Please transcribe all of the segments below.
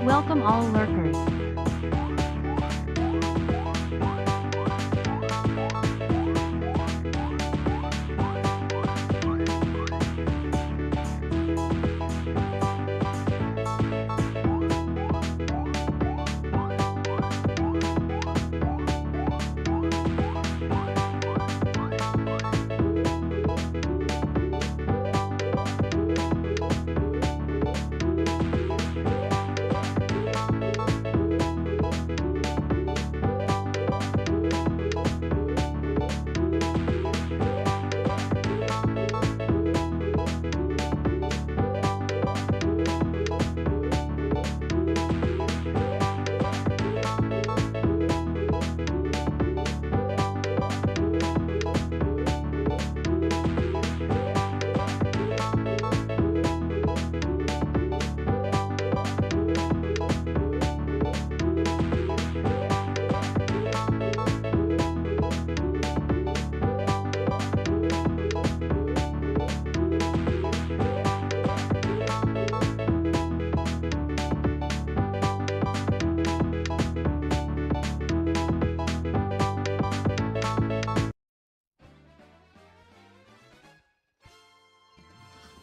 Welcome all lurkers.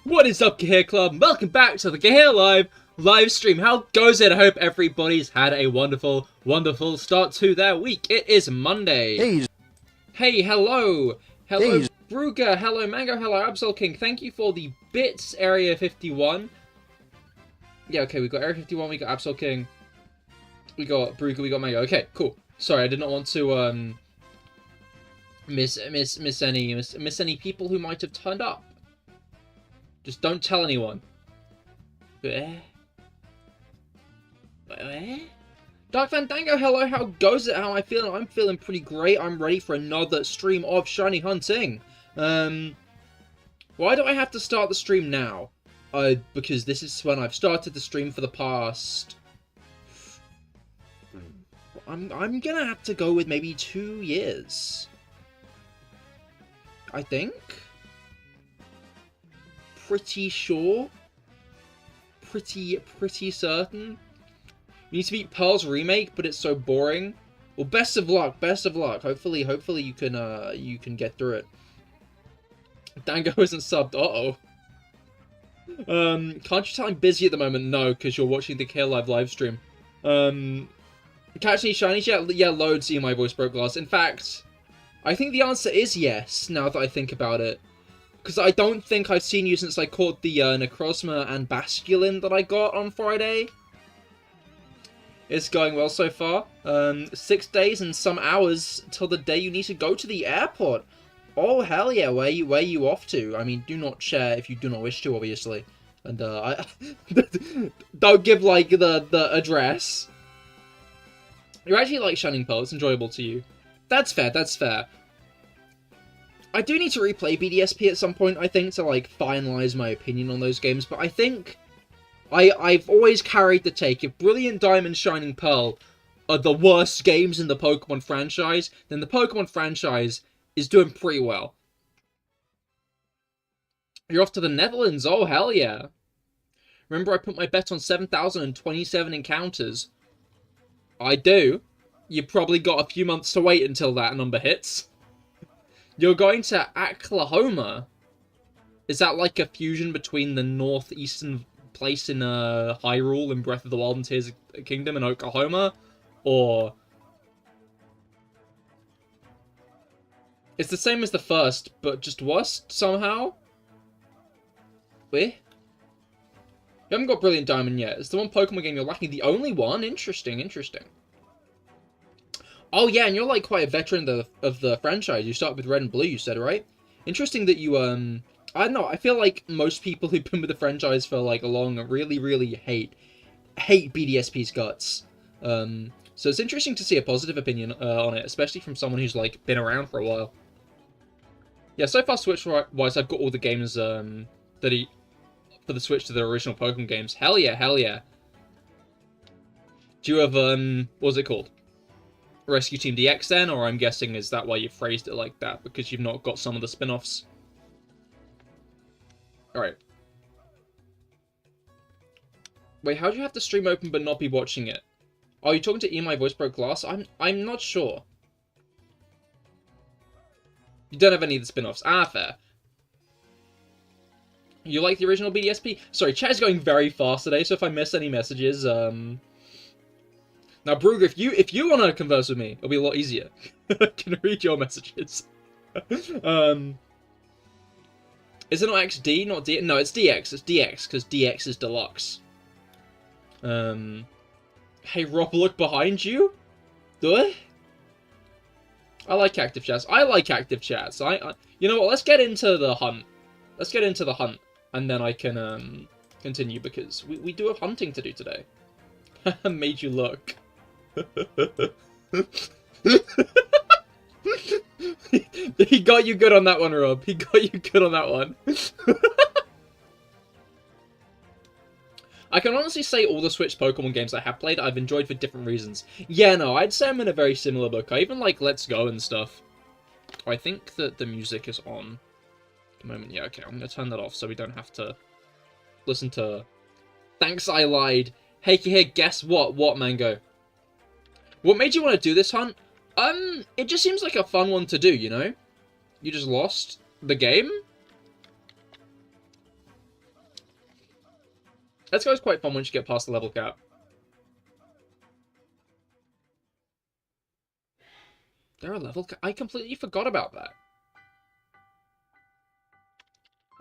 What is up, Cahir Club? Welcome back to the CahirLIVE live stream. How goes it? I hope everybody's had a wonderful, wonderful start to their week. It is Monday. Hey, hello. Hello, Brugger. Hello, Mango. Hello, Absol King. Thank you for the bits, Area 51. Yeah, okay, we got Area 51, we got Absol King. We got Brugger, we got Mango. Okay, cool. Sorry, I did not want to, miss any people who might have turned up. Just don't tell anyone. Dark Fandango, hello, how goes it? How am I feeling? I'm feeling pretty great. I'm ready for another stream of shiny hunting. Why do I have to start the stream now? Because this is when I've started the stream for the past... I'm gonna have to go with maybe 2 years. I think? Pretty sure. Pretty certain. You need to beat Pearl's remake, but it's so boring. Well, best of luck, best of luck. Hopefully you can get through it. Dango isn't subbed. Uh-oh. Can't you tell I'm busy at the moment? No, because you're watching the CahirLIVE live stream. Catch any shinies yet? Yeah, loads. See, my voice broke glass. In fact, I think the answer is yes, now that I think about it. Because I don't think I've seen you since I caught the Necrozma and Basculin that I got on Friday. It's going well so far. 6 days and some hours till the day you need to go to the airport. Oh, hell yeah, where you off to? I mean, do not share if you do not wish to, obviously. And, don't give, like, the address. You actually like Shining Pearl, it's enjoyable to you. That's fair, that's fair. I do need to replay BDSP at some point, I think, to, like, finalize my opinion on those games, but I think I've always carried the take. If Brilliant Diamond, Shining Pearl are the worst games in the Pokemon franchise, then the Pokemon franchise is doing pretty well. You're off to the Netherlands? Oh, hell yeah. Remember I put my bet on 7,027 encounters? I do. You probably got a few months to wait until that number hits. You're going to Oklahoma. Is that like a fusion between the northeastern place in Hyrule in Breath of the Wild and Tears of the Kingdom and Oklahoma? Or... it's the same as the first, but just worse somehow? Wait? You haven't got Brilliant Diamond yet. It's the one Pokemon game you're lacking. The only one? Interesting, interesting. Oh yeah, and you're like quite a veteran of the franchise. You started with Red and Blue, you said, right? Interesting that you, I don't know, I feel like most people who've been with the franchise for like a long really hate BDSP's guts. So it's interesting to see a positive opinion on it, especially from someone who's like been around for a while. Yeah, so far Switch-wise, I've got all the games for the Switch to the original Pokemon games. Hell yeah, hell yeah. Do you have, what was it called? Rescue Team DX then? Or I'm guessing, is that why you phrased it like that? Because you've not got some of the spin-offs? Alright. Wait, how do you have the stream open but not be watching it? Are you talking to E My Voice Broke Glass? I'm not sure. You don't have any of the spin-offs. Ah, fair. You like the original BDSP? Sorry, chat is going very fast today, so if I miss any messages, Now, Brugger, if you want to converse with me, it'll be a lot easier. I can read your messages. Is it not XD, not D? No, it's DX. It's DX, because DX is deluxe. Hey, Rob, look behind you? Duh? I like active chats. I like active chats. You know what? Let's get into the hunt. Let's get into the hunt, and then I can continue because we do have hunting to do today. Made you look. He got you good on that one, Rob. He got you good on that one. I can honestly say all the Switch Pokemon games I have played I've enjoyed for different reasons. Yeah, no, I'd say I'm in a very similar book. I even like Let's Go and stuff. Oh, I think that the music is on at the moment. Yeah, okay, I'm going to turn that off so we don't have to listen to... Thanks, I lied. Hey, Cahir, guess what? What, Mango? What made you want to do this hunt? It just seems like a fun one to do, you know? You just lost the game? Let's Go is quite fun once you get past the level cap. There are level cap? I completely forgot about that.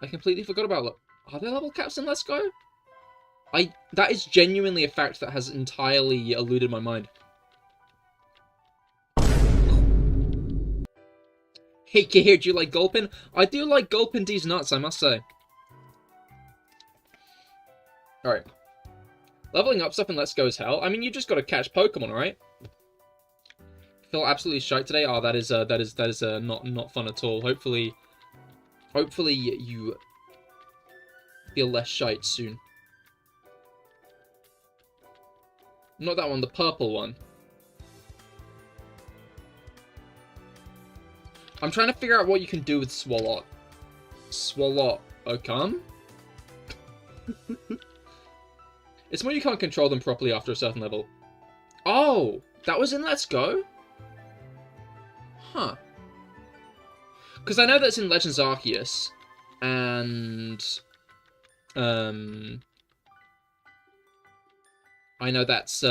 I completely forgot about... Are there level caps in Let's Go? That is genuinely a fact that has entirely eluded my mind. Hey, Cahir, do you like Gulpin? I do like Gulpin D's nuts, I must say. Alright. Leveling up stuff in Let's Go is hell. I mean, you just gotta catch Pokemon, right? Feel absolutely shite today? Oh, that is not fun at all. Hopefully you feel less shite soon. Not that one, the purple one. I'm trying to figure out what you can do with Swalot. Swalot, Okam? It's more you can't control them properly after a certain level. Oh, that was in Let's Go? Huh. Because I know that's in Legends Arceus, and... I know that's,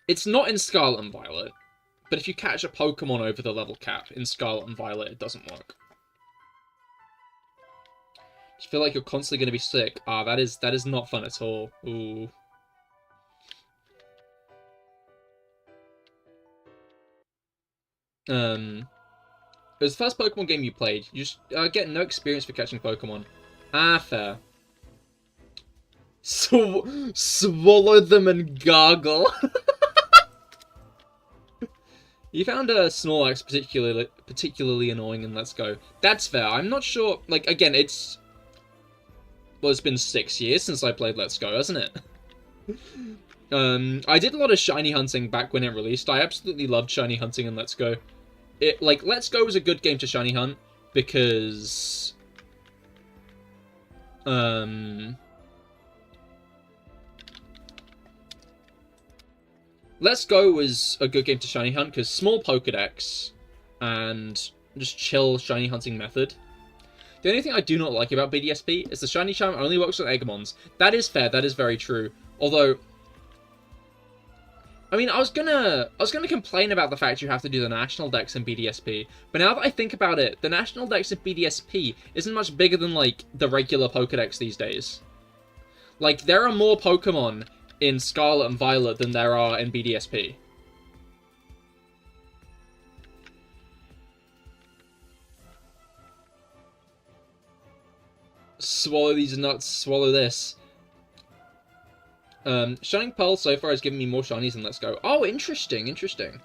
It's not in Scarlet and Violet, but if you catch a Pokemon over the level cap in Scarlet and Violet, it doesn't work. You feel like you're constantly going to be sick. Ah, that is not fun at all. Ooh. It was the first Pokemon game you played. You just get no experience for catching Pokemon. Ah, fair. Swallow them and gargle. You found Snorlax particularly annoying in Let's Go. That's fair. I'm not sure. Like, again, it's... Well, it's been 6 years since I played Let's Go, hasn't it? I did a lot of shiny hunting back when it released. I absolutely loved shiny hunting in Let's Go. Let's Go was a good game to shiny hunt because... Let's Go was a good game to shiny hunt because small Pokedex and just chill shiny hunting method. The only thing I do not like about BDSP is the shiny charm only works on Eggamons. That is fair, that is very true. Although, I mean, I was gonna complain about the fact you have to do the National Dex in BDSP, but now that I think about it, the National Dex in BDSP isn't much bigger than, like, the regular Pokedex these days. Like, there are more Pokemon in Scarlet and Violet than there are in BDSP. Swallow these nuts, swallow this. Shining Pearl so far has given me more shinies than Let's Go. Oh, interesting, interesting.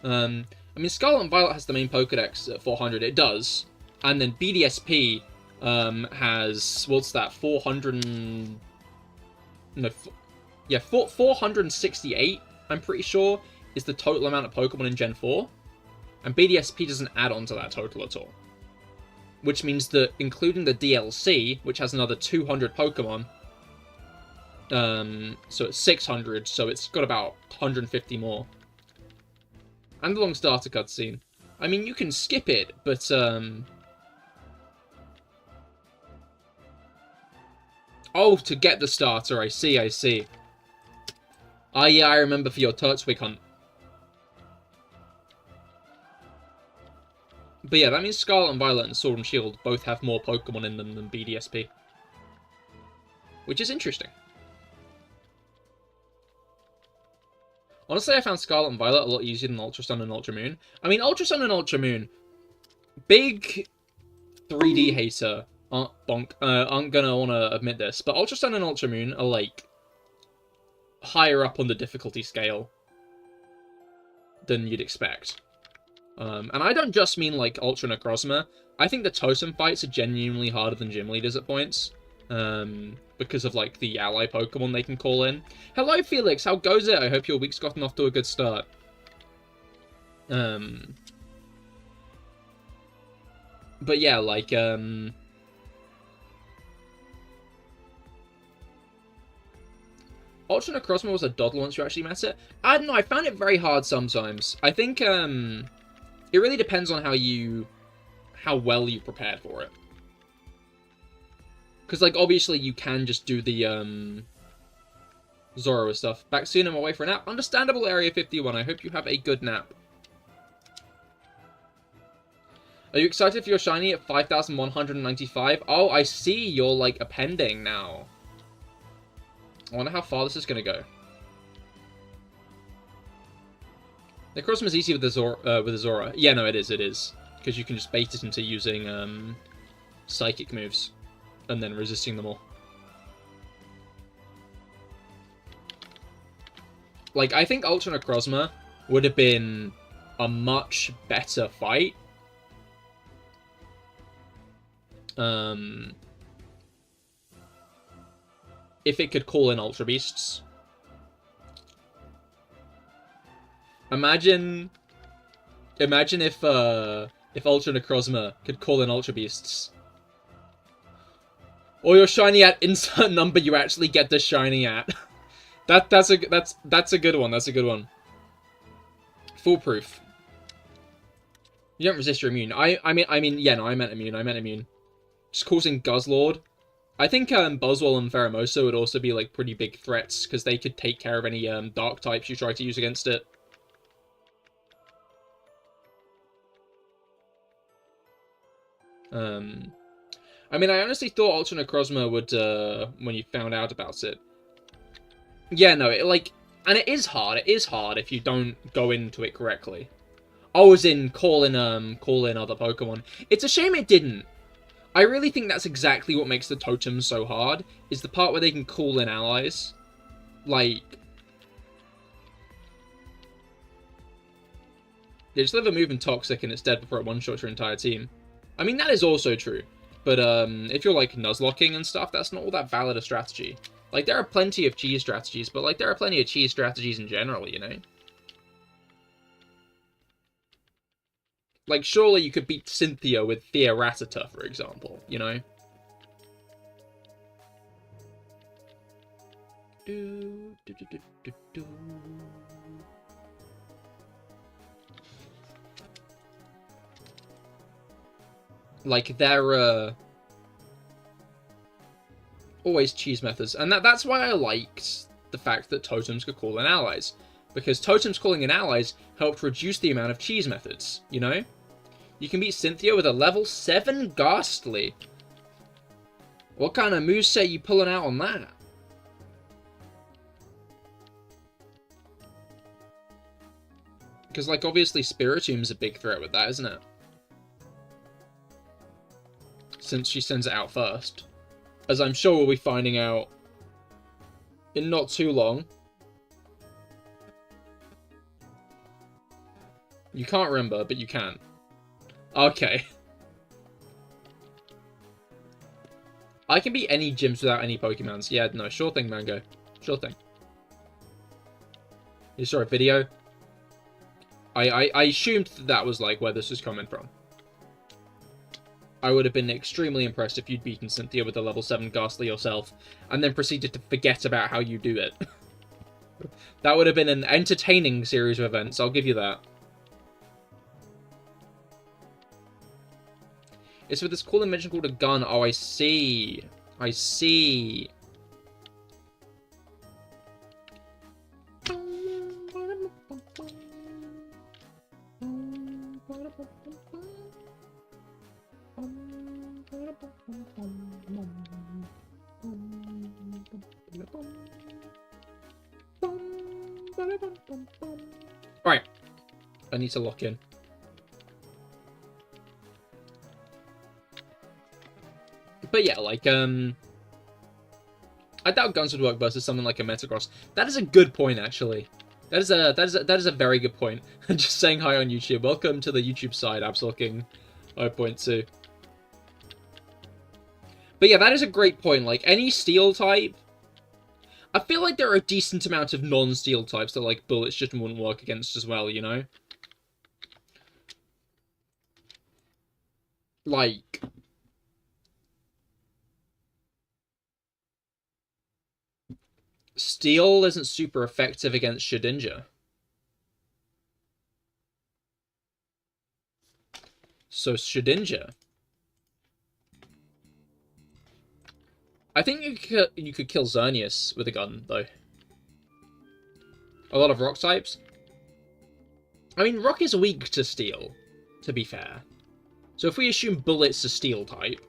I mean, Scarlet and Violet has the main Pokedex at 400, it does. And then BDSP has, what's that, 468, I'm pretty sure, is the total amount of Pokemon in Gen 4. And BDSP doesn't add on to that total at all. Which means that, including the DLC, which has another 200 Pokemon, So it's 600, so it's got about 150 more. And the long starter cutscene. I mean, you can skip it, but, oh, to get the starter, I see, I see. Ah, yeah, I remember for your Turtwig hunt. But yeah, that means Scarlet and Violet and Sword and Shield both have more Pokemon in them than BDSP. Which is interesting. Honestly, I found Scarlet and Violet a lot easier than Ultra Sun and Ultra Moon. I mean, Ultra Sun and Ultra Moon, big 3D hater, aren't gonna want to admit this, but Ultra Sun and Ultra Moon are, like, higher up on the difficulty scale than you'd expect. And I don't just mean, like, Ultra Necrozma. I think the Totem fights are genuinely harder than Gym Leaders at points. Because of, like, the ally Pokemon they can call in. Hello, Felix! How goes it? I hope your week's gotten off to a good start. But yeah, like, Ultra Necrozma was a doddle once you actually met it. I don't know, I found it very hard sometimes. I think, it really depends on how well you prepared for it. Because, like, obviously you can just do the, Zoro stuff. Back soon, I'm away for a nap. Understandable, Area 51. I hope you have a good nap. Are you excited for your shiny at 5,195? Oh, I see. You're, like, appending now. I wonder how far this is going to go. Necrozma's easy with the Zora. Yeah, no, it is. Because you can just bait it into using, psychic moves. And then resisting them all. Like, I think Ultra Necrozma would have been a much better fight. If it could call in Ultra Beasts. Imagine if Ultra Necrozma could call in Ultra Beasts. Or you're shiny at insert number you actually get the shiny at. That's a good one. That's a good one. Foolproof. You don't resist, you're immune. I mean, yeah, no, I meant immune. Just causing Guzzlord. I think Buzzwole and Pheromosa would also be like pretty big threats because they could take care of any dark types you try to use against it. I mean, I honestly thought Ultra Necrozma would, when you found out about it. Yeah, no, and it is hard if you don't go into it correctly. Oh, as in, call in other Pokemon. It's a shame it didn't. I really think that's exactly what makes the totems so hard, is the part where they can call in allies. Like, they just live a move in Toxic and it's dead before it one-shots your entire team. I mean, that is also true. But, if you're, like, Nuzlocking and stuff, that's not all that valid a strategy. Like, there are plenty of cheese strategies, but, like, there are plenty of cheese strategies in general, you know? Like, surely you could beat Cynthia with Theoratita, for example, you know? Like, they're, always cheese methods. And that's why I liked the fact that totems could call in allies. Because totems calling in allies helped reduce the amount of cheese methods, you know? You can beat Cynthia with a level 7 Ghastly. What kind of moveset you pulling out on that? Because, like, obviously Spiritom's a big threat with that, isn't it? Since she sends it out first. As I'm sure we'll be finding out in not too long. You can't remember, but you can. Okay. I can beat any gyms without any Pokemons. Yeah, no, sure thing, Mango. Sure thing. You saw a video? I assumed that was, like, where this was coming from. I would have been extremely impressed if you'd beaten Cynthia with the level 7 Ghastly yourself, and then proceeded to forget about how you do it. That would have been an entertaining series of events, I'll give you that. It's with this cool invention called a gun. Oh, I see. I see. Right. I need to lock in. But yeah, like, I doubt guns would work versus something like a Metagross. That is a good point, actually. That is a very good point. Just saying hi on YouTube. Welcome to the YouTube side, AbsLooking 0.2. But yeah, that is a great point. Like, any steel type, I feel like there are a decent amount of non-steel types that, like, bullets just wouldn't work against as well, you know? Like... Steel isn't super effective against Shedinja. So Shedinja. I think you could kill Xerneas with a gun, though. A lot of rock types. I mean, rock is weak to steel, to be fair. So if we assume bullets are steel type...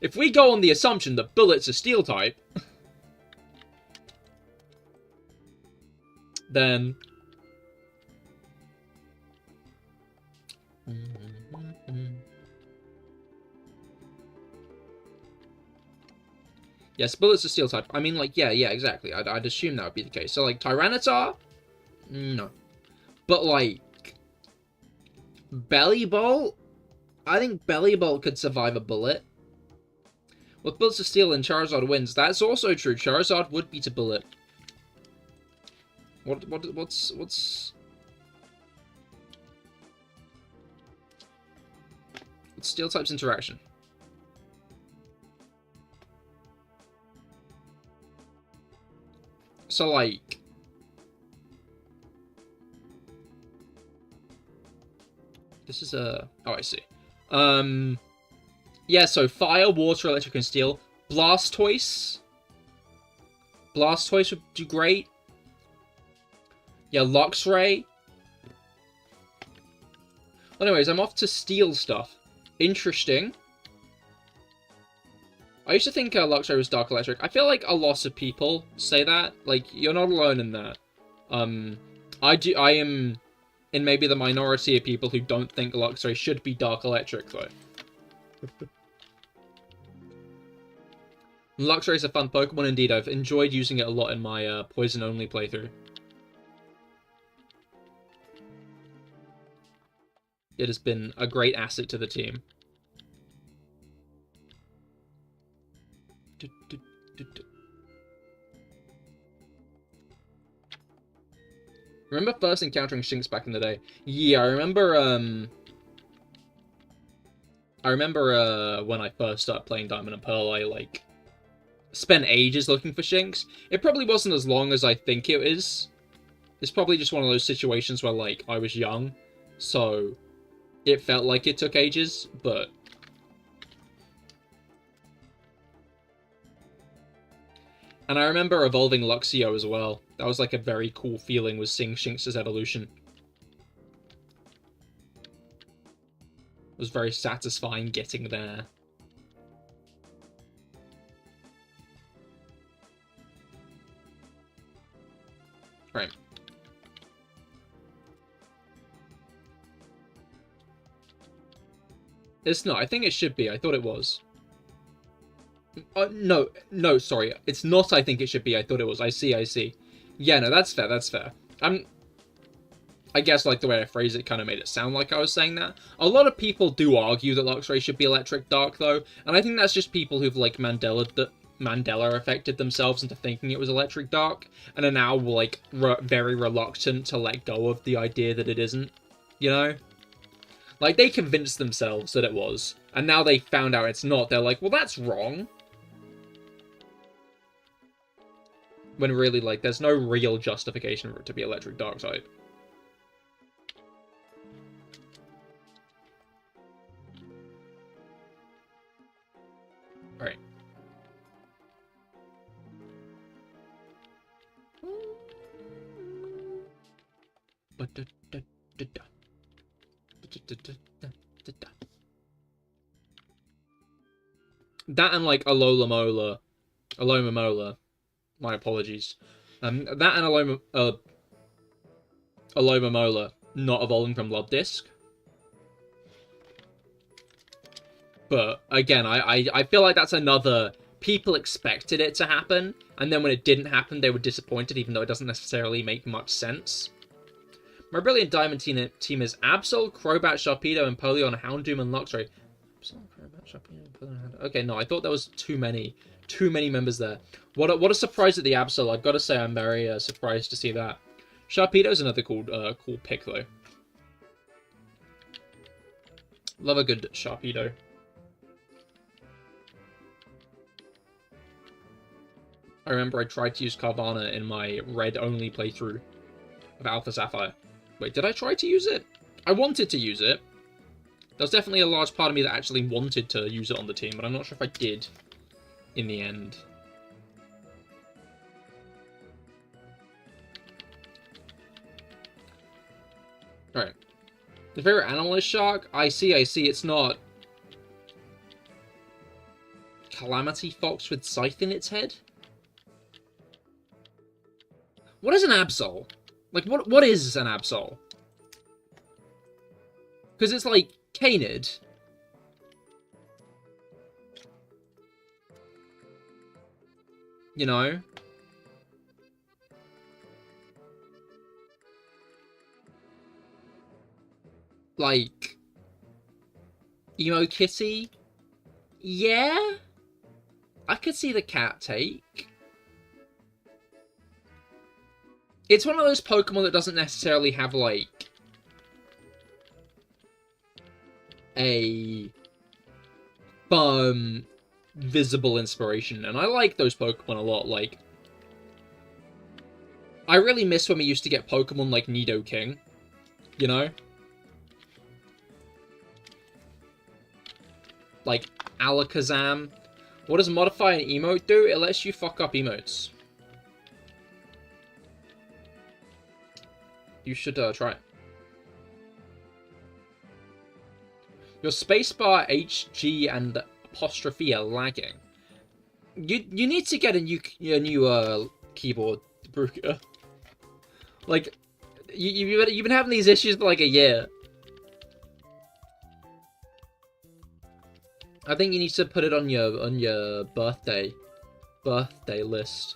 if we go on the assumption that bullets are steel type... then... Yes, bullets are steel type. I mean, like, yeah, exactly. I'd assume that would be the case. So, like, Tyranitar? No. But, like... Belly Bolt? I think Belly Bolt could survive a bullet. With bullets of steel and Charizard wins. That's also true. Charizard would beat a bullet. What's steel type's interaction? So, like... This is a... Oh, I see. Yeah, so fire, water, electric, and steel. Blastoise. Blastoise would do great. Yeah, Luxray. Anyways, I'm off to steel stuff. Interesting. I used to think Luxray was Dark Electric. I feel like a lot of people say that. Like, you're not alone in that. I am in maybe the minority of people who don't think Luxray should be Dark Electric, though. Luxray is a fun Pokemon indeed. I've enjoyed using it a lot in my Poison-only playthrough. It has been a great asset to the team. Remember first encountering Shinx back in the day? Yeah, I remember when I first started playing Diamond and Pearl, I, like, spent ages looking for Shinx. It probably wasn't as long as I think it is. It's probably just one of those situations where, like, I was young, so it felt like it took ages, but... And I remember evolving Luxio as well. That was, like, a very cool feeling, was seeing Shinx's evolution. It was very satisfying getting there. Right. It's not. I think it should be. I thought it was. No, sorry. It's not I think it should be. I thought it was. I see. Yeah, no, that's fair, that's fair. I guess, like, the way I phrased it kind of made it sound like I was saying that. A lot of people do argue that Luxray should be Electric Dark, though, and I think that's just people who've, like, Mandela affected themselves into thinking it was Electric Dark, and are now, like, very reluctant to let go of the idea that it isn't, you know? Like, they convinced themselves that it was, and now they found out it's not. They're like, well, that's wrong. When really, like, there's no real justification for it to be electric dark type. Alright. That and, like, Alola Mola. My apologies. That and Alola Mola not evolving from Love Disc. But, again, I feel like that's another... People expected it to happen, and then when it didn't happen, they were disappointed, even though it doesn't necessarily make much sense. My Brilliant Diamond team is Absol, Crobat, Sharpedo, Empoleon, Houndoom, and Luxray. Okay, no, I thought there was too many members there. What a surprise at the Absol. I've got to say, I'm very surprised to see that. Sharpedo's another cool pick, though. Love a good Sharpedo. I remember I tried to use Carvana in my red-only playthrough of Alpha Sapphire. Wait, did I try to use it? I wanted to use it. There was definitely a large part of me that actually wanted to use it on the team, but I'm not sure if I did in the end. Alright. The favorite animal is shark? I see, it's not... Calamity Fox with Scythe in its head? What is an Absol? Like, what is an Absol? Because it's like Canid. You know? Like... Emo Kitty? Yeah? I could see the cat take. It's one of those Pokemon that doesn't necessarily have, like, a visible inspiration, and I like those Pokemon a lot. Like, I really miss when we used to get Pokemon like Nidoking, you know? Like, Alakazam. What does modify an emote do? It lets you fuck up emotes. You should try it. Your spacebar, HG, and apostrophe are lagging. You need to get a new keyboard, Bruker. Like, you've been having these issues for like a year. I think you need to put it on your birthday list,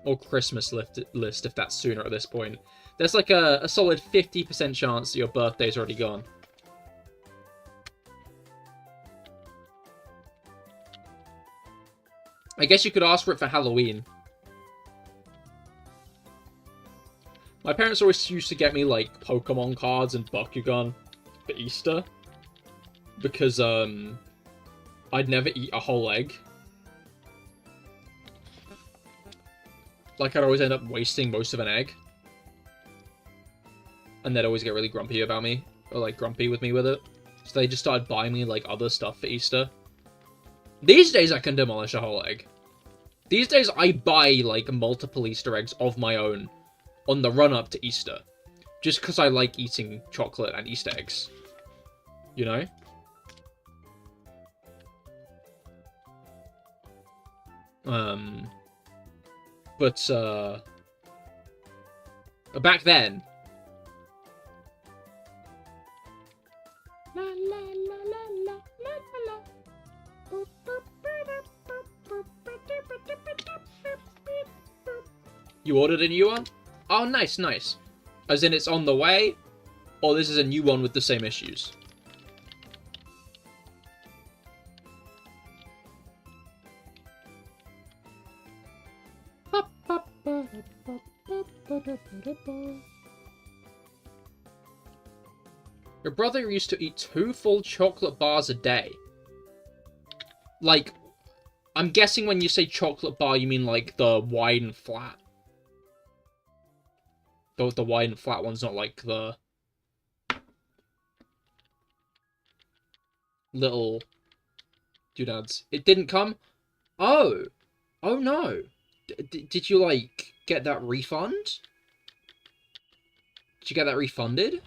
or Christmas list if that's sooner at this point. There's like a solid 50% chance that your birthday's already gone. I guess you could ask for it for Halloween. My parents always used to get me, like, Pokemon cards and Bakugan for Easter. Because, I'd never eat a whole egg. Like, I'd always end up wasting most of an egg. And they'd always get really grumpy about me. Or, like, grumpy with me with it. So they just started buying me, like, other stuff for Easter. These days, I can demolish a whole egg. These days, I buy, like, multiple Easter eggs of my own on the run-up to Easter. Just because I like eating chocolate and Easter eggs. You know? But back then... You ordered a new one? Oh, nice, nice. As in it's on the way? Or this is a new one with the same issues? Your brother used to eat 2 full chocolate bars a day. Like, I'm guessing when you say chocolate bar, you mean like the wide and flat. The wide and flat one's not like the little doodads. It didn't come? Oh. Oh no. Did you, like, get that refund? Did you get that refunded?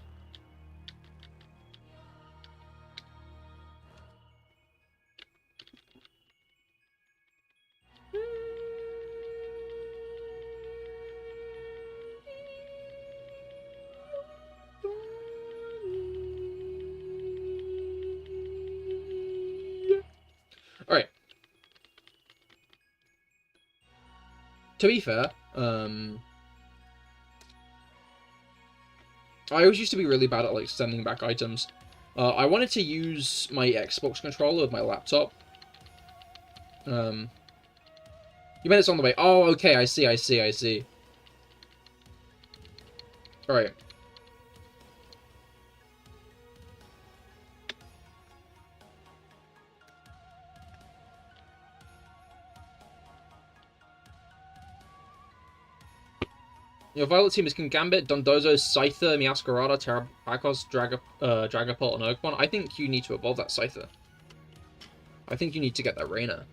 Alright. To be fair, I always used to be really bad at, like, sending back items. I wanted to use my Xbox controller with my laptop. You meant it's on the way. Oh, okay, I see. Alright. Your Violet team is King Gambit, Dondozo, Scyther, Meowscarada, Terrapacos, Dragapult, and Oakmon. I think you need to evolve that Scyther. I think you need to get that Rainer.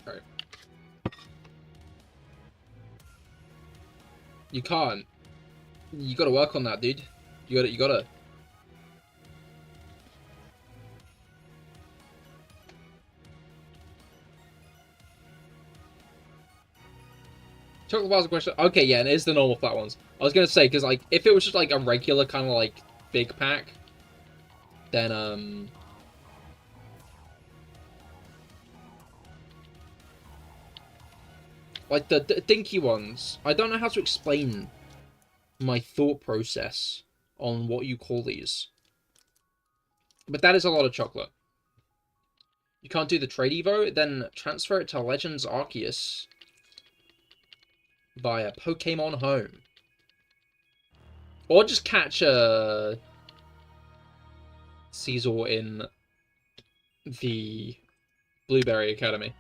Alright. You can't. You gotta work on that, dude. You gotta. Chocolate bars a question. Okay, yeah, and it is the normal flat ones. I was gonna say, because, like, if it was just, like, a regular kind of, like, big pack, then, like, the dinky ones, I don't know how to explain my thought process on what you call these. But that is a lot of chocolate. You can't do the trade evo, then transfer it to Legends Arceus via Pokemon Home. Or just catch a Caesar in the Blueberry Academy.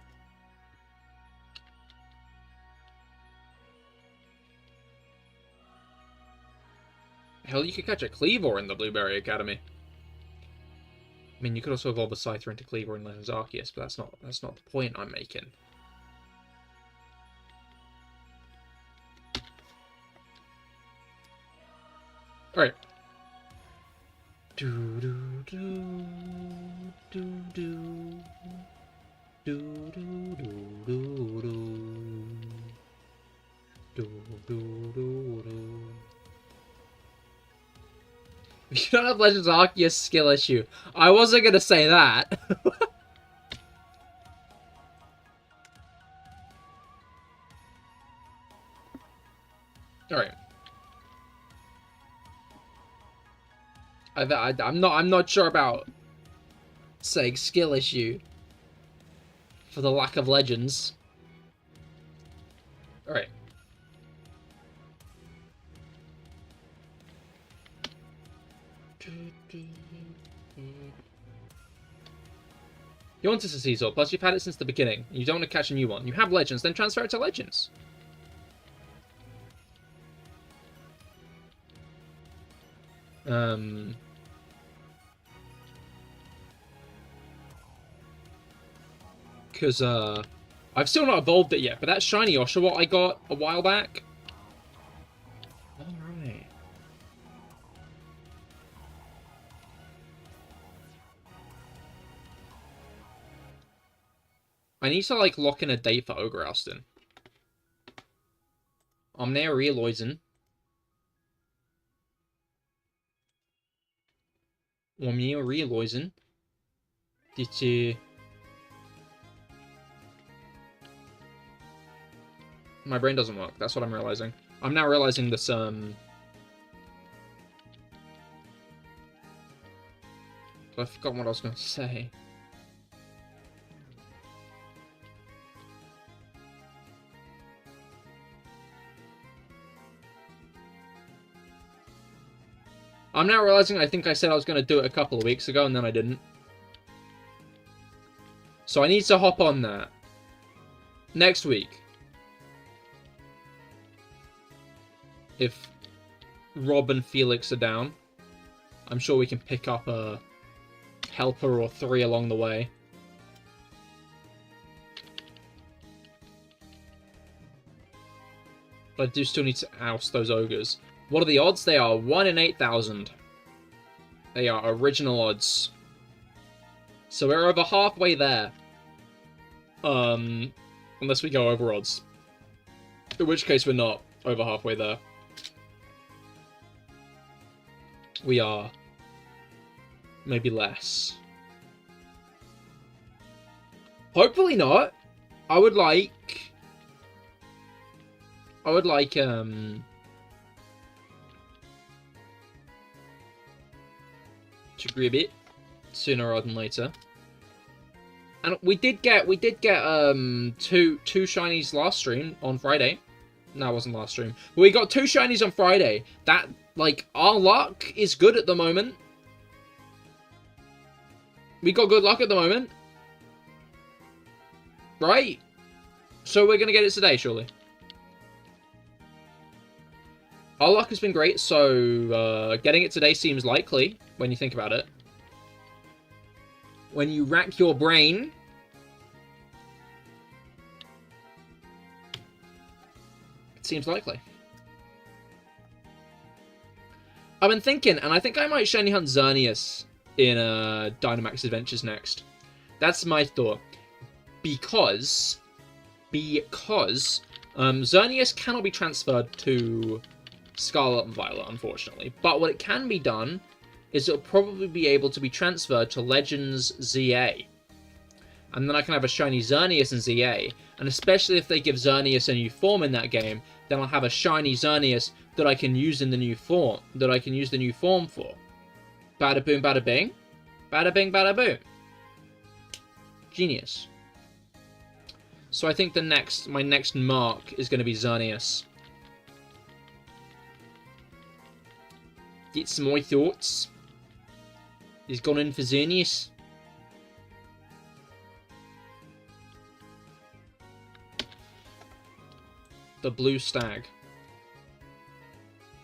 Hell, you could catch a Cleavor in the Blueberry Academy. I mean, you could also evolve a Scyther into Cleavor in Legends Arceus, but that's not the point I'm making. Alright. Do do do do do do do do do do do do. You don't have Legends Arceus skill issue. I wasn't gonna say that. Alright. I'm not sure about saying skill issue for the lack of legends. Alright. You want this a Caesar, plus you've had it since the beginning. You don't want to catch a new one. You have legends, then transfer it to legends. Because, I've still not evolved it yet, but that shiny Oshawott I got a while back. Alright. I need to, like, lock in a date for Ogre Austin. Omnia Realoizen. Omnia Realoizen. Dit My brain doesn't work. That's what I'm realizing. I'm now realizing this, I forgot what I was going to say. I'm now realizing I think I said I was going to do it a couple of weeks ago, and then I didn't. So I need to hop on that. Next week. If Rob and Felix are down, I'm sure we can pick up a helper or 3 along the way. But I do still need to oust those ogres. What are the odds? They are 1 in 8,000. They are original odds. So we're over halfway there. Unless we go over odds. In which case we're not over halfway there. We are. Maybe less. Hopefully not. I would like to grab it sooner rather than later. And we did get two shinies last stream on Friday. No, it wasn't last stream. But we got 2 shinies on Friday. That, like, our luck is good at the moment. We got good luck at the moment. Right? So we're gonna get it today, surely. Our luck has been great, so getting it today seems likely, when you think about it. When you rack your brain, it seems likely. I've been thinking, and I think I might shiny hunt Xerneas in Dynamax Adventures next. That's my thought. Because Xerneas cannot be transferred to Scarlet and Violet, unfortunately. But what it can be done is it'll probably be able to be transferred to Legends ZA. And then I can have a shiny Xerneas in ZA. And especially if they give Xerneas a new form in that game, then I'll have a shiny Xerneas that I can use in the new form. That I can use the new form for. Bada boom, bada bing. Bada bing, bada boom. Genius. So I think my next mark is going to be Xerneas. Get some more thoughts. He's gone in for Xerneas. The Blue Stag.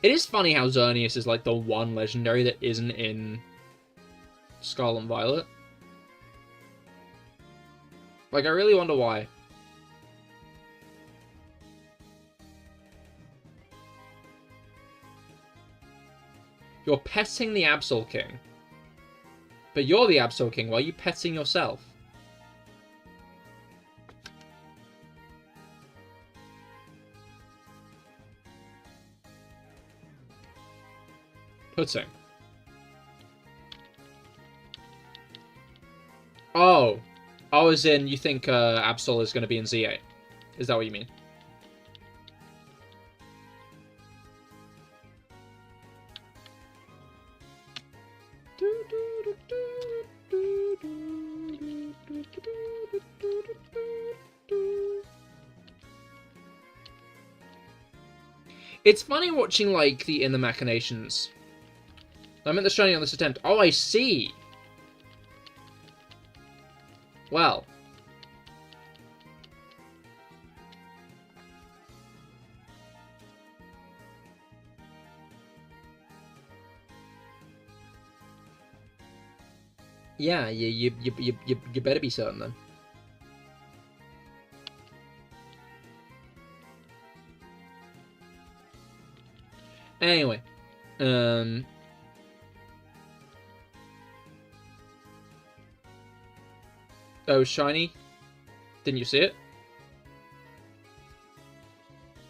It is funny how Xerneas is like the one legendary that isn't in Scarlet and Violet. Like, I really wonder why. You're petting the Absol King. But you're the Absol King. Why are you petting yourself? Putting. Oh. Oh, as in, you think Absol is going to be in Z8? Is that what you mean? It's funny watching, like, the Inner Machinations. I meant the shiny on this attempt. Oh, I see! Well. Yeah, you better be certain then. Anyway, oh, shiny. Didn't you see it?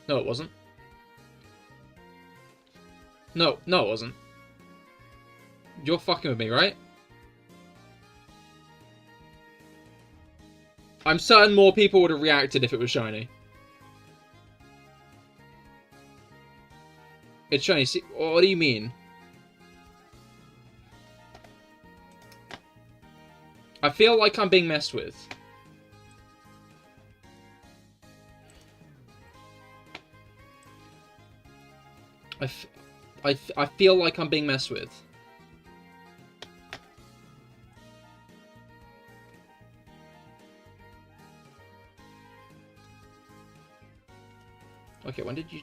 No, it wasn't. No, it wasn't. You're fucking with me, right? I'm certain more people would have reacted if it was shiny. It's shiny. See, what do you mean? I feel like I'm being messed with. I feel like I'm being messed with. Okay, when did you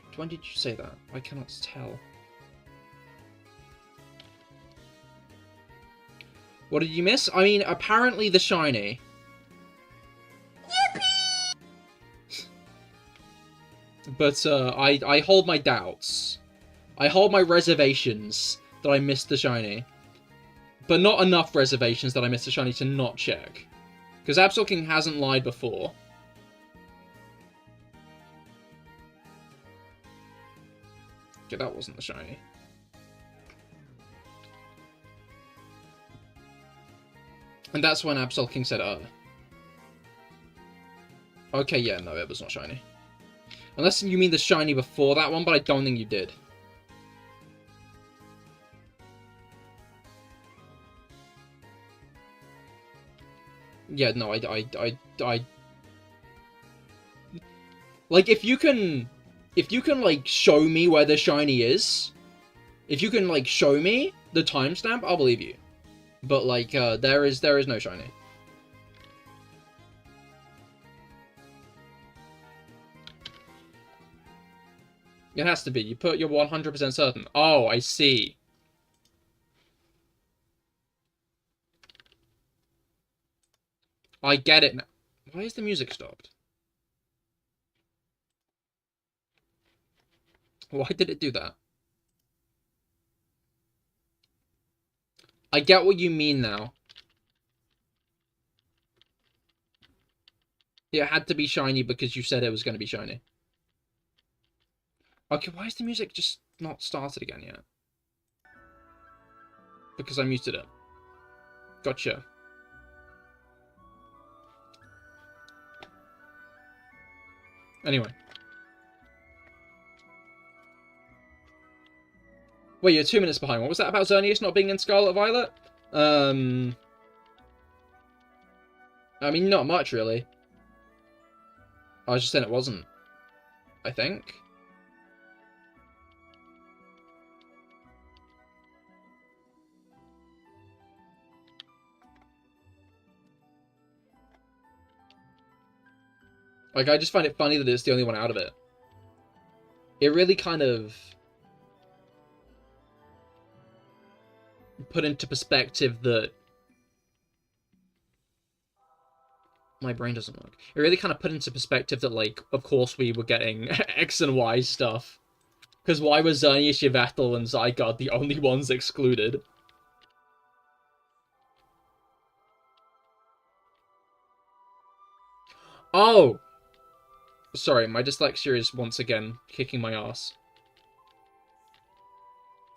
say that? I cannot tell. What did you miss? I mean, apparently the shiny. Yippee! But I hold my doubts. I hold my reservations that I missed the shiny. But not enough reservations that I missed the shiny to not check. Because Absol King hasn't lied before. Okay, that wasn't the shiny. And that's when Absol King said, okay, yeah, no, it was not shiny. Unless you mean the shiny before that one, but I don't think you did. Yeah, no, I... Like, if you can, like, show me where the shiny is, if you can, like, show me the timestamp, I'll believe you. But, like, there is no shiny. It has to be. You're 100% certain. Oh, I see. I get it now. Why is the music stopped? Why did it do that? I get what you mean now. It had to be shiny because you said it was going to be shiny. Okay, why is the music just not started again yet? Because I muted it. Gotcha. Anyway. Wait, you're 2 minutes behind. What was that about Xerneas not being in Scarlet Violet? I mean, not much, really. I was just saying it wasn't. I think. Like, I just find it funny that it's the only one out of it. It really kind of put into perspective that my brain doesn't work. It really kind of put into perspective that, like, of course we were getting X and Y stuff. Because why was Xerneas, Yveltal, and Zygarde the only ones excluded? Oh! Sorry, my dyslexia is once again kicking my ass.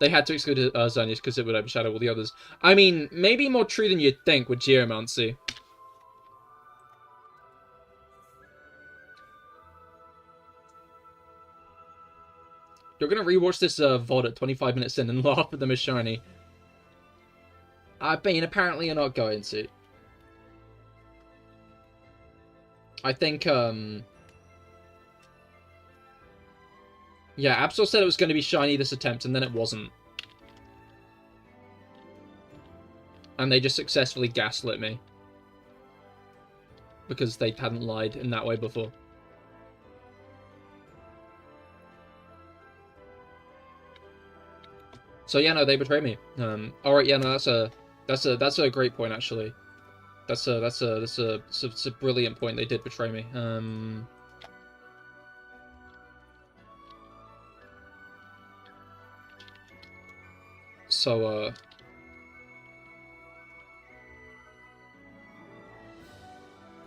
They had to exclude Xerneas because it would overshadow all the others. I mean, maybe more true than you'd think with Geomancy. You're gonna rewatch this VOD at 25 minutes in and laugh at them as shiny. I mean, apparently you're not going to. I think, yeah, Absol said it was going to be shiny this attempt, and then it wasn't. And they just successfully gaslit me. Because they hadn't lied in that way before. So yeah, no, they betrayed me. Alright, yeah, no, that's a great point, actually. That's a brilliant point. They did betray me. So,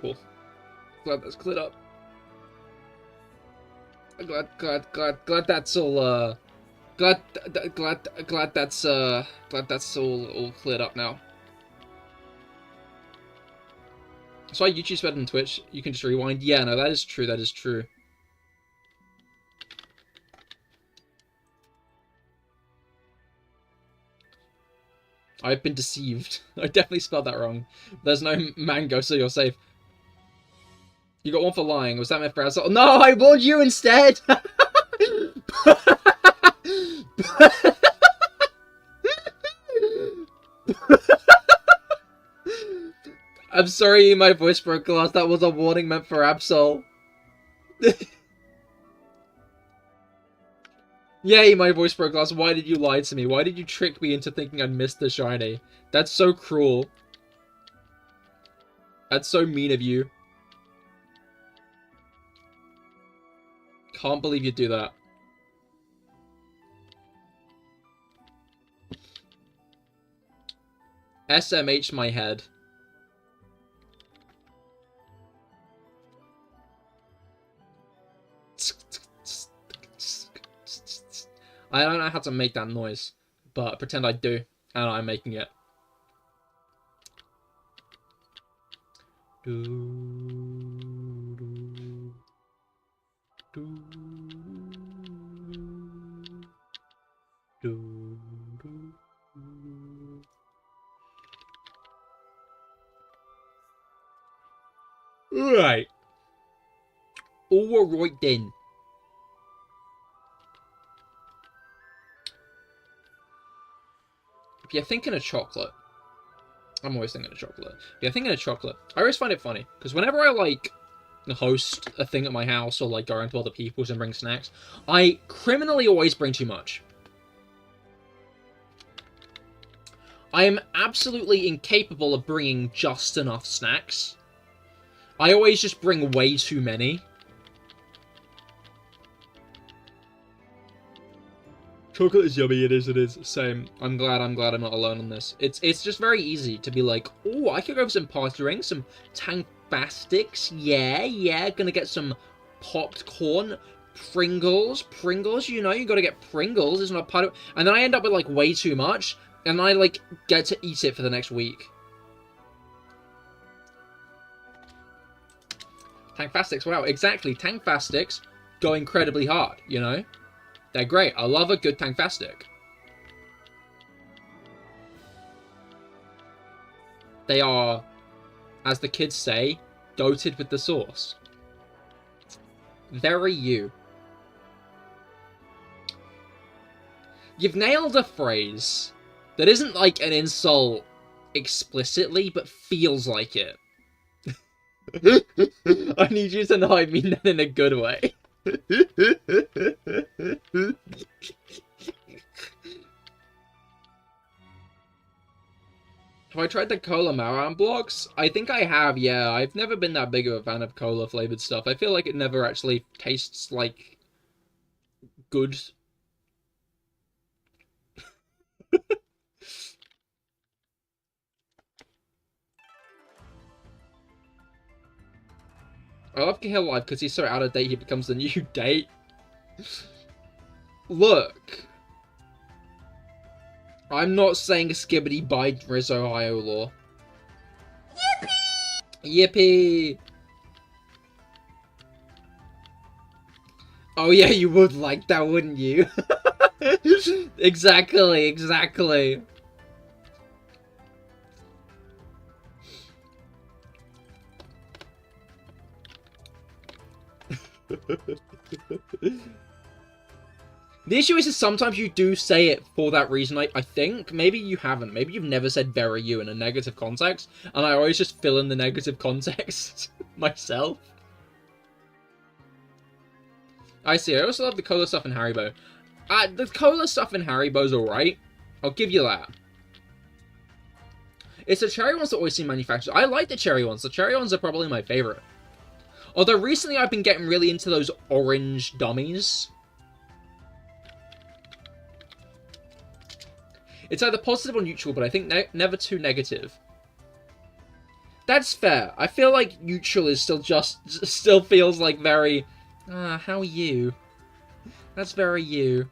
cool. Glad that's cleared up. Glad that's all, glad that's all cleared up now. That's why YouTube's better than Twitch. You can just rewind. Yeah, no, that is true. That is true. I've been deceived. I definitely spelled that wrong. There's no mango, so you're safe. You got one for lying. Was that meant for Azul? No, I warned you instead! sorry my voice broke glass. That was a warning meant for Absol. Yay, my voice broke glass. Why did you lie to me? Why did you trick me into thinking I'd missed the shiny? That's so cruel. That's so mean of you. Can't believe you'd do that. SMH my head. I don't know how to make that noise, but pretend I do, and I'm making it. Right. Alright then. If you're thinking of chocolate, I'm always thinking of chocolate. If you're thinking of chocolate, I always find it funny, because whenever I, like, host a thing at my house, or, like, go around to other people's and bring snacks, I criminally always bring too much. I am absolutely incapable of bringing just enough snacks. I always just bring way too many. Chocolate is yummy, it is. Same. I'm glad I'm not alone on this. It's just very easy to be like, oh, I could go for some Patterrz, some Tankfastics, yeah, gonna get some popped corn, Pringles, you know, you gotta get Pringles, it's not part of, and then I end up with, like, way too much, and I, like, get to eat it for the next week. Tankfastics, wow, exactly, Tankfastics go incredibly hard, you know? They're great. I love a good Tankfastic. They are, as the kids say, goated with the sauce. Very you. You've nailed a phrase that isn't like an insult explicitly, but feels like it. I need you to know I mean that in a good way. Have I tried the cola Maran blocks? I think I have, yeah. I've never been that big of a fan of cola flavored stuff. I feel like it never actually tastes like good. I love CahirLIVE because he's so out of date he becomes the new date. Look. I'm not saying skibbity by Rizzo Ohio law. Yippee! Yippee! Oh yeah, you would like that, wouldn't you? Exactly. The issue is sometimes you do say it for that reason, I think. Maybe you haven't. Maybe you've never said very you in a negative context, and I always just fill in the negative context myself. I see. I also love the cola stuff in Haribo. The cola stuff in Haribo's alright. I'll give you that. It's the cherry ones that always seem manufactured. I like the cherry ones. The cherry ones are probably my favorite. Although recently I've been getting really into those orange dummies. It's either positive or neutral, but I think never too negative. That's fair. I feel like neutral is still feels like very, how are you? That's very you.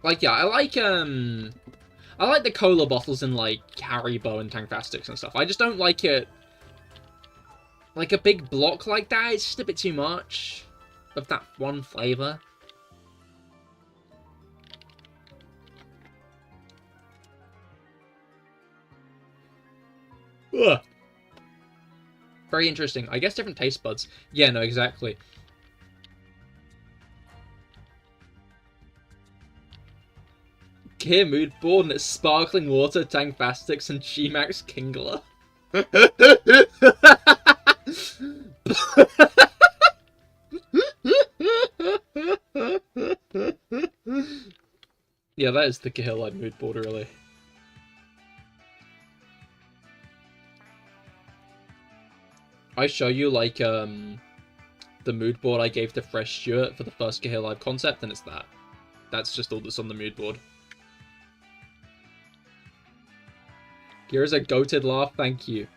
Like, yeah, I like the cola bottles in, like, Haribo and Tankfastics and stuff. I just don't like it, like, a big block like that. It's just a bit too much of that one flavor. Ugh. Very interesting. I guess different taste buds. Yeah, no, exactly. Cahir mood board and it's sparkling water, Tangfastics, and G-Max Kingler. Yeah, that is the CahirLIVE mood board, really. I show you, like, the mood board I gave to Fresh Stewart for the first CahirLIVE concept, and it's that. That's just all that's on the mood board. Here's a goated laugh, thank you.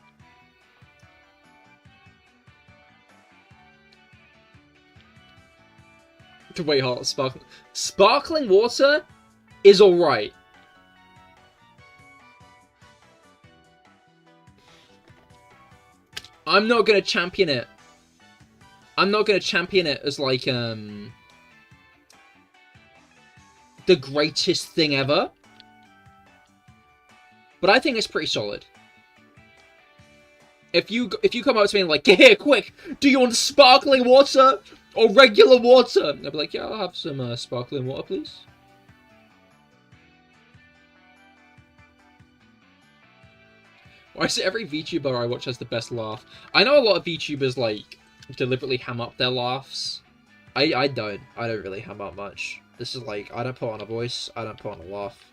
Wait, hold on, sparkling water is alright. I'm not gonna champion it. I'm not gonna champion it as, like, the greatest thing ever. But I think it's pretty solid. If you come up to me and like, here, quick, do you want sparkling water or regular water? I'd be like, yeah, I'll have some sparkling water, please. Why is it every VTuber I watch has the best laugh? I know a lot of VTubers, like, deliberately ham up their laughs. I don't really ham up much. This is like, I don't put on a voice, I don't put on a laugh.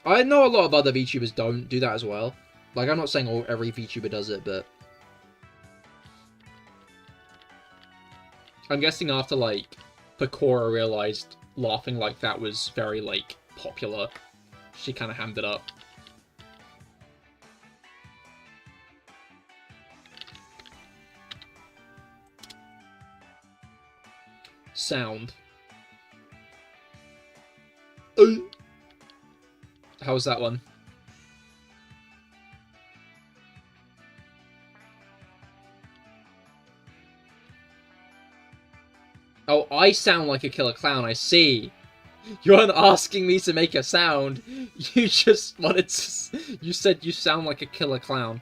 I know a lot of other VTubers don't do that as well. Like, I'm not saying every VTuber does it, but I'm guessing after, like, Pecora realized laughing like that was very, like, popular, she kind of hammed it up. Sound. How was that one? Oh, I sound like a killer clown, I see. You weren't asking me to make a sound. You just wanted to... You said you sound like a killer clown.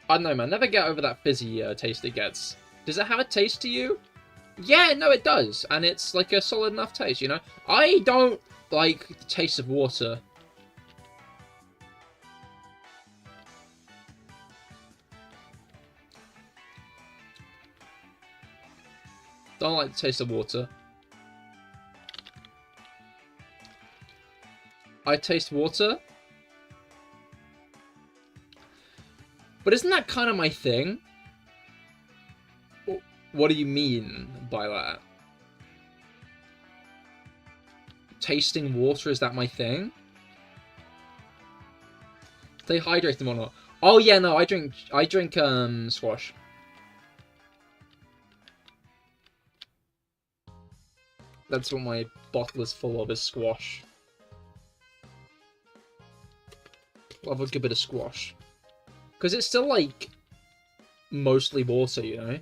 I don't know, man. Never get over that fizzy taste it gets. Does it have a taste to you? Yeah, no, it does. And it's like a solid enough taste, you know? I don't like the taste of water. Don't like the taste of water. I taste water. But isn't that kind of my thing? What do you mean by that? Tasting water, is that my thing? Stay hydrated or not? Oh yeah, no, I drink squash. That's what my bottle is full of, is squash. Love a good bit of squash. Because it's still, like, mostly water, you know?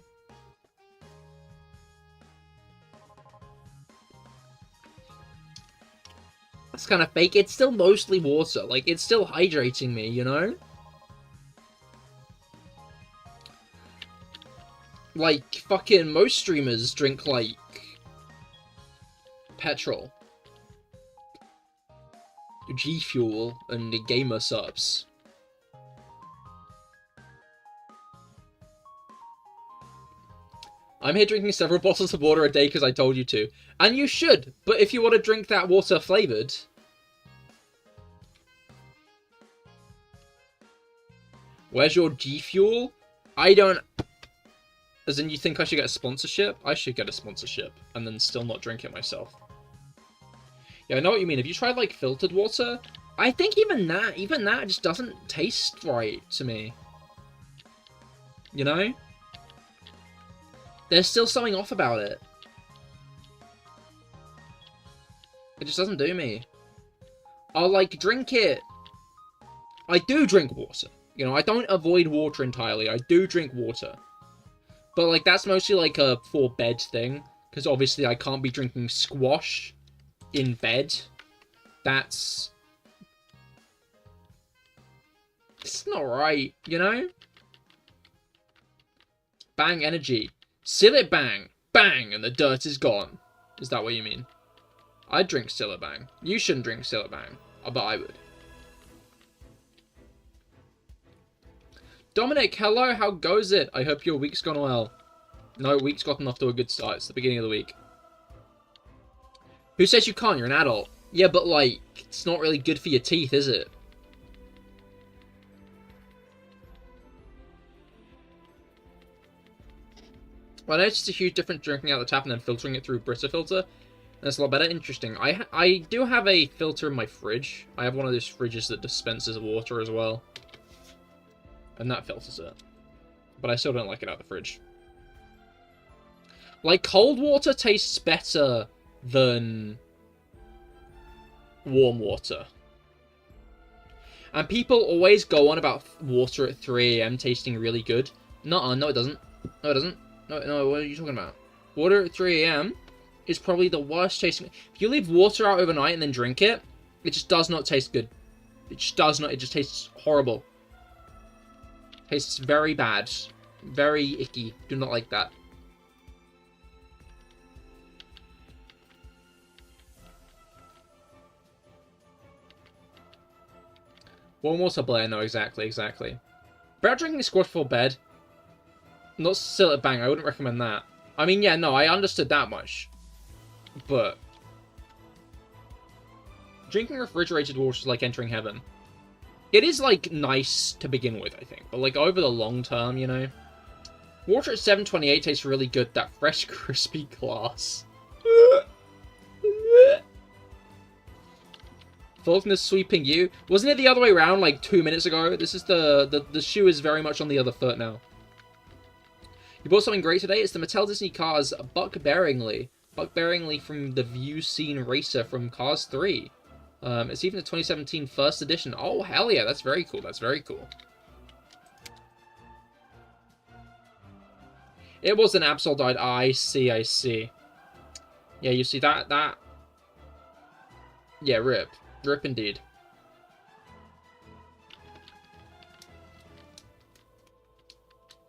That's kind of fake. It's still mostly water. Like, it's still hydrating me, you know? Like, fucking most streamers drink, like, petrol, G Fuel, and the gamer subs. I'm here drinking several bottles of water a day because I told you to. And you should, but if you want to drink that water flavoured... Where's your G Fuel? I don't... As in, you think I should get a sponsorship? I should get a sponsorship, and then still not drink it myself. Yeah, I know what you mean. Have you tried, like, filtered water? I think even that just doesn't taste right to me. You know? There's still something off about it. It just doesn't do me. I'll, like, drink it. I do drink water. You know, I don't avoid water entirely. I do drink water. But, like, that's mostly, like, a for bed thing. Because, obviously, I can't be drinking squash in bed. That's... It's not right, you know? Bang energy. Seal it bang. bang, and the dirt is gone. Is that what you mean? I'd drink Sillabang. You shouldn't drink Sillabang, but I would. Dominic, hello, how goes it? I hope your week's gone well. No, week's gotten off to a good start. It's the beginning of the week. Who says you can't? You're an adult. Yeah, but, like, it's not really good for your teeth, is it? Well, I noticed a huge difference drinking out the tap and then filtering it through Brita filter. And it's a lot better. Interesting. I do have a filter in my fridge. I have one of those fridges that dispenses water as well. And that filters it. But I still don't like it out of the fridge. Like, cold water tastes better than warm water. And people always go on about water at 3 AM tasting really good. Nuh-uh, no it doesn't. No it doesn't. No, what are you talking about? Water at 3 AM is probably the worst tasting. If you leave water out overnight and then drink it, it just does not taste good. It just does not. It just tastes horrible. Tastes very bad. Very icky. Do not like that. Warm water, Blair. No, exactly. About drinking squash before bed. Not still at bang. I wouldn't recommend that. I mean, yeah, no, I understood that much. But drinking refrigerated water is like entering heaven. It is, like, nice to begin with, I think. But, like, over the long term, you know. Water at 728 tastes really good. That fresh, crispy glass. Faulkner's sweeping you. Wasn't it the other way around, like, 2 minutes ago? This is the shoe is very much on the other foot now. You bought something great today? It's the Mattel Disney Cars Buck Bearingly. Buck Bearingly from the View Scene Racer from Cars 3. It's even the 2017 first edition. Oh, hell yeah, that's very cool. That's very cool. It was an Absol died. I see. Yeah, you see that. Yeah, rip. Rip indeed.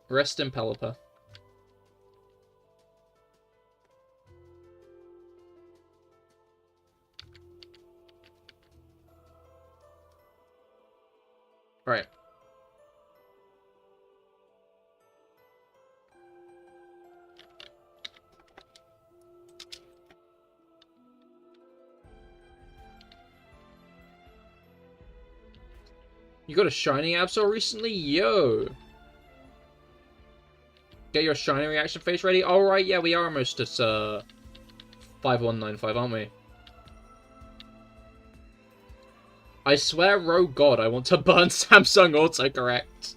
Rest in Pelipper. Right. You got a shiny Absol recently? Yo! Get your shiny reaction face ready? Alright, yeah, we are almost at 5195, aren't we? I swear, oh god, I want to burn Samsung autocorrect.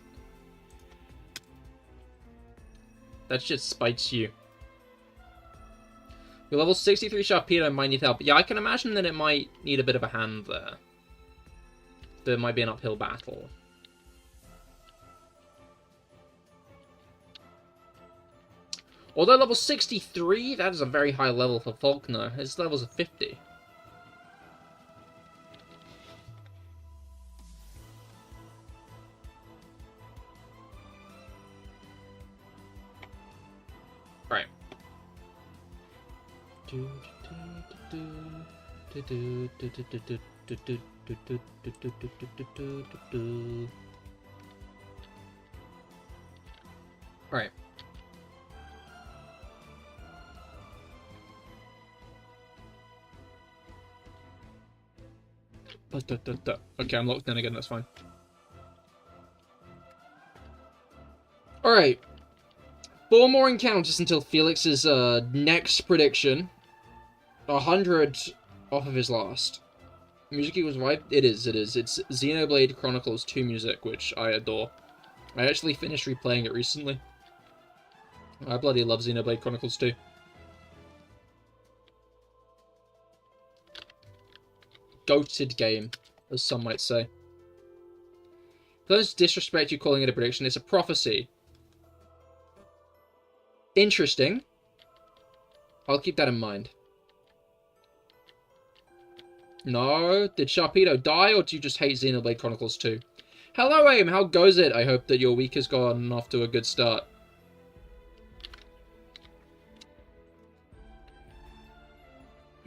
That shit spites you. Your level 63 Sharpedo might need help. Yeah, I can imagine that it might need a bit of a hand there. There might be an uphill battle. Although level 63, that is a very high level for Faulkner. His level's a 50. Right. Right. Okay, I'm locked in again, that's fine. Alright. 4 more encounters until Felix's next prediction. 100 off of his last. Music equals vibe? It is. It's Xenoblade Chronicles 2 music, which I adore. I actually finished replaying it recently. I bloody love Xenoblade Chronicles 2. Goated game, as some might say. For those disrespect you calling it a prediction, it's a prophecy. Interesting. I'll keep that in mind. No? Did Sharpedo die, or do you just hate Xenoblade Chronicles 2? Hello, Aim! How goes it? I hope that your week has gone off to a good start.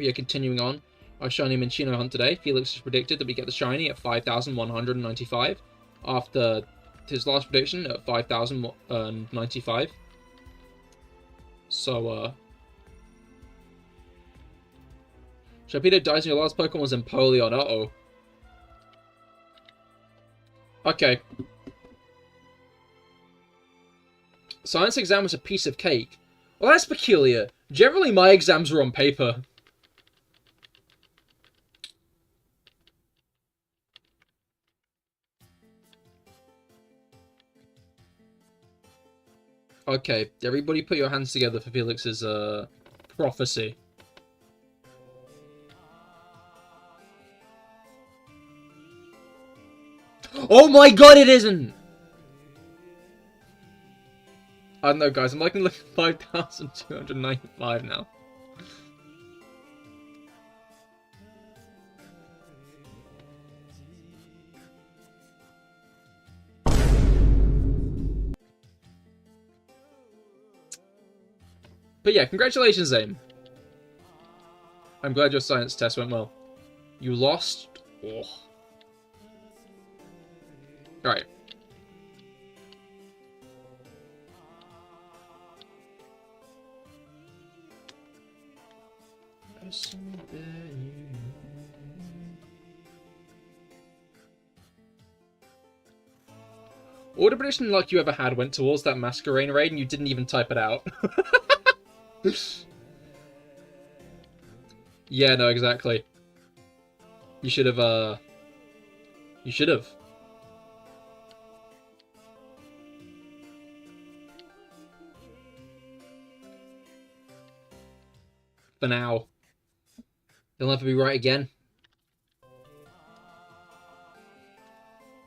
We are continuing on our shiny Minccino hunt today. Felix has predicted that we get the shiny at 5,195 after his last prediction at 5,095. So, Sharpedo dies and your last Pokemon was Empoleon. Uh-oh. Okay. Science exam was a piece of cake. Well, that's peculiar. Generally, my exams were on paper. Okay, everybody put your hands together for Felix's, prophecy. Oh my god, it isn't! I don't know, guys. I'm liking 5,295 now. But yeah, congratulations, Aim. I'm glad your science test went well. You lost? Oh. Alright. All the prediction luck you ever had went towards that Masquerain raid and you didn't even type it out. Yeah, no, exactly. You should have, You should have. For now. You'll never be right again.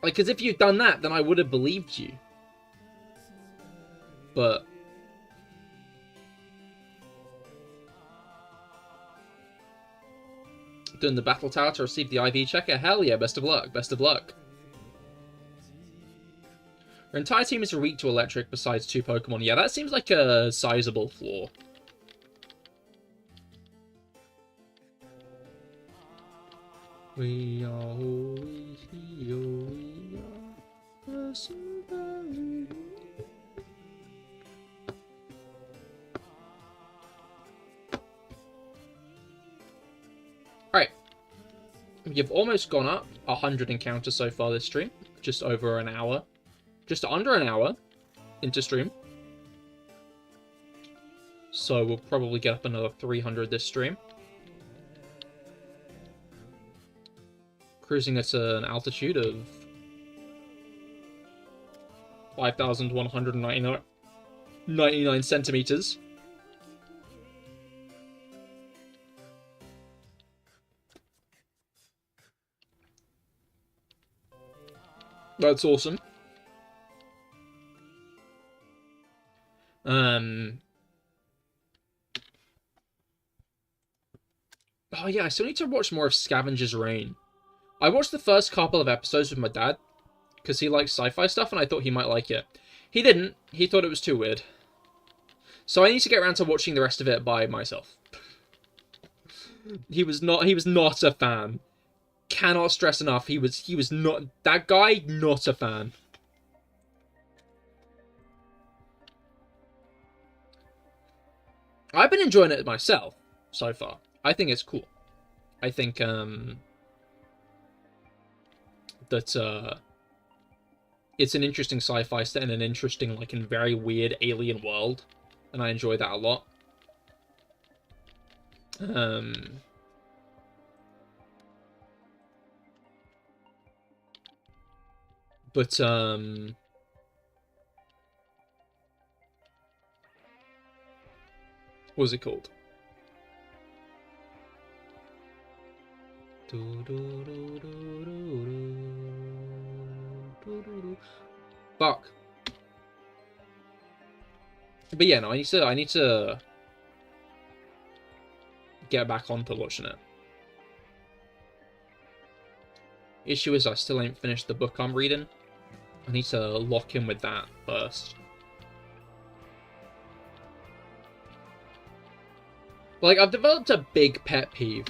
Like, because if you'd done that, then I would have believed you. But... doing the battle tower to receive the IV checker? Hell yeah, best of luck, best of luck. Your entire team is weak to electric besides 2 Pokemon. Yeah, that seems like a sizable flaw. We are always here, we are somebody. Alright. You've almost gone up 100 encounters so far this stream. Just over an hour. Just under an hour into stream. So we'll probably get up another 300 this stream. Cruising at an altitude of 5,199 centimeters. That's awesome. Oh yeah, I still need to watch more of Scavenger's Reign. I watched the first couple of episodes with my dad, because he likes sci-fi stuff, and I thought he might like it. He didn't. He thought it was too weird. So I need to get around to watching the rest of it by myself. He was not a fan. Cannot stress enough, he was not, that guy, not a fan. I've been enjoying it myself, so far. I think it's cool. I think, that it's an interesting sci-fi set in an interesting, like, and very weird alien world, and I enjoy that a lot. But what was it called? Fuck. But yeah, no, I need to get back onto watching it. Issue is I still ain't finished the book I'm reading. I need to lock in with that first. Like, I've developed a big pet peeve.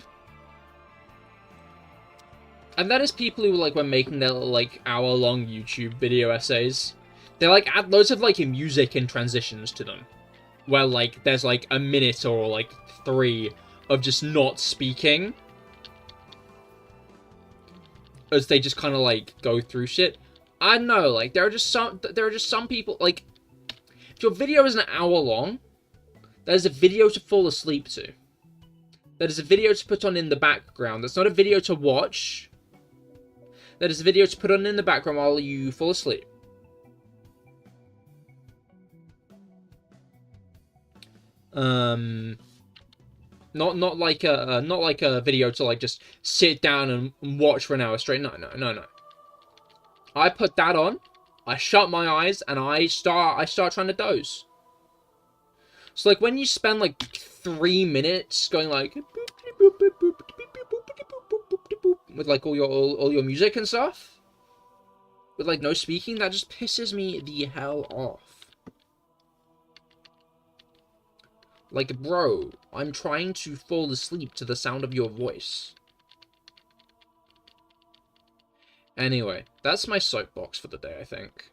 And that is people who, like, when making their, like, hour-long YouTube video essays, they, like, add loads of, like, music and transitions to them. Where, like, there's, like, a minute or, like, 3 of just not speaking. As they just kind of, like, go through shit. I don't know, like, there are just some people, like, if your video is an hour long, there's a video to fall asleep to. That is a video to put on in the background. That's not a video to watch. That is a video to put on in the background while you fall asleep. Not like a video to, like, just sit down and watch for an hour straight. No. I put that on, I shut my eyes, and I start trying to doze. So, like, when you spend, like, 3 minutes going, like, with, like, all your music and stuff, with, like, no speaking, that just pisses me the hell off. Like, bro, I'm trying to fall asleep to the sound of your voice. Anyway, that's my soapbox for the day, I think.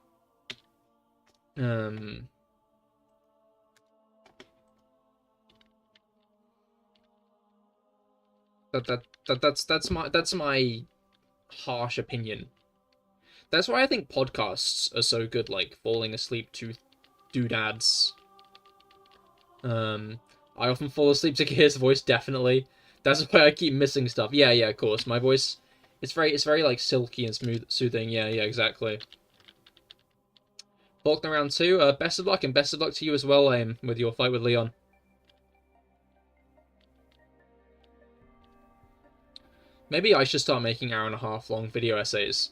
That's my harsh opinion. That's why I think podcasts are so good, like, falling asleep to doodads. I often fall asleep to Cahir's voice, definitely. That's why I keep missing stuff. Yeah, of course. My voice, it's very, like, silky and smooth, soothing. Yeah, exactly. Faulkner round 2, best of luck, and best of luck to you as well, Aim, with your fight with Leon. Maybe I should start making hour-and-a-half long video essays.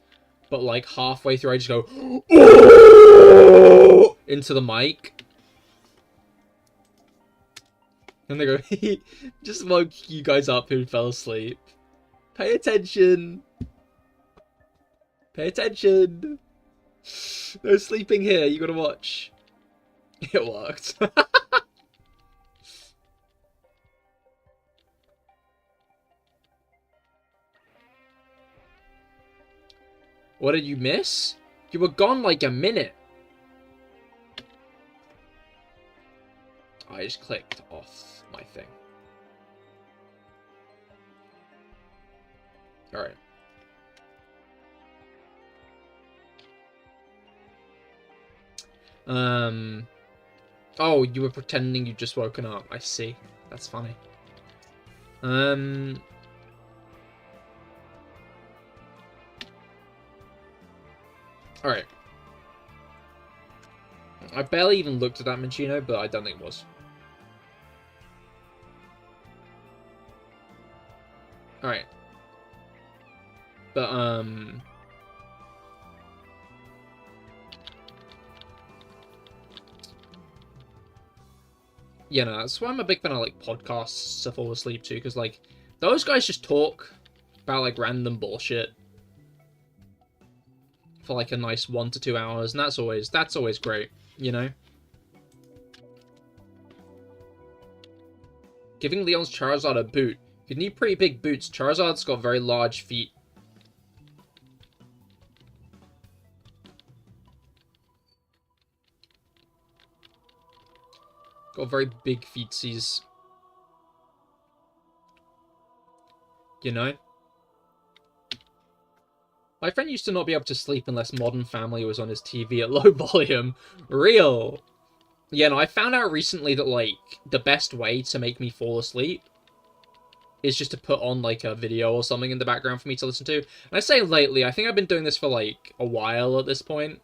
But, like, halfway through I just go into the mic. And they go, just woke you guys up who fell asleep. Pay attention. Pay attention. No sleeping here, you gotta watch. It worked. What did you miss? You were gone like a minute. I just clicked off my thing. Alright. Oh, you were pretending you'd just woken up. I see. That's funny. Alright. I barely even looked at that Minccino, but I don't think it was. Alright. But, yeah, no, that's why I'm a big fan of, like, podcasts to fall asleep to, because, like, those guys just talk about, like, random bullshit for, like, a nice 1 to 2 hours, and that's always great, you know? Giving Leon's Charizard a boot. You need pretty big boots. Charizard's got very large feet. Got very big feetsies. You know? My friend used to not be able to sleep unless Modern Family was on his TV at low volume. Real! Yeah, no, I found out recently that, like, the best way to make me fall asleep is just to put on, like, a video or something in the background for me to listen to. And I say lately, I think I've been doing this for, like, a while at this point.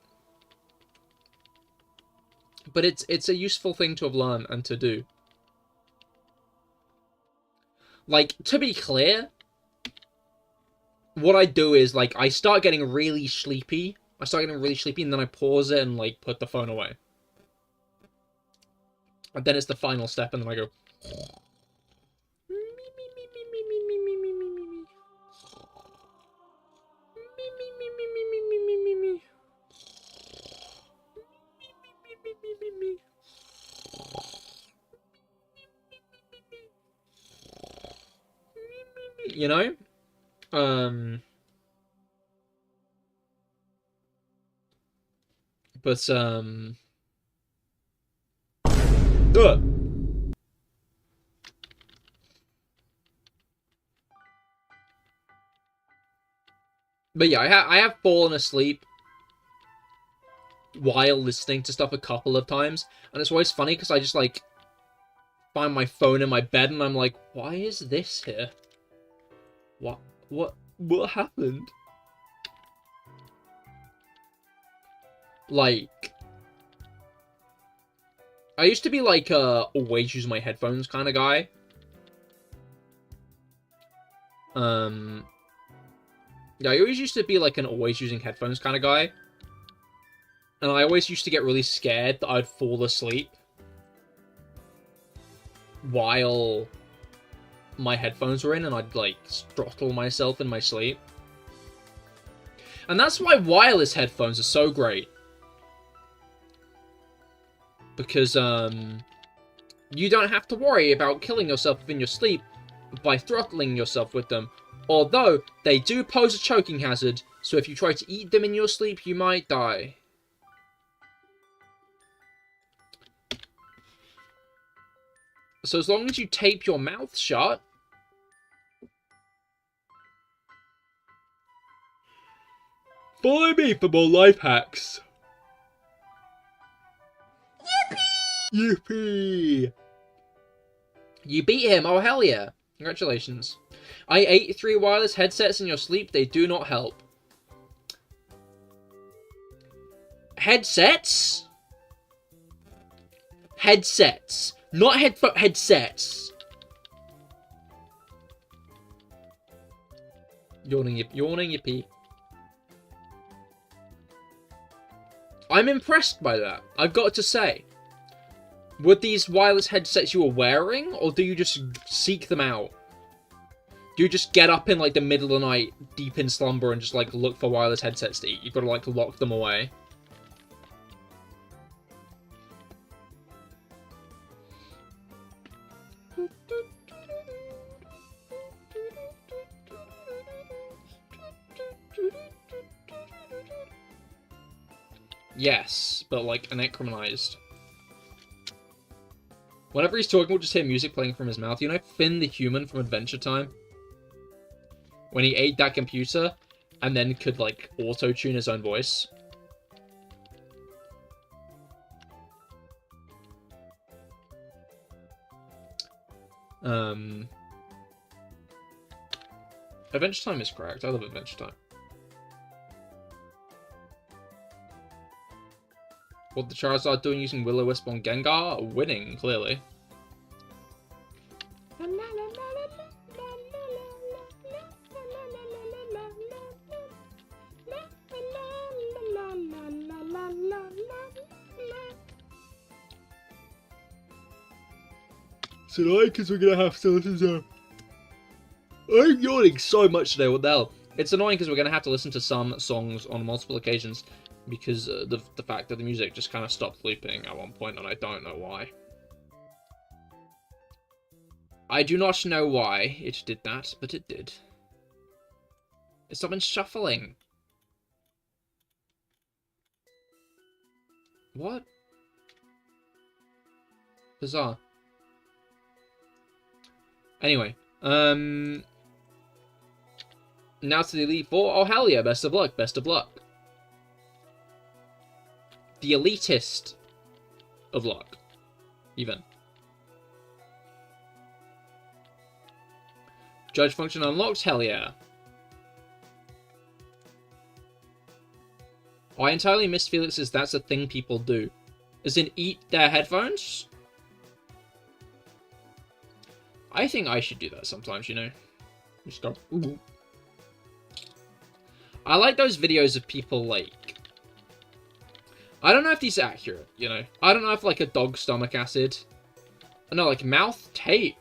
But it's a useful thing to have learned and to do. Like, to be clear, what I do is, like, I start getting really sleepy. And then I pause it and, like, put the phone away. And then it's the final step, and then I go... you know? But, ugh. But yeah, I have fallen asleep while listening to stuff a couple of times, and it's always funny because I just, like, find my phone in my bed, and I'm like, why is this here? What happened? Like, I used to be, like, always use my headphones kind of guy. Yeah, I always used to be, like, an always using headphones kind of guy. And I always used to get really scared that I'd fall asleep while my headphones were in, and I'd, like, throttle myself in my sleep. And that's why wireless headphones are so great. Because, you don't have to worry about killing yourself in your sleep by throttling yourself with them. Although, they do pose a choking hazard, so if you try to eat them in your sleep, you might die. So as long as you tape your mouth shut... Follow me for more life hacks. Yippee! Yippee! You beat him, oh hell yeah. Congratulations. I ate 3 wireless headsets in your sleep, they do not help. Headsets? Headsets. Not headsets. Yawning yippee. I'm impressed by that, I've got to say. Were these wireless headsets you were wearing, or do you just seek them out? Do you just get up in, like, the middle of the night, deep in slumber, and just, like, look for wireless headsets to eat? You've got to, like, lock them away. Yes, but, like, anachronized. Whenever he's talking, we'll just hear music playing from his mouth. You know Finn the Human from Adventure Time? When he ate that computer, and then could, like, auto-tune his own voice. Adventure Time is correct. I love Adventure Time. What the Charizard doing using Will-O-Wisp on Gengar? Winning, clearly. Tonight, because we're going to have to listen to... I'm yawning so much today, what the hell? It's annoying because we're going to have to listen to some songs on multiple occasions. Because the fact that the music just kind of stopped looping at one point, and I don't know why. I do not know why it did that, but it did. It's something shuffling. What? Bizarre. Anyway, now to the Elite Four. Oh hell yeah! Best of luck. Best of luck. The elitist of luck, even. Judge function unlocked, hell yeah. Oh, I entirely missed Felix's that's a thing people do. As in eat their headphones? I think I should do that sometimes, you know. Just go, ooh. I like those videos of people, like... I don't know if these are accurate, you know. I don't know if, like, a dog's stomach acid. No, like, mouth tape.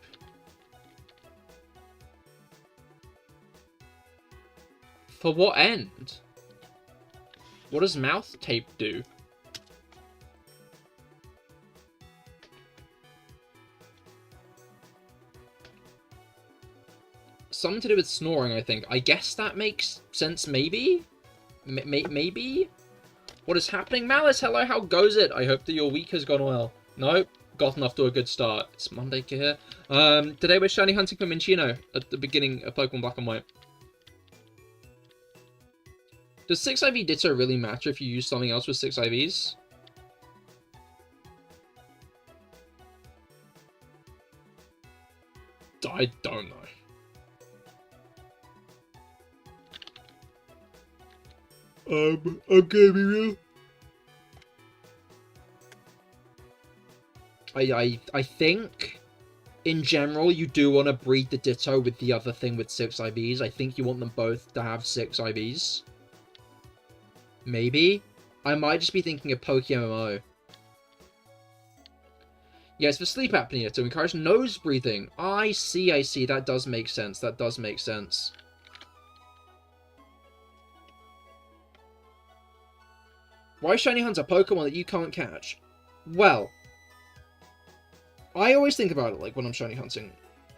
For what end? What does mouth tape do? something to do with snoring, I think. I guess that makes sense, maybe? Maybe? What is happening? Malice, hello, how goes it? I hope that your week has gone well. Nope, gotten off to a good start. It's Monday, Cahir. Today we're shiny hunting for Minccino at the beginning of Pokemon Black and White. Does 6 IV Ditto really matter if you use something else with 6 IVs? I don't know. Okay, be real. I think, in general, you do want to breed the Ditto with the other thing with 6 IVs. I think you want them both to have 6 IVs. Maybe? I might just be thinking of PokeMMO. Yeah, it's for sleep apnea, to encourage nose breathing. I see. That does make sense. That does make sense. Why shiny hunt a Pokemon that you can't catch? Well, I always think about it like when I'm shiny hunting.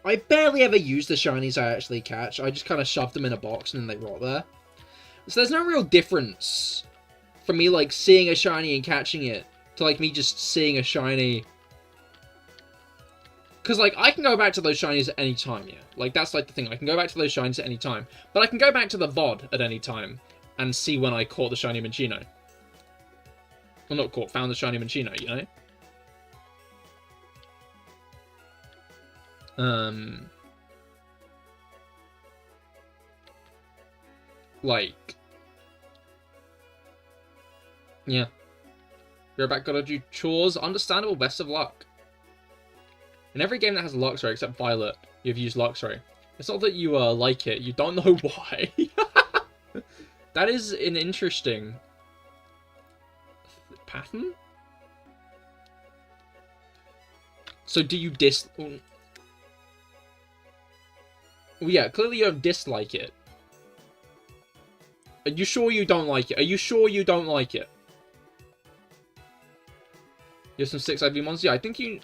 I barely ever use the shinies I actually catch. I just kind of shove them in a box and then they rot there. So there's no real difference from me like seeing a shiny and catching it to like me just seeing a shiny. Because, like, I can go back to those shinies at any time, yeah. Like, that's, like, the thing. I can go back to those shinies at any time. But I can go back to the VOD at any time and see when I caught the shiny Minccino. Well, not caught, found the shiny Minccino, you know? Like... Yeah. You're back, gotta do chores. Understandable, best of luck. In every game that has Luxray except Violet, you've used Luxray. It's not that you like it, you don't know why. That is an interesting pattern. So do you Well, yeah, clearly you don't dislike it. Are you sure you don't like it? Are you sure you don't like it? You have some 6 IV monsters? Yeah, I think you...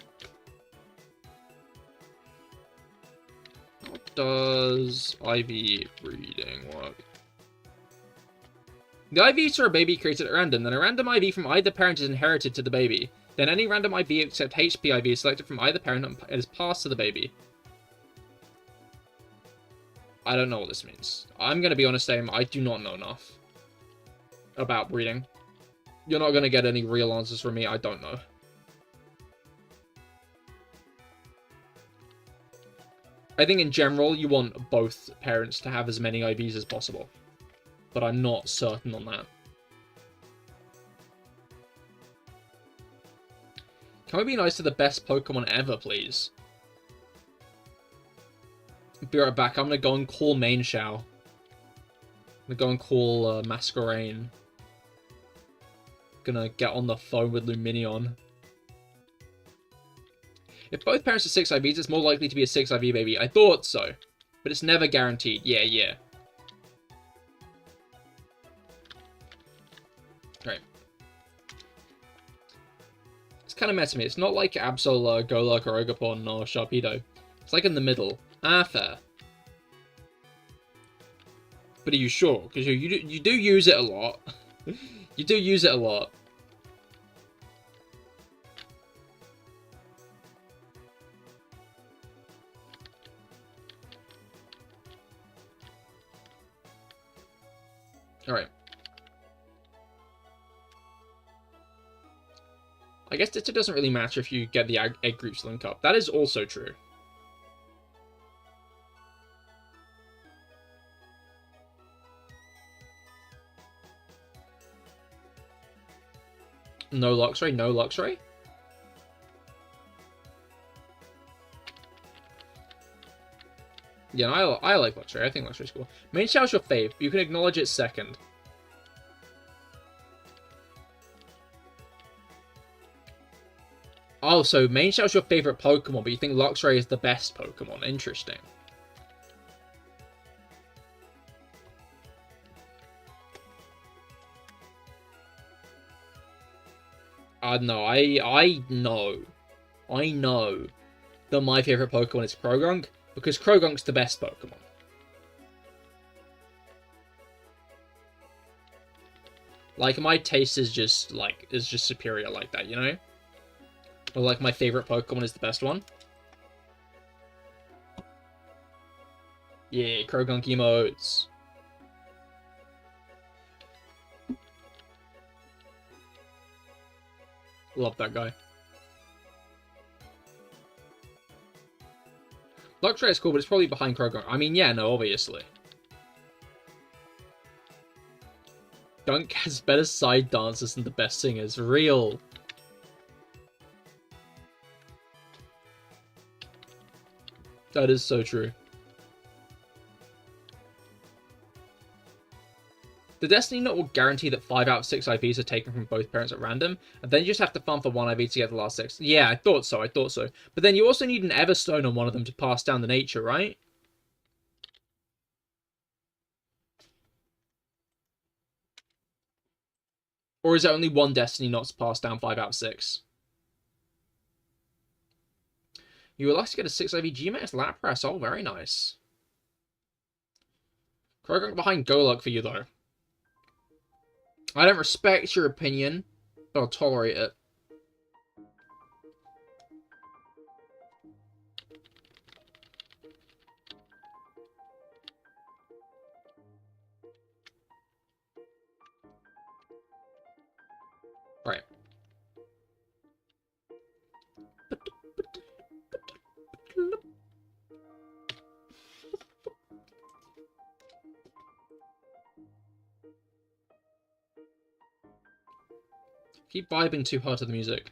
Does IV breeding work? The IVs are a baby created at random, then a random IV from either parent is inherited to the baby. Then any random IV except HP IV is selected from either parent and is passed to the baby. I don't know what this means. I'm going to be honest, Aim, I do not know enough about breeding. You're not going to get any real answers from me, I don't know. I think in general, you want both parents to have as many IVs as possible. But I'm not certain on that. Can we be nice to the best Pokemon ever, please? Be right back. I'm going to go and call Minccino. I'm going to go and call Masquerain. Gonna get on the phone with Lumineon. If both parents are 6 IVs, it's more likely to be a 6 IV baby. I thought so. But it's never guaranteed. Yeah. Right. It's kind of messy. It's not like Absol, Golurk, or Ogerpon, or Sharpedo. It's like in the middle. Ah, fair. But are you sure? Because you do use it a lot. You do use it a lot. Alright. I guess it doesn't really matter if you get the egg groups link up. That is also true. No Luxray? No Luxray? Yeah, no, I like Luxray. I think Luxray's cool. Minccino's your fave, but you can acknowledge it second. Oh, so Minccino's your favorite Pokemon, but you think Luxray is the best Pokemon. Interesting. No, I know that my favorite Pokemon is Croagunk, because Croagunk's the best Pokemon. Like, my taste is just superior like that, you know? Or, like, my favorite Pokemon is the best one. Yeah, Croagunk emotes. Love that guy. Luxray is cool, but it's probably behind Croagunk. I mean, yeah, no, obviously. Gunk has better side dancers than the best singers. Real. That is so true. The Destiny Knot will guarantee that 5 out of 6 IVs are taken from both parents at random, and then you just have to farm for 1 IV to get the last 6. Yeah, I thought so. But then you also need an Everstone on one of them to pass down the nature, right? Or is it only one Destiny Knot to pass down 5 out of 6? You would like to get a 6 IV G-Max Lapras. Oh, very nice. Croagunk behind Golurk for you, though. I don't respect your opinion, but I'll tolerate it. Right. Keep vibing too hard to the music.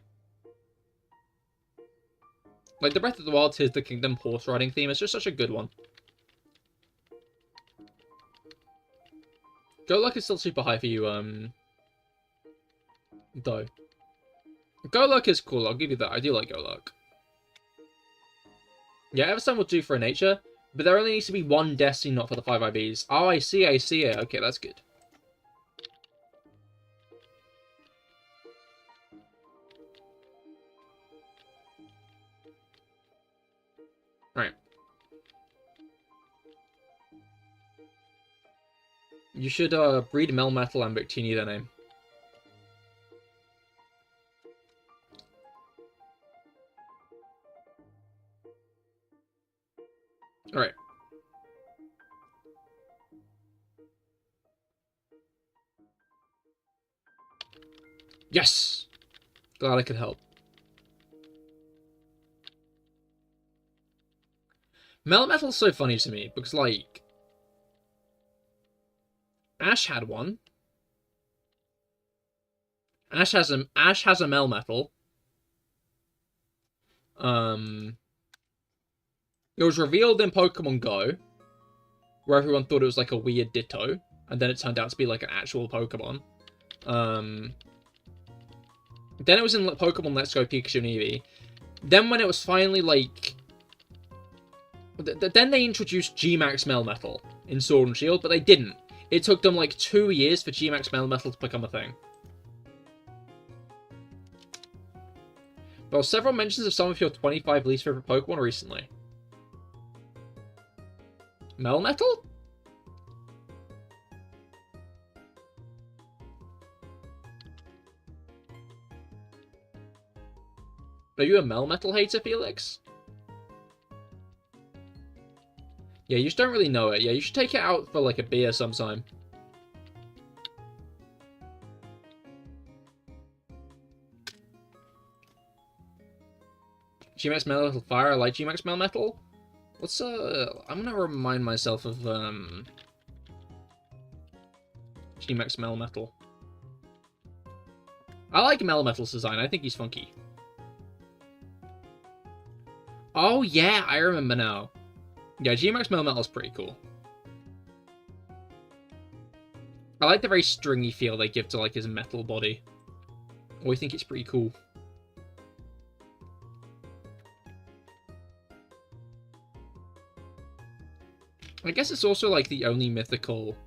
Like, the Breath of the Wild Tears of the Kingdom horse riding theme is just such a good one. Golurk is still super high for you, though. Golurk is cool, I'll give you that. I do like Golurk. Yeah, Everstone will do for a nature, but there only needs to be one Destiny Knot for the 5 IVs. Oh, I see it. Okay, that's good. Right. You should breed Melmetal and Victini their name. Alright. Yes! Glad I could help. Melmetal's so funny to me, because, like, Ash had one. Ash has a Melmetal. It was revealed in Pokemon Go, where everyone thought it was like a weird Ditto, and then it turned out to be like an actual Pokemon. Then it was in Pokemon Let's Go Pikachu and Eevee. Then when it was finally like... Then they introduced G-Max Melmetal in Sword and Shield, but they didn't. It took them like 2 years for G-Max Melmetal to become a thing. There were several mentions of some of your 25 least favorite Pokemon recently. Melmetal? Are you a Melmetal hater, Felix? Yeah, you just don't really know it. Yeah, you should take it out for like a beer sometime. G-Max Melmetal Fire, I like G-Max Melmetal. Let's, I'm gonna remind myself of, G-Max Melmetal. I like Melmetal's design, I think he's funky. Oh yeah, I remember now. Yeah, G-Max Melmetal's pretty cool. I like the very stringy feel they give to, like, his metal body. Oh, I think it's pretty cool. I guess it's also, like, the only mythical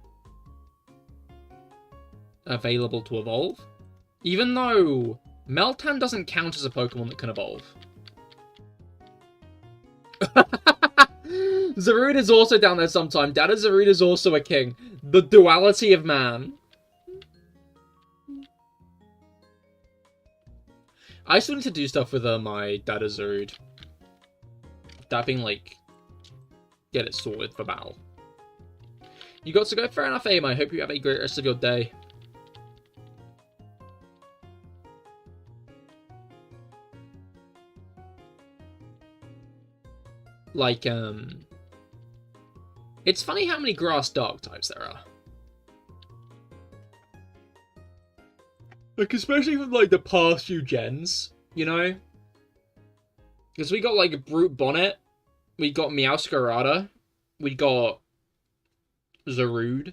available to evolve. Even though Meltan doesn't count as a Pokemon that can evolve. Zaruda's also down there sometime. Dada Zaruda's also a king. The duality of man. I still need to do stuff with my Data Zerud. That being like, get it sorted for battle. You got to go. Fair enough, aim. I hope you have a great rest of your day. Like, it's funny how many grass dark types there are. Like, especially from, like, the past few gens, you know? Because we got, like, a Brute Bonnet, we got Meowscarada, we got Zerud.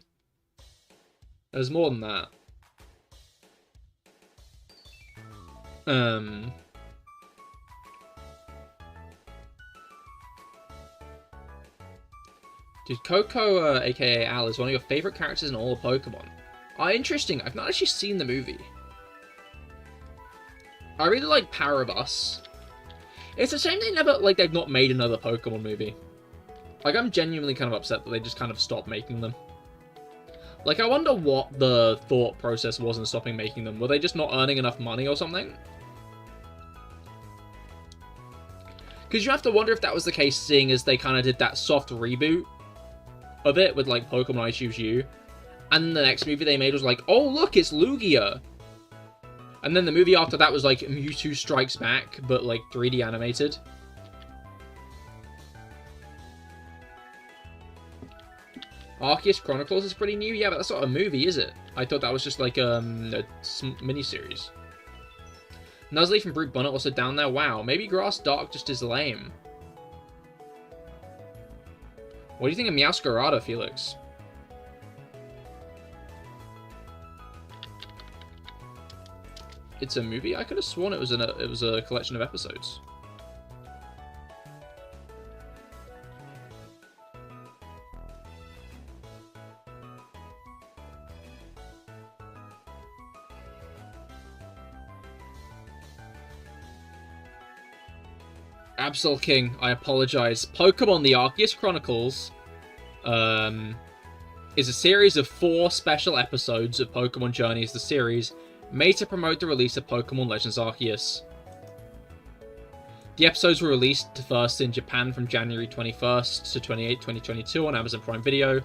There's more than that. Dude, Coco, aka Al, is one of your favorite characters in all of Pokemon. Interesting. I've not actually seen the movie. I really like Patterrz. It's a shame they've not made another Pokemon movie. Like, I'm genuinely kind of upset that they just kind of stopped making them. Like, I wonder what the thought process was in stopping making them. Were they just not earning enough money or something? Because you have to wonder if that was the case, seeing as they kind of did that soft reboot of it with, like, Pokemon I Choose You. And the next movie they made was like, oh, look, it's Lugia. And then the movie after that was, like, Mewtwo Strikes Back, but, like, 3D animated. Arceus Chronicles is pretty new. Yeah, but that's not a movie, is it? I thought that was just, like, a miniseries. Nuzley from Brute Bonnet also down there. Wow, maybe Grass Dark just is lame. What do you think of Meowscarada, Felix? It's a movie? I could have sworn it was a collection of episodes. Absol King, I apologize. Pokemon The Arceus Chronicles is a series of 4 special episodes of Pokemon Journeys, the series, made to promote the release of Pokemon Legends Arceus. The episodes were released first in Japan from January 21st to 28, 2022 on Amazon Prime Video.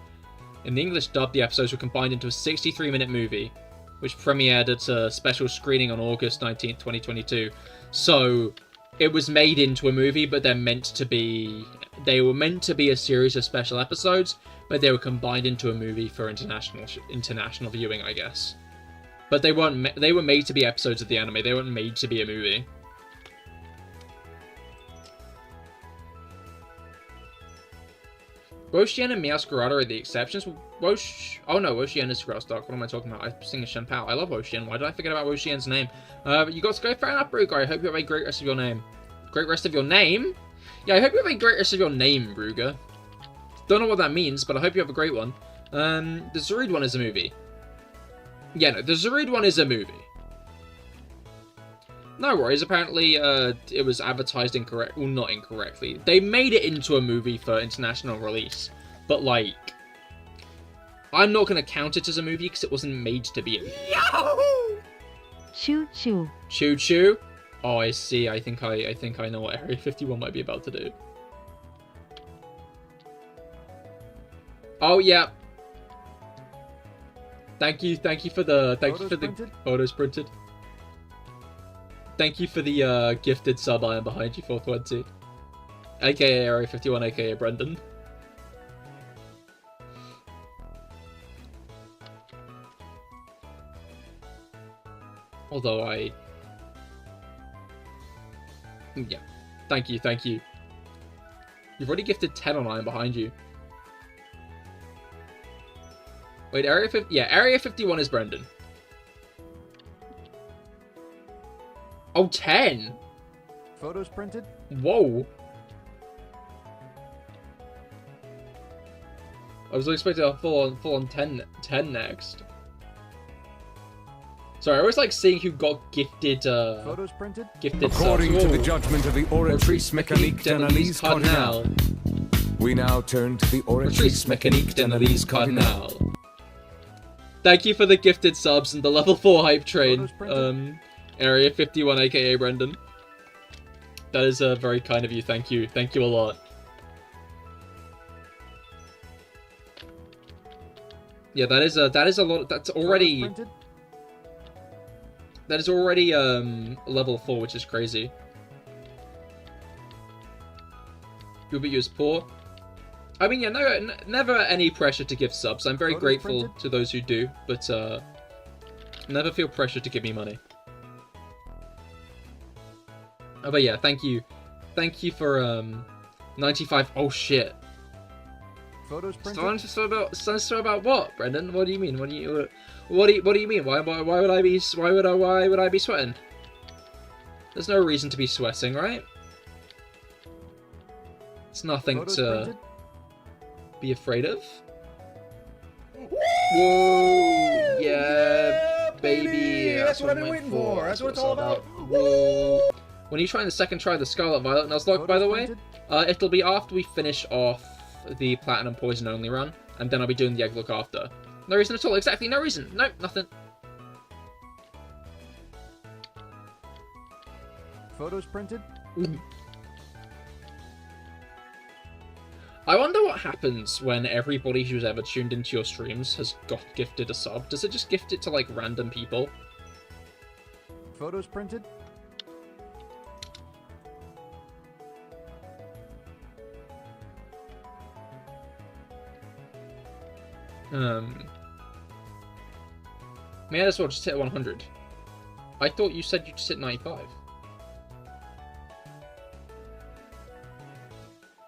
In the English dub, the episodes were combined into a 63-minute movie, which premiered at a special screening on August 19th, 2022. So, it was made into a movie, but they were meant to be a series of special episodes, but they were combined into a movie for international viewing, I guess. But they were made to be episodes of the anime. They weren't made to be a movie. Roshien and Meowscarada are the exceptions. Oh no, Roshien is Grassdark. What am I talking about? I'm singing Shenpao. I love Roshien. Why did I forget about Roshien's name? But you got to go. Fair enough, Brugger. I hope you have a great rest of your name. Great rest of your name? Yeah, I hope you have a great rest of your name, Brugger. Don't know what that means, but I hope you have a great one. The Zerud one is a movie. Yeah, no, the Zerud one is a movie. No worries, apparently it was advertised well, not incorrectly. They made it into a movie for international release, but like, I'm not going to count it as a movie because it wasn't made to be a movie. Yahoo! Choo choo. Choo choo? Oh, I see. I think I know what Area 51 might be about to do. Oh yeah. Thank you for the photos printed. Thank you for the gifted sub. I am behind you 420. AKA Area 51, AKA Brendan. Although yeah. Thank you. You've already gifted 10 on I am behind you. Wait, Area 51 is Brendan. Oh, 10! Photos printed? Whoa! I was expecting a full on 10 next. Sorry, I always like seeing who got gifted, Photos printed? Gifted According subs. to the judgment of the Oratrice Mécanique d'Analyse Cardinale, we now turn to the Oratrice Mécanique d'Analyse Cardinale. Thank you for the gifted subs and the level 4 hype train. Area 51, aka Brendan. That is very kind of you. Thank you. Thank you a lot. Yeah, that is a lot. That's already. That is already level 4, which is crazy. You'll be used poor. I mean, yeah, never any pressure to give subs. I'm very grateful to those who do, but never feel pressure to give me money. Oh, but yeah, thank you for 95. Oh shit. Photos printed. Starting to swear about what, Brendan? What do you mean? What do you mean? Why would I be sweating? There's no reason to be sweating, right? It's nothing to be afraid of. Whoa! Yeah, baby. That's what I've been waiting for. That's what it's all about. Whoa! When you try the second try of the Scarlet Violet Nuzlocke, by the way, it'll be after we finish off the Platinum Poison only run, and then I'll be doing the Egg Look after. No reason at all. Exactly, no reason. Nope, nothing. Photos printed. I wonder what happens when everybody who's ever tuned into your streams has got gifted a sub. Does it just gift it to, like, random people? Photos printed. May I as well just hit 100? I thought you said you just hit 95.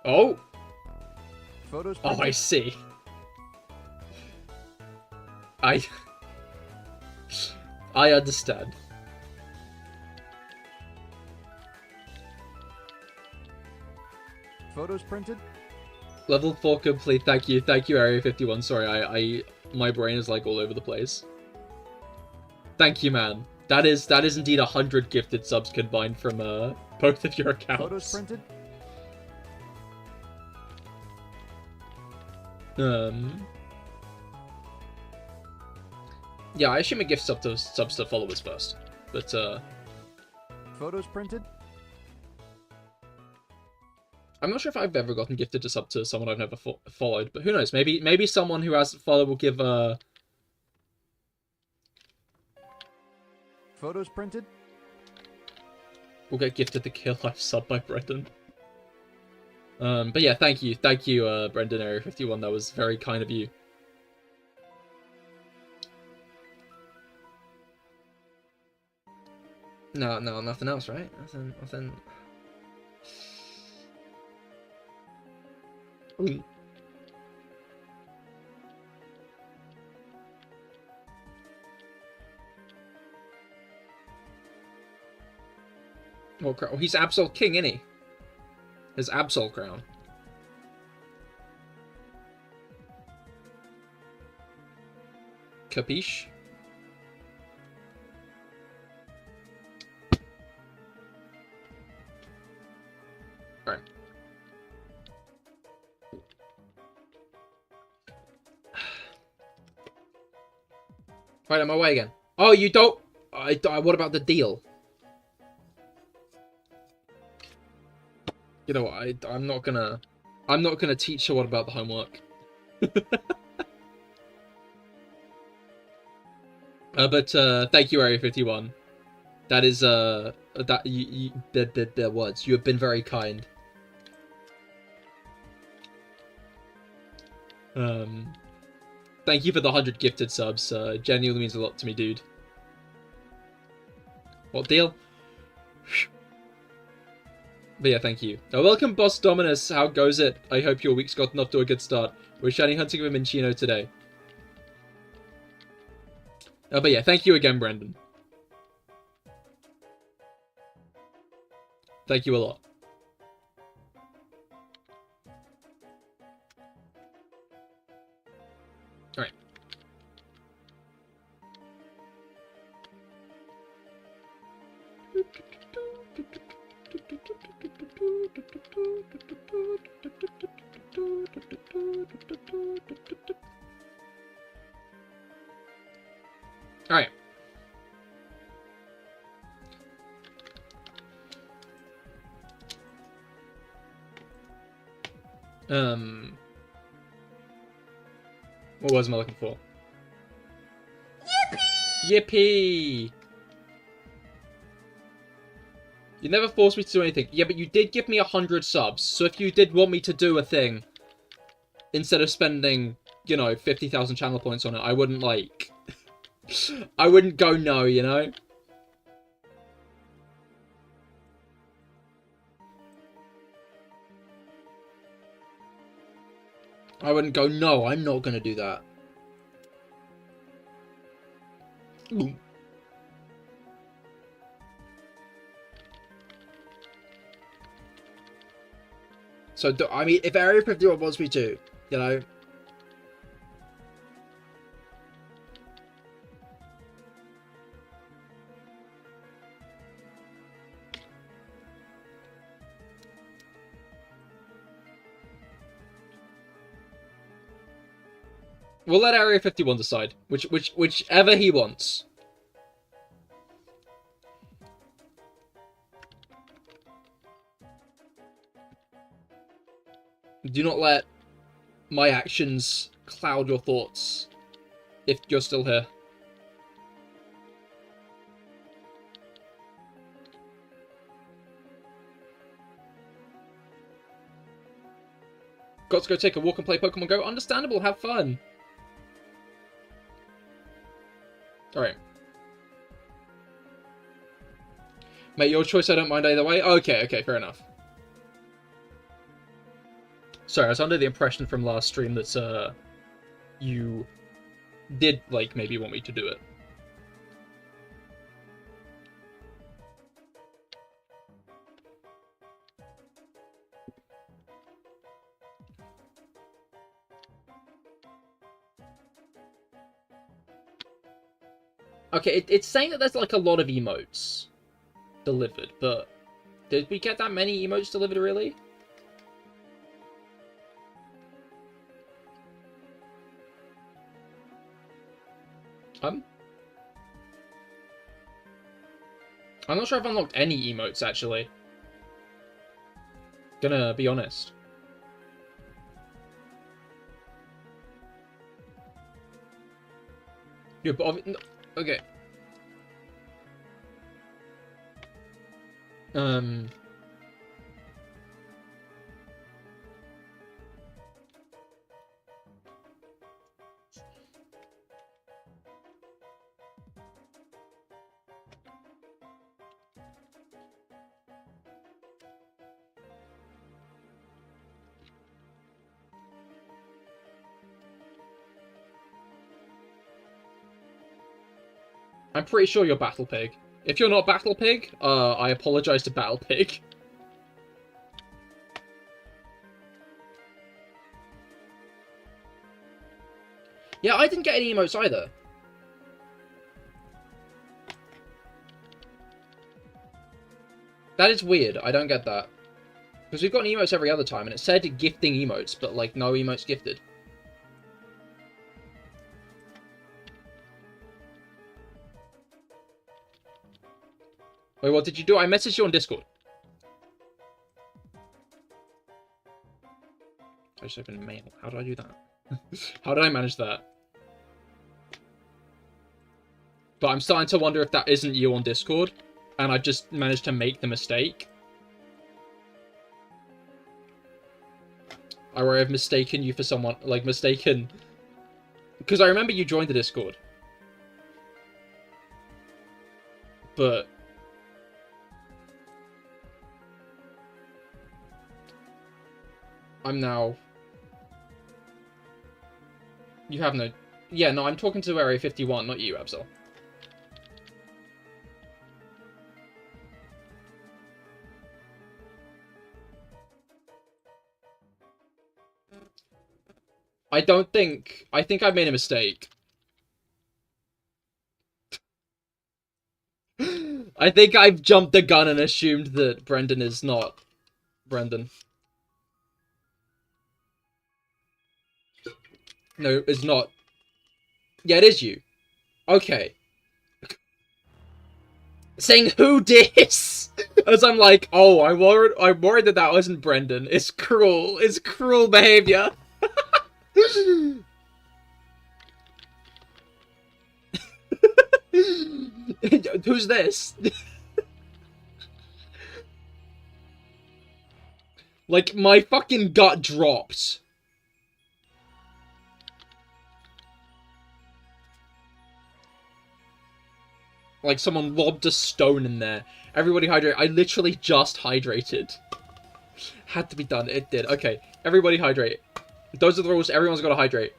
Oh! Photos printed. Oh, I see. I understand. Photos printed. Level 4 complete. Thank you, Area 51. Sorry, my brain is like all over the place. Thank you, man. That is indeed 100 gifted subs combined from both of your accounts. Photos printed. Yeah, I assume it gives subs to followers first, but Photos printed. I'm not sure if I've ever gotten gifted a sub to someone I've never followed, but who knows? Maybe someone who hasn't followed will give Photos printed. We'll get gifted the CahirLIVE sub by Brendan. But yeah, thank you, Brendan Area 51. That was very kind of you. No, nothing else, right? Nothing. Oh, he's Absol King, isn't he? His Absol crown. Capiche? Alright. Right, I'm away again. Oh, you don't... what about the deal? You know what, I'm not gonna teach you what about the homework. But thank you, Area 51. That is their words. You have been very kind. Thank you for the 100 gifted subs. Genuinely means a lot to me, dude. What deal? But yeah, thank you. Welcome, Boss Dominus. How goes it? I hope your week's gotten off to a good start. We're shiny hunting with Minccino today. But yeah, thank you again, Brendan. Thank you a lot. Alright. Alright. What was I looking for? Yippee! Yippee! You never forced me to do anything. Yeah, but you did give me 100 subs. So if you did want me to do a thing, instead of spending, you know, 50,000 channel points on it, I wouldn't, like... I wouldn't go no, you know? I wouldn't go, no, I'm not gonna do that. Ooh. So, I mean, if Area 51 wants me to, you know... We'll let Area 51 decide. Whichever he wants. Do not let my actions cloud your thoughts, if you're still here. Got to go take a walk and play Pokemon Go? Understandable, have fun. Alright. Mate, your choice, I don't mind either way. Okay, fair enough. Sorry, I was under the impression from last stream that, you did, like, maybe want me to do it. Okay, it's saying that there's, like, a lot of emotes delivered, but did we get that many emotes delivered, really? I'm not sure I've unlocked any emotes, actually. Gonna be honest. Yeah, but no, okay. I'm pretty sure you're Battle Pig. If you're not Battle Pig, I apologize to Battle Pig. Yeah, I didn't get any emotes either. That is weird. I don't get that. Because we've gotten emotes every other time, and it said gifting emotes, but, like, no emotes gifted. Wait, what did you do? I messaged you on Discord. I just opened mail. How did I do that? How did I manage that? But I'm starting to wonder if that isn't you on Discord, and I just managed to make the mistake. Or I've mistaken you for someone, like, mistaken... Because I remember you joined the Discord. But... I'm now... You have no... Yeah, no, I'm talking to Area 51, not you, Absol. I think I made a mistake. I think I've jumped the gun and assumed that Brendan is not Brendan. No, it's not. Yeah, it is you. Okay. Saying who dis? As I'm like, oh, I'm worried that that wasn't Brendan. It's cruel. It's cruel behavior. Who's this? Like, my fucking gut dropped. Like, someone lobbed a stone in there. Everybody hydrate. I literally just hydrated. Had to be done. It did. Okay, everybody hydrate. Those are the rules. Everyone's got to hydrate.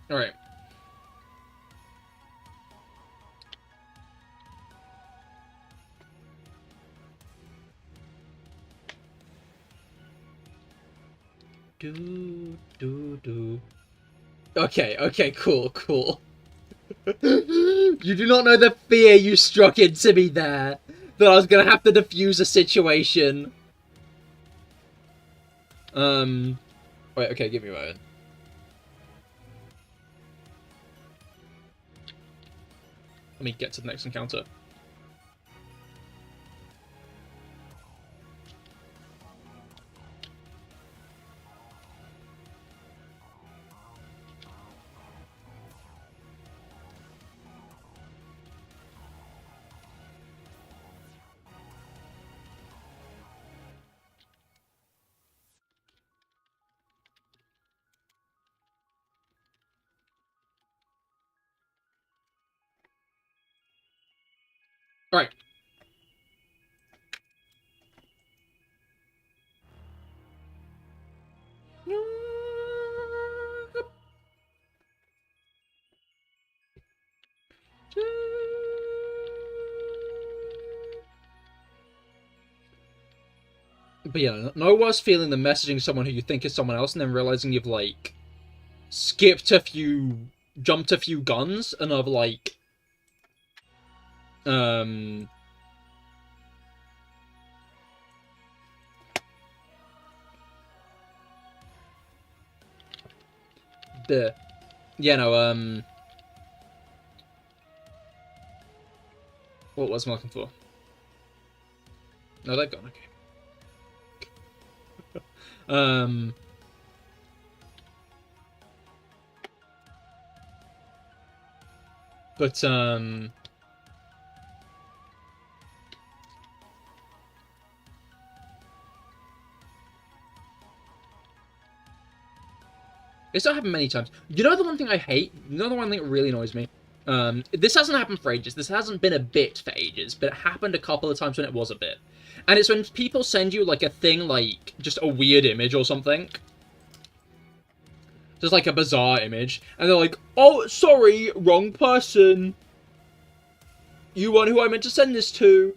Alright. Okay, cool. You do not know the fear you struck into me there. That I was gonna have to defuse a situation. Wait, okay, give me a moment. Let me get to the next encounter. Alright. But yeah, no worse feeling than messaging someone who you think is someone else and then realizing you've, like, jumped a few guns and have, like, what was I looking for? No, they're gone, okay. It's not happened many times. You know the one thing I hate? You know the one thing that really annoys me? This hasn't happened for ages. This hasn't been a bit for ages, but it happened a couple of times when it was a bit. And it's when people send you, like, a thing, like, just a weird image or something. Just, like, a bizarre image. And they're like, oh, sorry, wrong person. You weren't who I meant to send this to.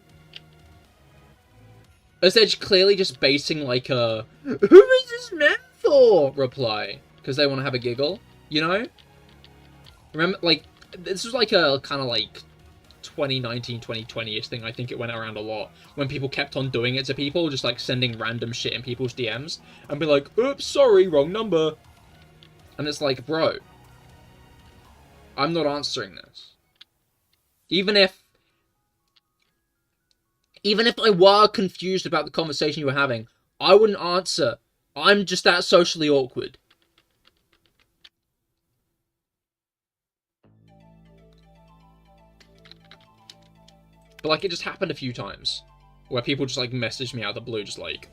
As they're clearly just basing, like, a, who is this meant for? Reply. Because they want to have a giggle, you know? Remember, like, this was, like, a kind of, like, 2019, 2020-ish thing. I think it went around a lot when people kept on doing it to people, just like sending random shit in people's DMs and be like, oops, sorry, wrong number. And it's like, bro, I'm not answering this. Even if I were confused about the conversation you were having, I wouldn't answer. I'm just that socially awkward. But, like, it just happened a few times. Where people just, like, messaged me out of the blue, just like,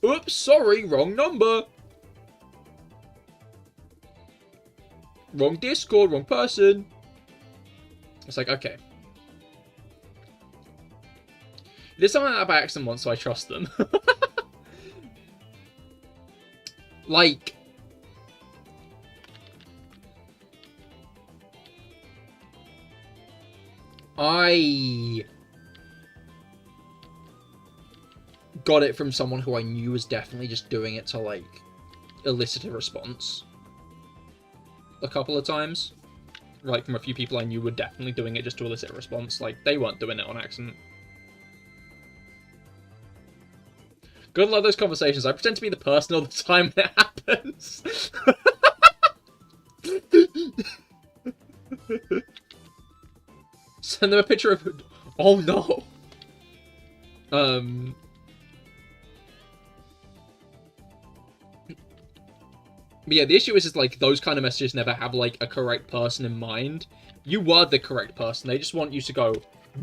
oops, sorry, wrong number. Wrong Discord, wrong person. It's like, okay. I did something like that by accident once, so I trust them. Like, I got it from someone who I knew was definitely just doing it to, like, elicit a response. A couple of times. like, from a few people I knew were definitely doing it just to elicit a response. Like, they weren't doing it on accident. Good luck those conversations. I pretend to be the person all the time when it happens. Send them a picture of... Oh, no. But yeah, the issue is like, those kind of messages never have, like, a correct person in mind. You were the correct person. They just want you to go,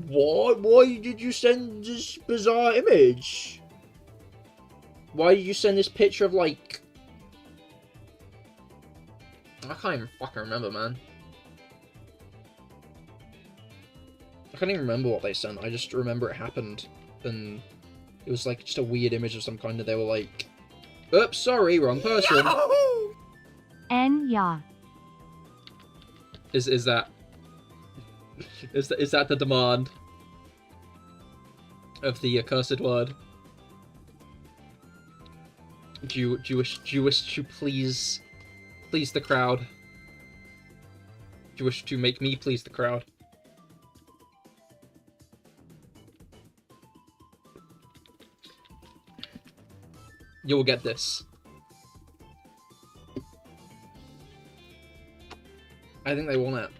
what? Why did you send this bizarre image? Why did you send this picture of, like... I can't even fucking remember, man. I can't even remember what they sent. I just remember it happened. And it was, like, just a weird image of some kind, and they were like, oops, sorry, wrong person. And yeah. Is that the demand of the accursed word? Do you wish to please the crowd? Do you wish to make me please the crowd? You will get this. I think they want it.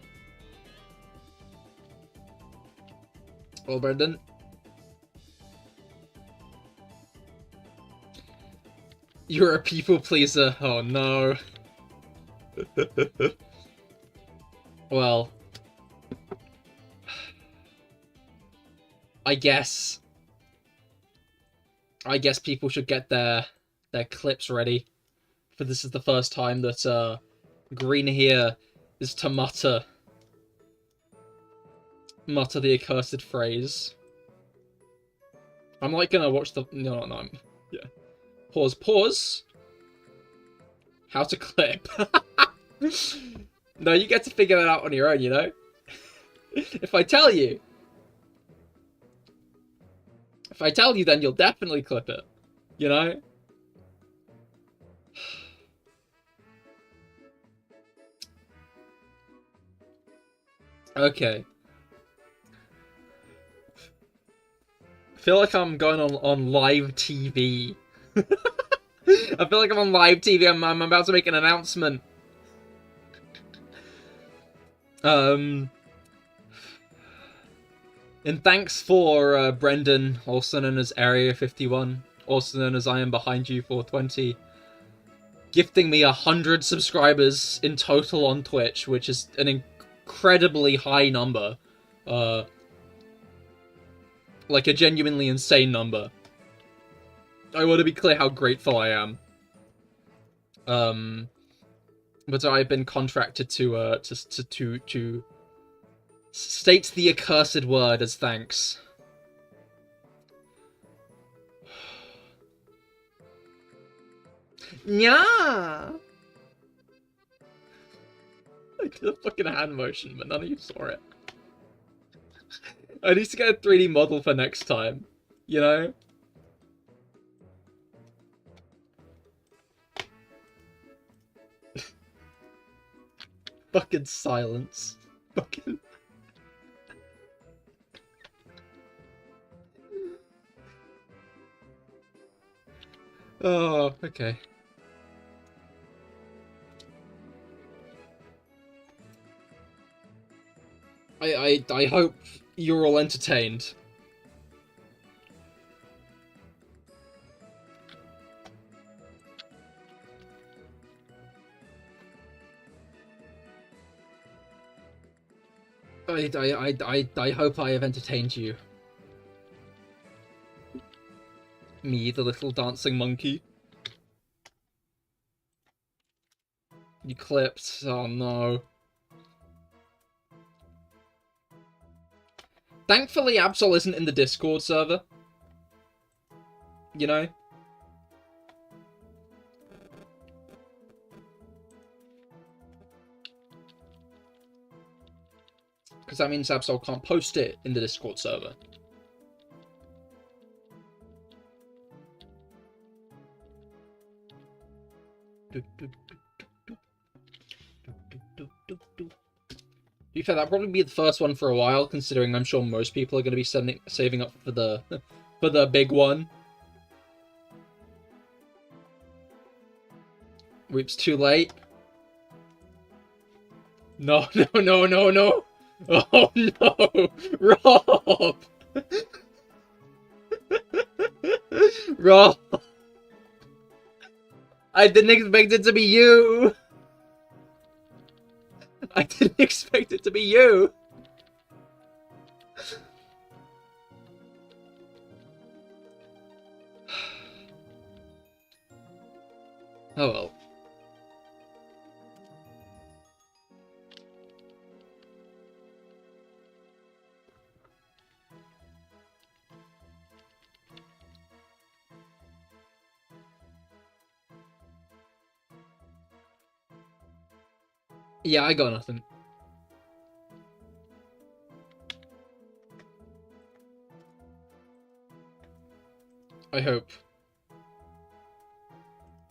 Well, Brendan. You're a people pleaser. Oh no. Well. I guess people should get their clips ready. For this is the first time that Green here is to mutter the accursed phrase. I'm like gonna watch the... No, yeah. Pause. How to clip. No, you get to figure that out on your own, you know? If I tell you, then you'll definitely clip it. You know? Okay. I feel like I'm going on live TV. I feel like I'm on live TV. I'm about to make an announcement. And thanks for Brendan, also known as Area 51, also known as I Am Behind You 420, gifting me 100 subscribers in total on Twitch, which is an incredibly high number. Like a genuinely insane number. I want to be clear how grateful I am. But I've been contracted to state the accursed word as thanks. Yeah. I did a fucking hand motion, but none of you saw it. I need to get a 3D model for next time, you know? Fucking silence. Fucking... Oh, okay. I hope you're all entertained. I hope I have entertained you. Me, the little dancing monkey. You clipped. Oh no. Thankfully, Absol isn't in the Discord server. You know? Because that means Absol can't post it in the Discord server. be fair, that'll probably be the first one for a while, considering I'm sure most people are going to be saving up for the for the big one. Whoops, too late. No, no, no, no, no! Oh no! Rob! Rob! I didn't expect it to be you! I didn't expect it to be you! Oh well. Yeah, I got nothing. I hope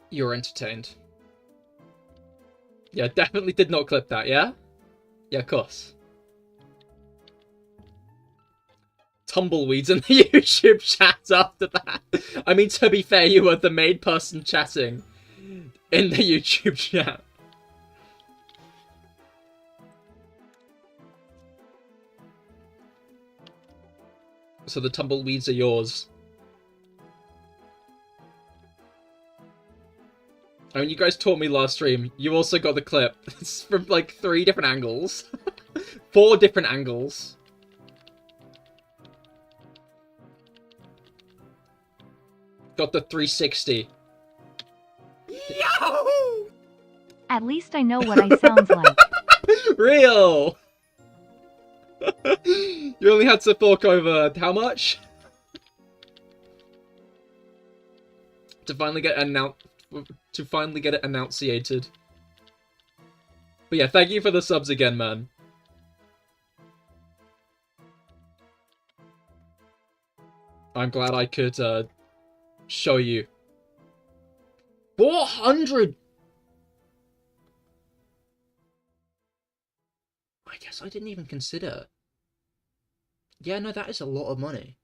you're entertained. Yeah, definitely did not clip that, yeah? Yeah, of course. Tumbleweeds in the YouTube chat after that. I mean, to be fair, you were the main person chatting in the YouTube chat. So the tumbleweeds are yours. I mean, you guys taught me last stream. You also got the clip. It's from like 3 different angles. 4 different angles. Got the 360. Yahoo! At least I know what I sounds like. Real! You only had to fork over how much? To finally get it enunciated. But yeah, thank you for the subs again, man. I'm glad I could show you. 400! I guess I didn't even consider. Yeah, no, that is a lot of money.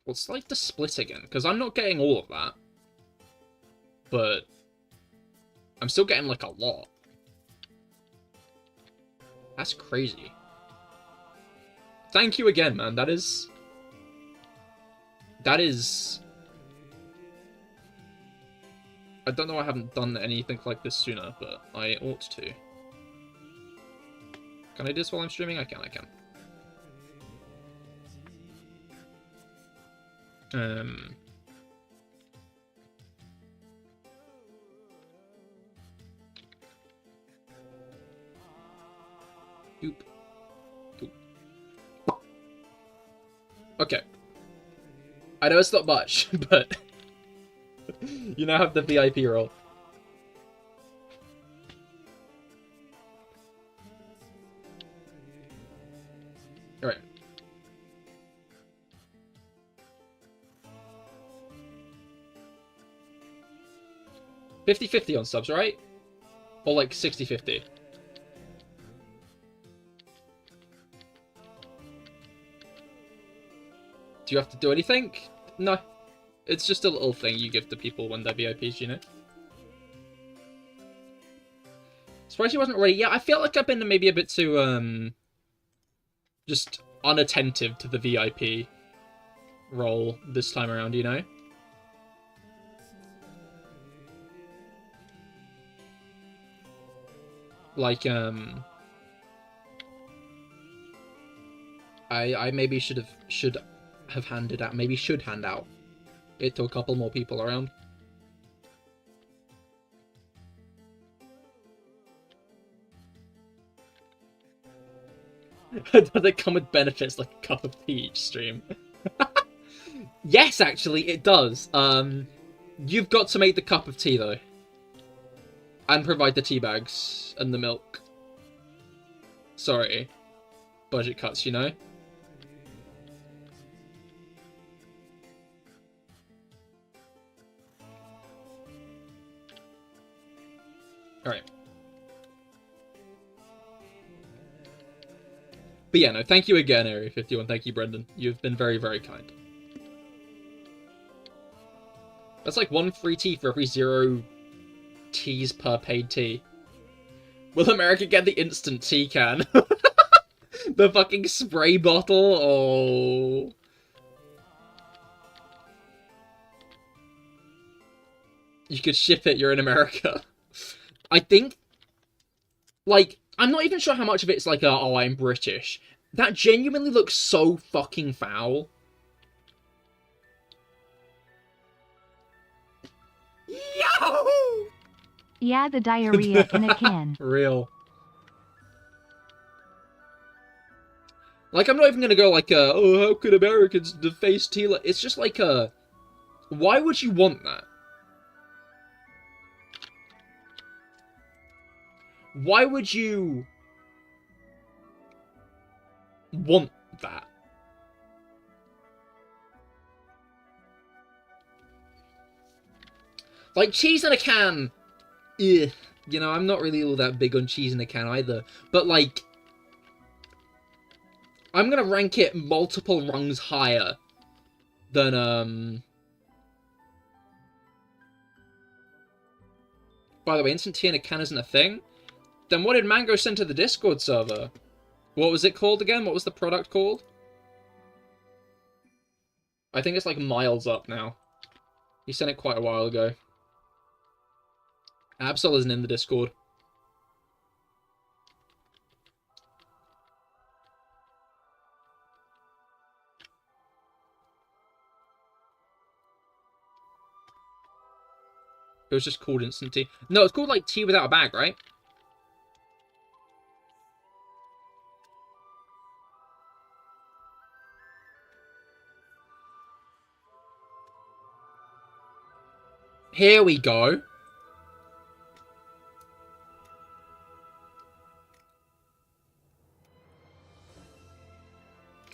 What's like the split again? Because I'm not getting all of that. But I'm still getting like a lot. That's crazy. Thank you again, man. That is... I don't know I haven't done anything like this sooner, but I ought to. Can I do this while I'm streaming? I can. Doop. Okay. I know it's not much, but you now have the VIP role. Alright. 50-50 on subs, right? Or like 60-50. Do you have to do anything? No. It's just a little thing you give to people when they're VIPs, you know? Surprised you wasn't already. Yeah, I feel like I've been maybe a bit too, just unattentive to the VIP role this time around, you know? Like, I maybe should have handed out, maybe should hand out it to a couple more people around. Does it come with benefits like a cup of tea each stream? Yes, actually, it does. You've got to make the cup of tea, though. And provide the tea bags and the milk. Sorry. Budget cuts, you know? Alright. But yeah, no, thank you again, Area 51. Thank you, Brendan. You've been very, very kind. That's like 1 free tea for every 0 teas per paid tea. Will America get the instant tea can? The fucking spray bottle? Oh. You could ship it, you're in America. I think, like, I'm not even sure how much of it's like, oh, I'm British. That genuinely looks so fucking foul. Yahoo! Yeah, the diarrhea in a can. Real. Like, I'm not even gonna go like, oh, how could Americans deface tea? It's just like, why would you want that? Why would you want that? Like, cheese in a can, ugh. You know, I'm not really all that big on cheese in a can either. But, like, I'm gonna rank it multiple rungs higher than, By the way, instant tea in a can isn't a thing? Then what did Mango send to the Discord server? What was it called again? What was the product called? I think it's like miles up now. He sent it quite a while ago. Absol isn't in the Discord. It was just called instant tea. No, it's called like tea without a bag, right? Here we go.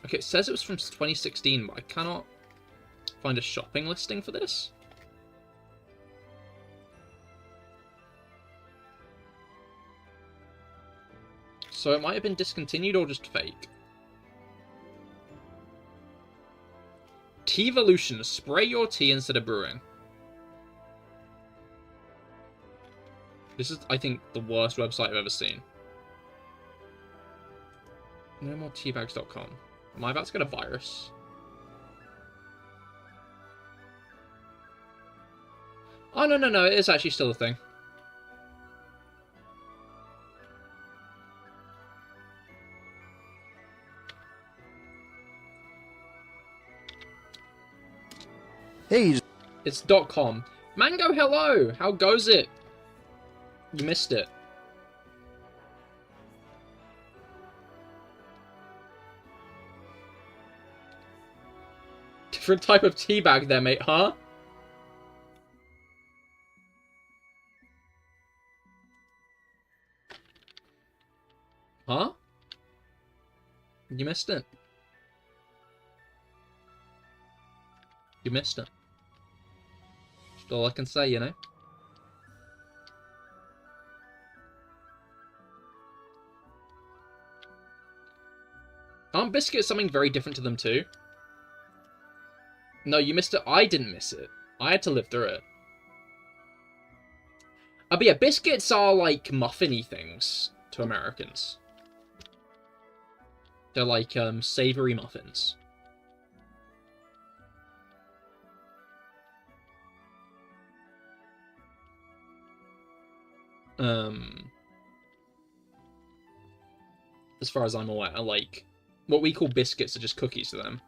Okay, it says it was from 2016, but I cannot find a shopping listing for this. So it might have been discontinued or just fake. Teavolution. Spray your tea instead of brewing. This is, I think, the worst website I've ever seen. No more teabags.com. Am I about to get a virus? Oh, no, no, no. It is actually still a thing. Hey, It's .com. Mango, hello! How goes it? You missed it. Different type of tea bag there, mate, huh? Huh? You missed it. You missed it. That's all I can say, you know? Aren't biscuits something very different to them too? No, you missed it. I didn't miss it. I had to live through it. But yeah, biscuits are like muffin-y things to Americans. They're like savory muffins. As far as I'm aware, like, what we call biscuits are just cookies to them.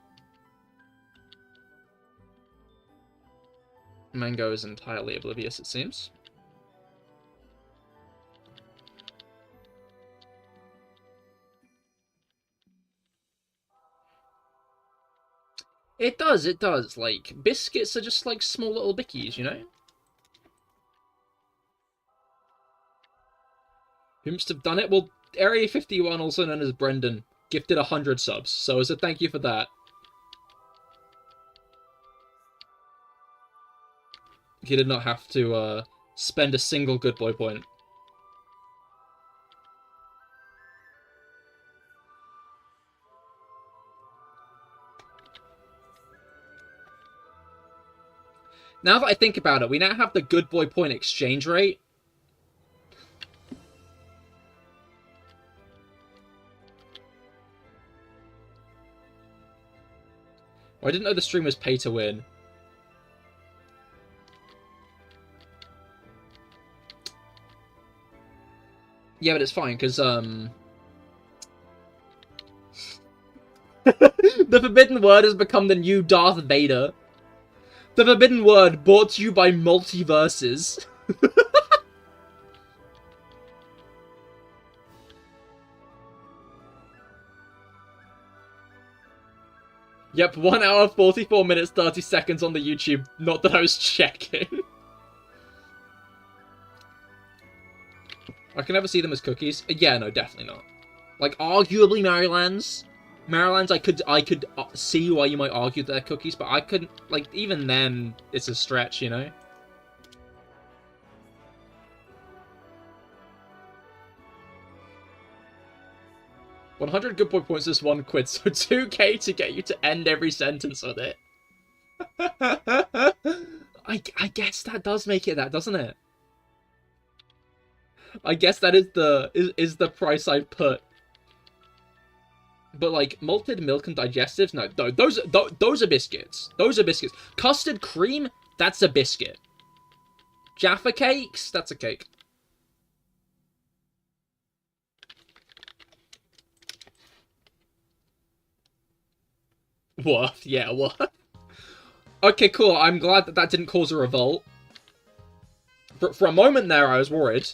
Mango is entirely oblivious, it seems. It does, it does. Like, biscuits are just like small little bickies, you know? Who must have done it? Well, Area 51, also known as Brendan, gifted 100 subs, so as a thank you for that. He did not have to spend a single good boy point. Now that I think about it, we now have the good boy point exchange rate. I didn't know the stream was pay to win. Yeah, but it's fine, because, the forbidden word has become the new Darth Vader. The forbidden word brought to you by multiverses. Yep, 1 hour, 44 minutes, 30 seconds on the YouTube. Not that I was checking. I can never see them as cookies. Yeah, no, definitely not. Like, arguably Maryland's. Maryland's, I could see why you might argue that they're cookies, but I couldn't, like, even then, it's a stretch, you know? $100 good boy points is £1, so $2K to get you to end every sentence with it. I guess that does make it that, doesn't it? I guess that is the price I'd put. But like malted milk and digestives, no, those are biscuits. Those are biscuits. Custard cream, that's a biscuit. Jaffa cakes, that's a cake. What? Yeah, what? Okay, cool. I'm glad that that didn't cause a revolt. For a moment there, I was worried.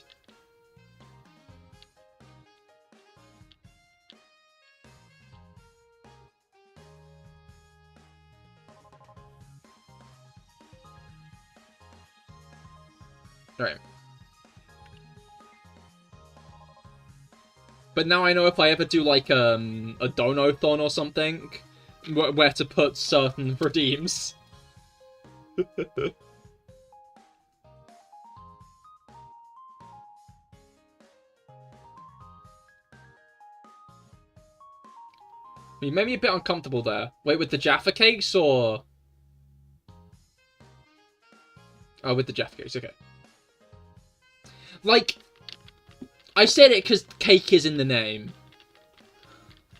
Alright. But now I know if I ever do, like, a dono-thon or something, where to put certain redeems. I mean, you made me a bit uncomfortable there. Wait, with the Jaffa cakes, or...? Oh, with the Jaffa cakes, okay. Like, I said it because cake is in the name.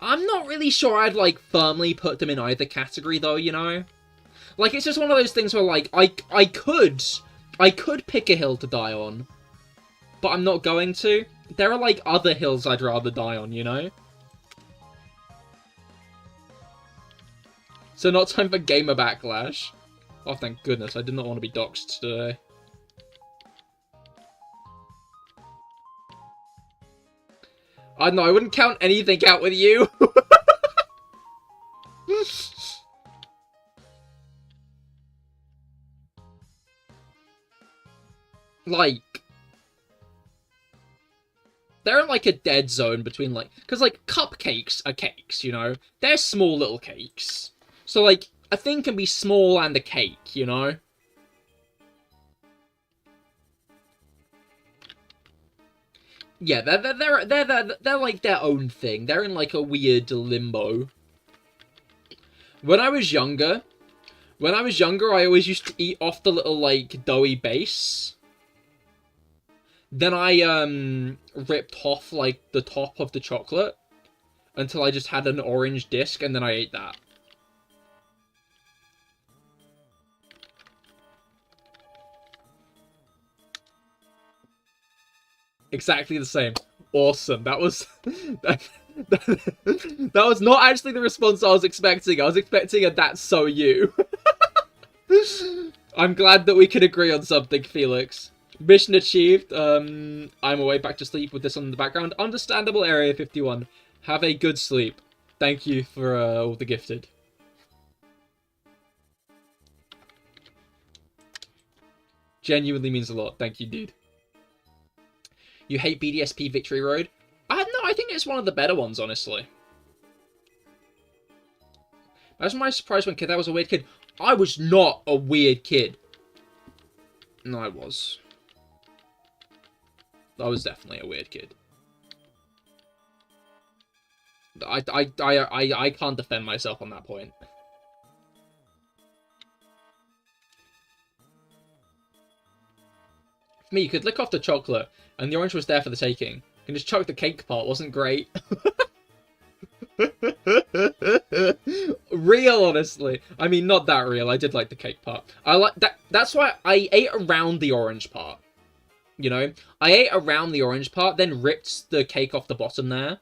I'm not really sure I'd, like, firmly put them in either category, though, you know? Like, it's just one of those things where, like, I could pick a hill to die on, but I'm not going to. There are, like, other hills I'd rather die on, you know? So not time for gamer backlash. Oh, thank goodness, I did not want to be doxxed today. I don't know, I wouldn't count anything out with you. Like, they're in, like, a dead zone between, like... Because, like, cupcakes are cakes, you know? They're small little cakes. So, like, a thing can be small and a cake, you know? Yeah, they're like their own thing. They're in like a weird limbo. When I was younger, I always used to eat off the little like doughy base. Then I ripped off like the top of the chocolate until I just had an orange disc, and then I ate that. Exactly the same. Awesome. That was that was not actually the response I was expecting. I was expecting a "that's so you." I'm glad that we could agree on something, Felix. Mission achieved. I'm away back to sleep with this on the background. Understandable, Area 51. Have a good sleep. Thank you for all the gifted. Genuinely means a lot. Thank you, dude. You hate BDSP Victory Road? No, I think it's one of the better ones, honestly. That's my surprise when I was a weird kid. I was not a weird kid. No, I was. I was definitely a weird kid. I can't defend myself on that point. Me, you could lick off the chocolate, and the orange was there for the taking. You can just chuck the cake part, wasn't great. Real, honestly. I mean, not that real. I did like the cake part. I like that. That's why I ate around the orange part. You know, I ate around the orange part, then ripped the cake off the bottom there,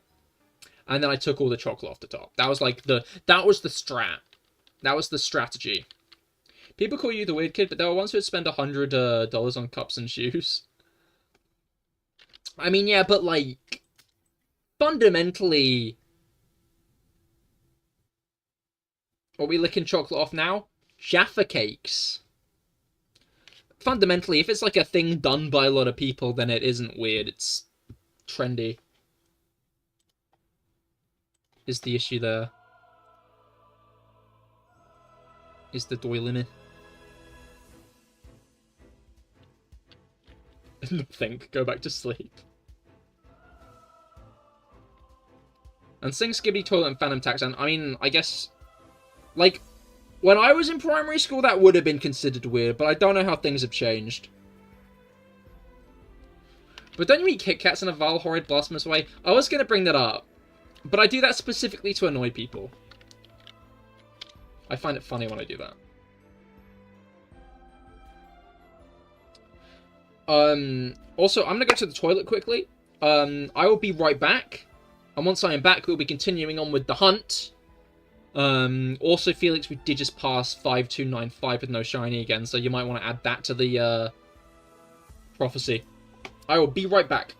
and then I took all the chocolate off the top. That was like the strat. That was the strategy. People call you the weird kid, but there were ones who would spend $100 on cups and shoes. I mean, yeah, but like, fundamentally, are we licking chocolate off now? Jaffa cakes. Fundamentally, if it's like a thing done by a lot of people, then it isn't weird. It's trendy. Is the issue there? Is the doiling? Think, go back to sleep. And sing Skibidi Toilet and Phantom Tax. And I mean, I guess, like, when I was in primary school, that would have been considered weird, but I don't know how things have changed. But don't you eat Kit Kats in a vile, horrid, blasphemous way? I was going to bring that up, but I do that specifically to annoy people. I find it funny when I do that. Also, I'm going to go to the toilet quickly. I will be right back. And once I am back, we'll be continuing on with the hunt. Also, Felix, we did just pass 5295 with no shiny again, so you might want to add that to the, prophecy. I will be right back.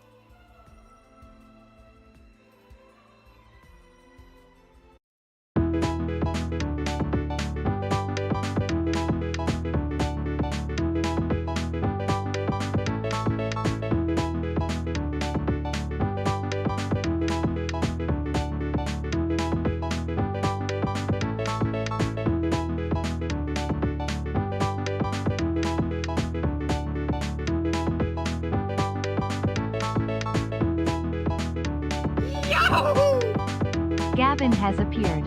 Gavin has appeared.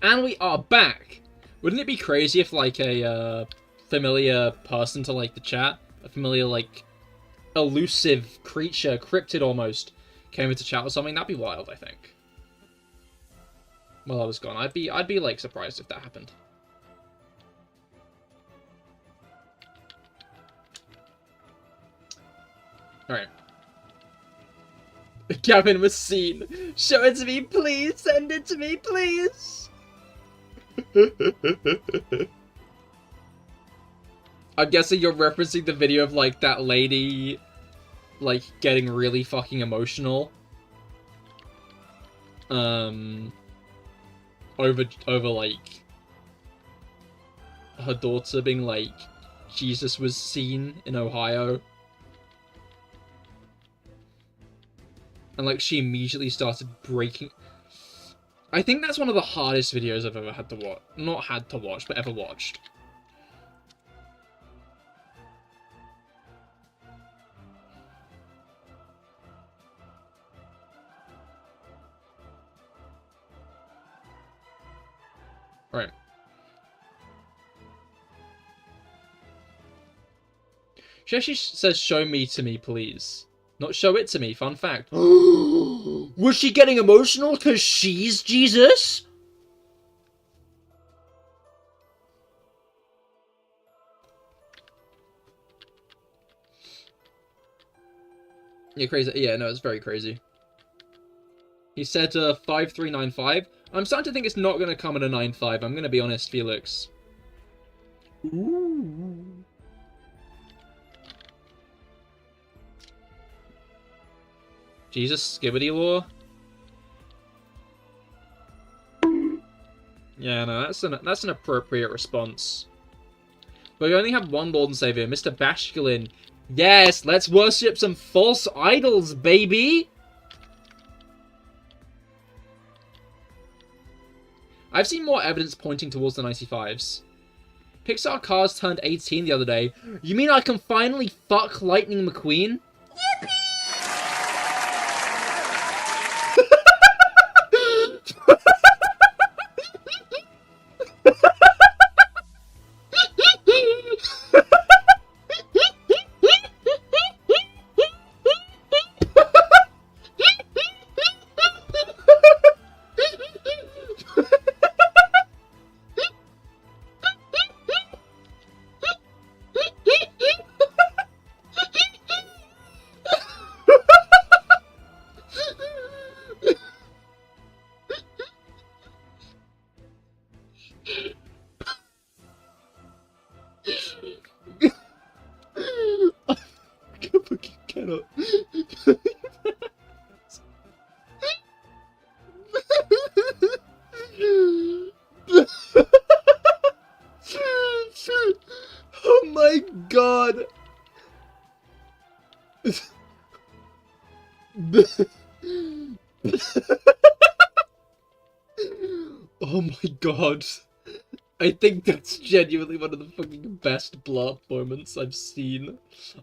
And we are back! Wouldn't it be crazy if, like, a familiar person to, like, the chat, a familiar, like, elusive creature, cryptid almost, came into chat or something? That'd be wild, I think. While I was gone, I'd be, like, surprised if that happened. Alright. Gavin was seen. Show it to me, please! Send it to me, please! I'm guessing you're referencing the video of, like, that lady, like, getting really fucking emotional. Over, like, her daughter being like, Jesus was seen in Ohio. And, like, she immediately started breaking... I think that's one of the hardest videos I've ever had to watch. Not had to watch, but ever watched. Right. She actually says, show me to me, please. Not show it to me, fun fact. Was she getting emotional because she's Jesus? Yeah, crazy. Yeah, no, it's very crazy. He said 5395. I'm starting to think it's not going to come at a 95. I'm going to be honest, Felix. Ooh. Jesus, skibbity law. Yeah, no, that's an appropriate response. But we only have one Lord and Savior, Mr. Bashkulin. Yes, let's worship some false idols, baby! I've seen more evidence pointing towards the 95s. Pixar Cars turned 18 the other day. You mean I can finally fuck Lightning McQueen? Yippee! Oh my god. Oh my god. I think that's genuinely one of the fucking best blurb moments I've seen.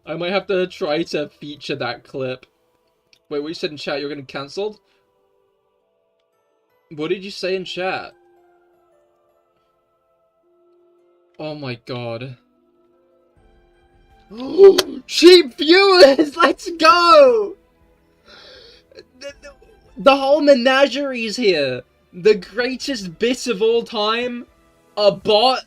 I might have to try to feature that clip. Wait, what you said in chat? You're getting cancelled? What did you say in chat? Oh my god. Cheap viewers! Let's go! The whole menagerie's here. The greatest bit of all time. A bot.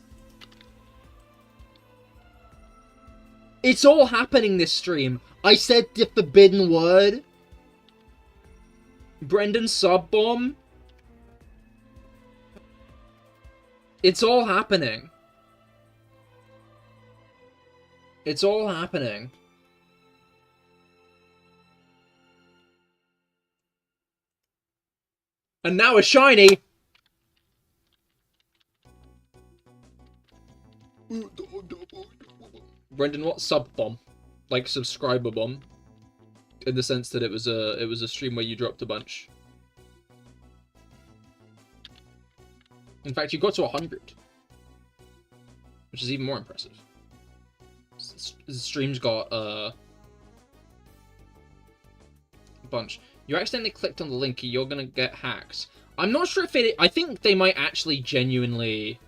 It's all happening this stream. I said the forbidden word. Brendan sub bomb. It's all happening. It's all happening. And now a shiny. Brendan, what sub bomb? Like subscriber bomb? In the sense that it was a stream where you dropped a bunch. In fact, you got to 100, which is even more impressive. The stream's got a bunch. You accidentally clicked on the link, you're gonna get hacked. I'm not sure if it... I think they might actually genuinely...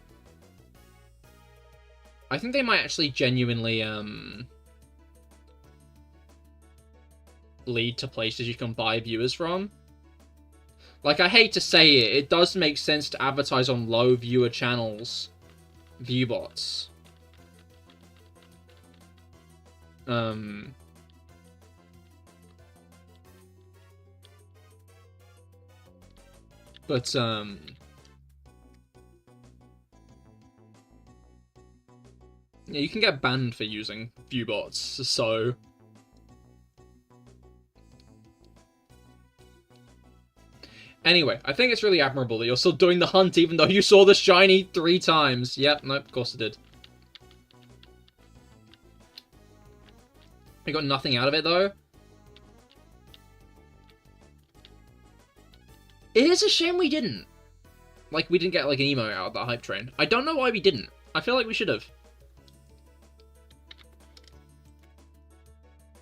lead to places you can buy viewers from. Like, I hate to say it, it does make sense to advertise on low viewer channels. Viewbots. But, Yeah, you can get banned for using viewbots, so... Anyway, I think it's really admirable that you're still doing the hunt even though you saw the shiny 3 times. Yep, nope, of course it did. We got nothing out of it, though. It is a shame we didn't. Like, we didn't get, like, an emo out of that hype train. I don't know why we didn't. I feel like we should have.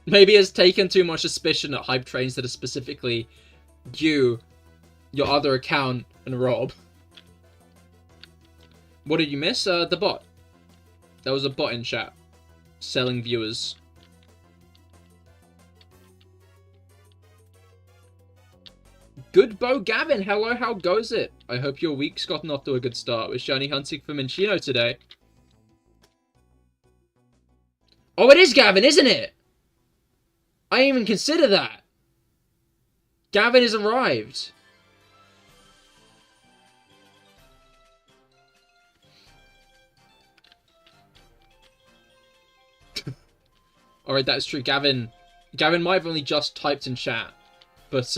Maybe it's taken too much suspicion at hype trains that are specifically you, your other account, and Rob. What did you miss? The bot. There was a bot in chat. Selling viewers. Good Bo Gavin, hello, how goes it? I hope your week's gotten off to a good start with shiny hunting for Minccino today. Oh, it is Gavin, isn't it? I didn't even consider that. Gavin has arrived. Alright, that's true. Gavin might have only just typed in chat. But,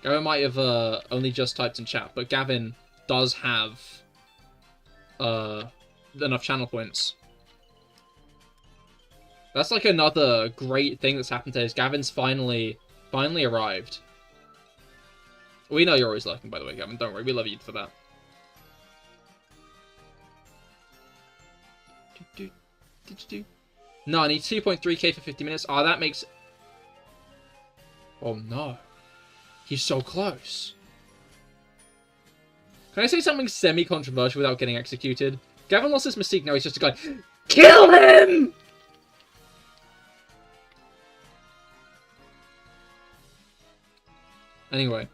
Gavin might have only just typed in chat, but Gavin does have enough channel points. That's like another great thing that's happened today, is Gavin's finally arrived. We know you're always lurking, by the way, Gavin. Don't worry, we love you for that. No, I need 2.3k for 50 minutes. Oh, that makes... Oh, no. He's so close. Can I say something semi-controversial without getting executed? Gavin lost his mystique, now he's just a guy. Kill him! Anyway,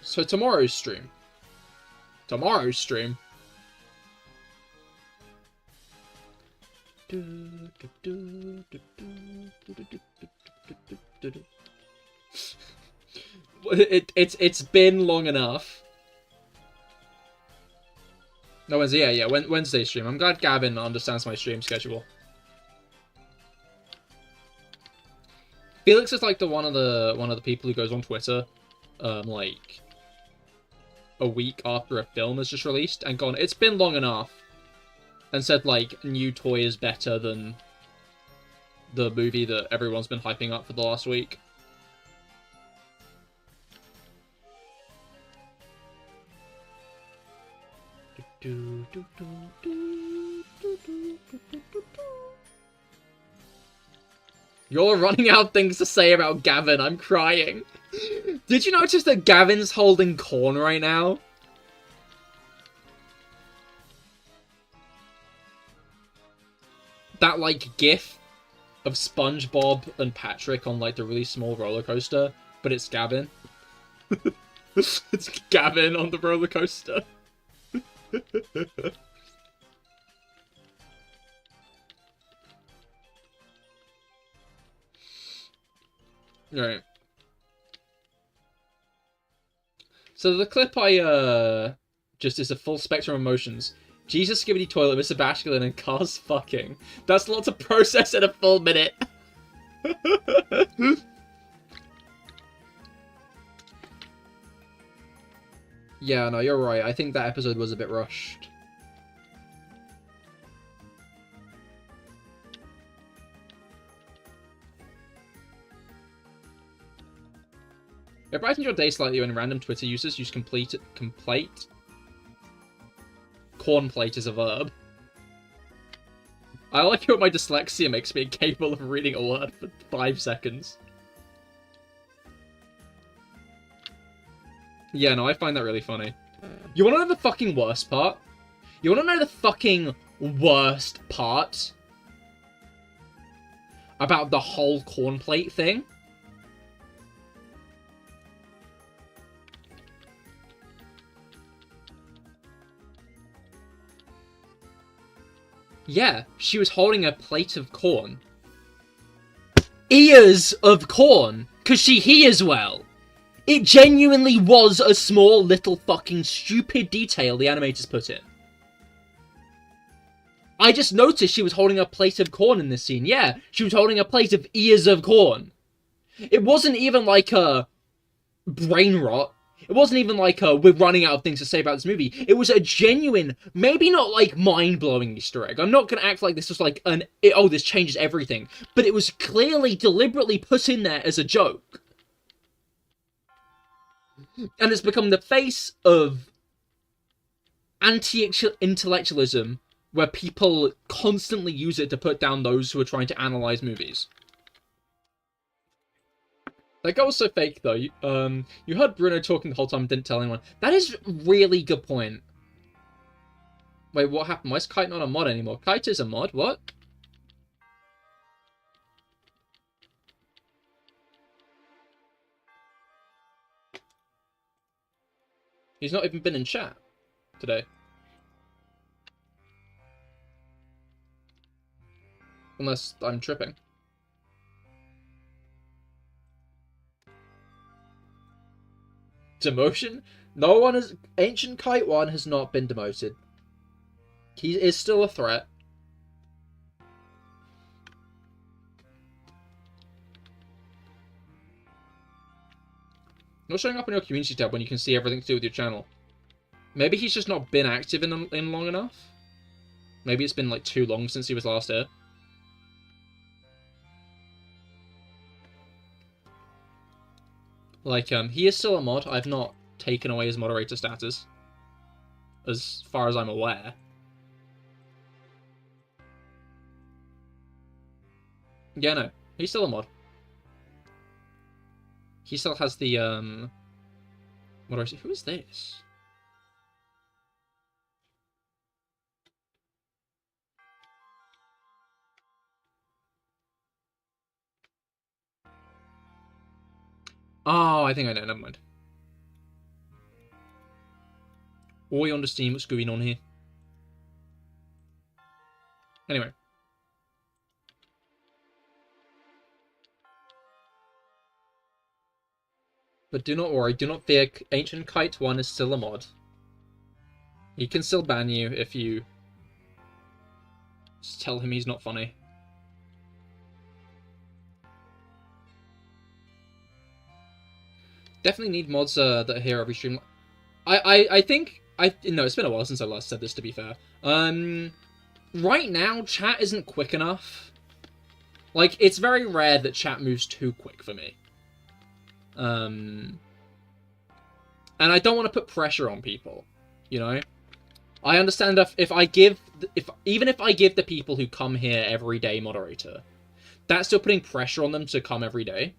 so tomorrow's stream. It's been long enough. No, Wednesday, yeah, Wednesday stream. I'm glad Gavin understands my stream schedule. Felix is like one of the people who goes on Twitter, like a week after a film is just released and gone, it's been long enough, and said like new toy is better than the movie that everyone's been hyping up for the last week. You're running out of things to say about Gavin. I'm crying. Did you notice that Gavin's holding corn right now? That, like, gif of SpongeBob and Patrick on, like, the really small roller coaster, but it's Gavin. It's Gavin on the roller coaster. Right. So the clip just is a full spectrum of emotions. Jesus, Skibbity Toilet, Mr. Bashkilin, and Cars fucking. That's a lot to process in a full minute. Yeah, no, you're right. I think that episode was a bit rushed. It brightens your day slightly when random Twitter users use complete. Cornplate is a verb. I like how my dyslexia makes me incapable of reading a word for 5 seconds. Yeah, no, I find that really funny. You wanna know the fucking worst part? You wanna know the fucking worst part? About the whole cornplate thing? Yeah, she was holding a plate of corn. Ears of corn! 'Cause she hears well! It genuinely was a small, little, fucking stupid detail the animators put in. I just noticed she was holding a plate of corn in this scene. Yeah, she was holding a plate of ears of corn. It wasn't even like a brain rot. It wasn't even like we're running out of things to say about this movie. It was a genuine, maybe not like mind-blowing Easter egg. I'm not going to act like this was like oh, this changes everything. But it was clearly, deliberately put in there as a joke. And it's become the face of anti-intellectualism, where people constantly use it to put down those who are trying to analyze movies. That guy was so fake, though. You heard Bruno talking the whole time and didn't tell anyone. That is a really good point. Wait, what happened? Why is Kite not a mod anymore? Kite is a mod? What? He's not even been in chat today. Unless I'm tripping. Demotion? No one has... Ancient Kite 1 has not been demoted. He is still a threat. Not showing up in your community tab when you can see everything to do with your channel. Maybe he's just not been active in long enough. Maybe it's been like too long since he was last here. Like, he is still a mod. I've not taken away his moderator status. As far as I'm aware. Yeah, no. He's still a mod. He still has the, what do I say? Who is this? Oh, I think I know. Never mind. Oi on the Steam. What's going on here? Anyway. But do not worry. Do not fear. Ancient Kite 1 is still a mod. He can still ban you if you just tell him he's not funny. Definitely need mods that are here every stream. I think no, it's been a while since I last said this, to be fair. Right now chat isn't quick enough. Like, it's very rare that chat moves too quick for me. And I don't want to put pressure on people, you know? I understand if even if I give the people who come here every day moderator, that's still putting pressure on them to come every day.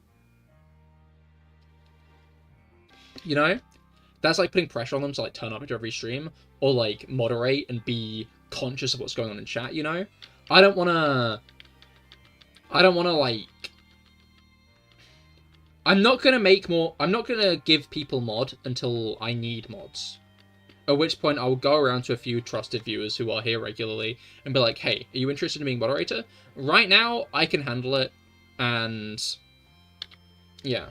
You know? That's like putting pressure on them to like turn up to every stream or like moderate and be conscious of what's going on in chat, you know? I don't wanna like... I'm not gonna give people mod until I need mods. At which point I'll go around to a few trusted viewers who are here regularly and be like, hey, are you interested in being moderator? Right now, I can handle it, and... yeah.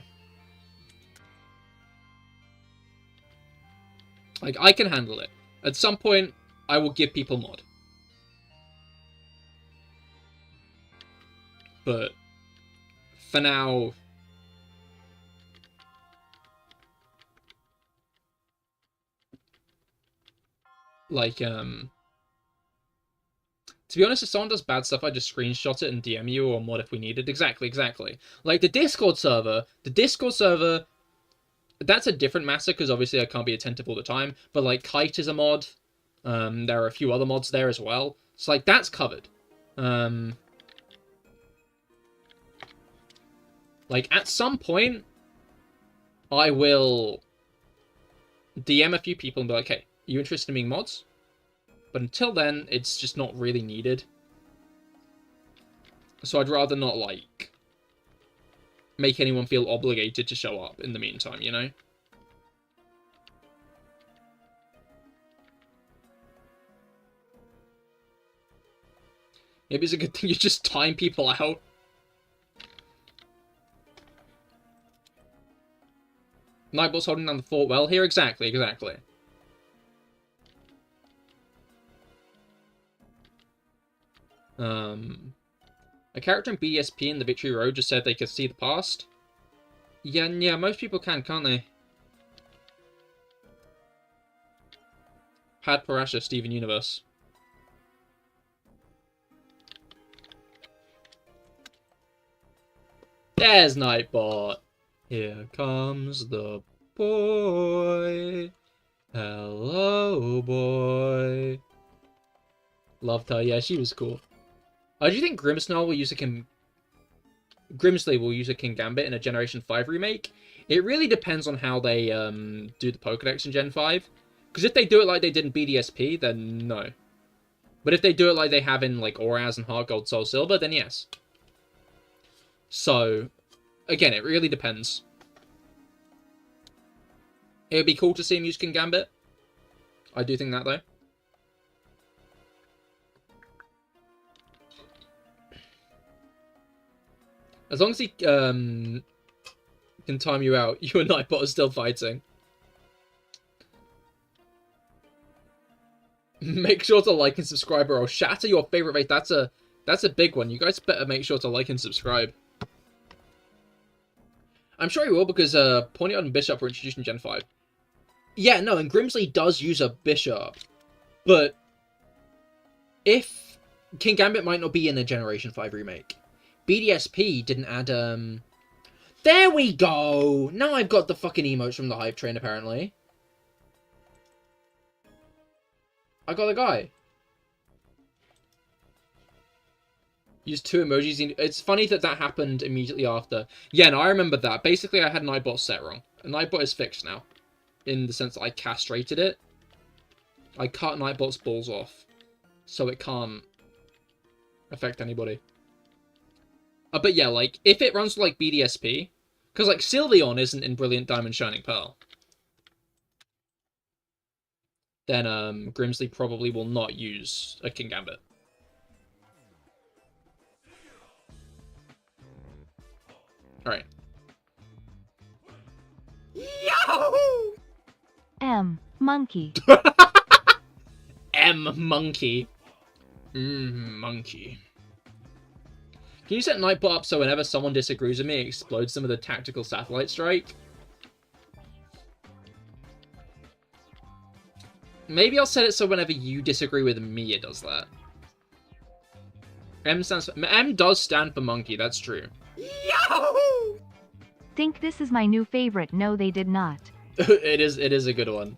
Like, I can handle it. At some point, I will give people mod. But, for now... like, to be honest, if someone does bad stuff, I just screenshot it and DM you or mod if we need it. Exactly. Like, the Discord server, that's a different matter, because obviously I can't be attentive all the time, but, like, Kite is a mod. There are a few other mods there as well. So, like, that's covered. Like, at some point, I will DM a few people and be like, hey, are you interested in being mods? But until then, it's just not really needed. So I'd rather not, like, make anyone feel obligated to show up in the meantime, you know? Maybe it's a good thing you just time people out. Nightbot's holding down the fort well here. Exactly. A character in BSP in the Victory Road just said they could see the past. Yeah, most people can, can't they? Patterrz, Steven Universe. There's Nightbot. Here comes the boy. Hello, boy. Loved her. Yeah, she was cool. Do you think Grimsley will use a King Gambit in a Generation 5 remake? It really depends on how they do the Pokédex in Gen 5. Because if they do it like they did in BDSP, then no. But if they do it like they have in like Auraz and Heart Gold, Soul Silver, then yes. So, again, it really depends. It would be cool to see him use King Gambit. I do think that, though. As long as he can time you out, you and Nightbot are still fighting. Make sure to like and subscribe or I'll shatter your favorite race. That's a big one. You guys better make sure to like and subscribe. I'm sure he will because Ponyard and Bishop were introduced in Gen 5. Yeah, no, and Grimsley does use a Bishop. But if King Gambit might not be in a Generation 5 remake. BDSP didn't add, There we go! Now I've got the fucking emotes from the Hype Train, apparently. I got the guy. Used 2 emojis. It's funny that happened immediately after. Yeah, no, I remember that. Basically, I had Nightbot set wrong. And Nightbot is fixed now. In the sense that I castrated it. I cut Nightbot's balls off. So it can't affect anybody. But yeah, like, if it runs like BDSP, because like Sylveon isn't in Brilliant Diamond Shining Pearl, then Grimsley probably will not use a King Gambit. Alright. Yahoo! Monkey. Monkey. Monkey. Can you set Nightbot up so whenever someone disagrees with me, it explodes them with a tactical satellite strike? Maybe I'll set it so whenever you disagree with me, it does that. M does stand for monkey, that's true. Yahoo! Think this is my new favorite. No, they did not. It is a good one.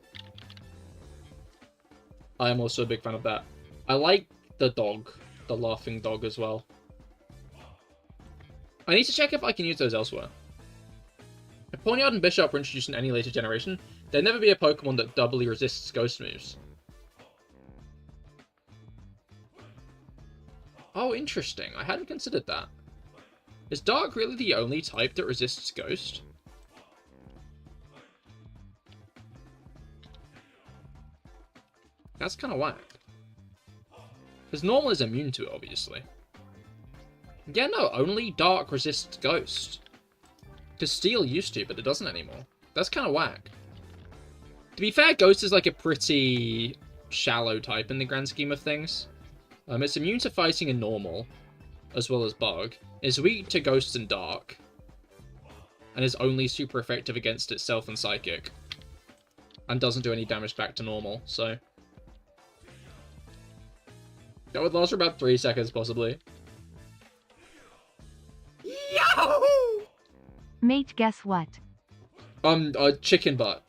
I am also a big fan of that. I like the dog, the laughing dog as well. I need to check if I can use those elsewhere. If Ponyard and Bishop were introduced in any later generation, there'd never be a Pokemon that doubly resists ghost moves. Oh, interesting. I hadn't considered that. Is Dark really the only type that resists ghost? That's kind of whack. Because Normal is immune to it, obviously. Yeah, no, only Dark resists Ghost. Because Steel used to, but it doesn't anymore. That's kind of whack. To be fair, Ghost is like a pretty shallow type in the grand scheme of things. It's immune to fighting in Normal, as well as Bug. It's weak to Ghost and Dark. And is only super effective against itself and Psychic. And doesn't do any damage back to Normal, so... That would last for about 3 seconds, possibly. Yahoo! Mate, guess what? Chicken butt.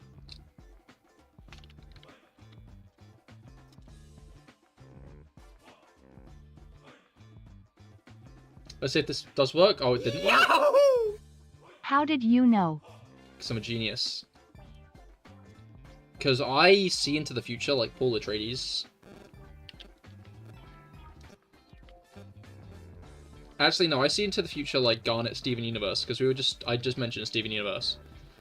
Let's see if this does work. Oh, it didn't work. Yahoo! How did you know? Because I'm a genius. Because I see into the future like Paul Atreides. Actually, no, I see into the future like Garnet Steven Universe, because I just mentioned Steven Universe.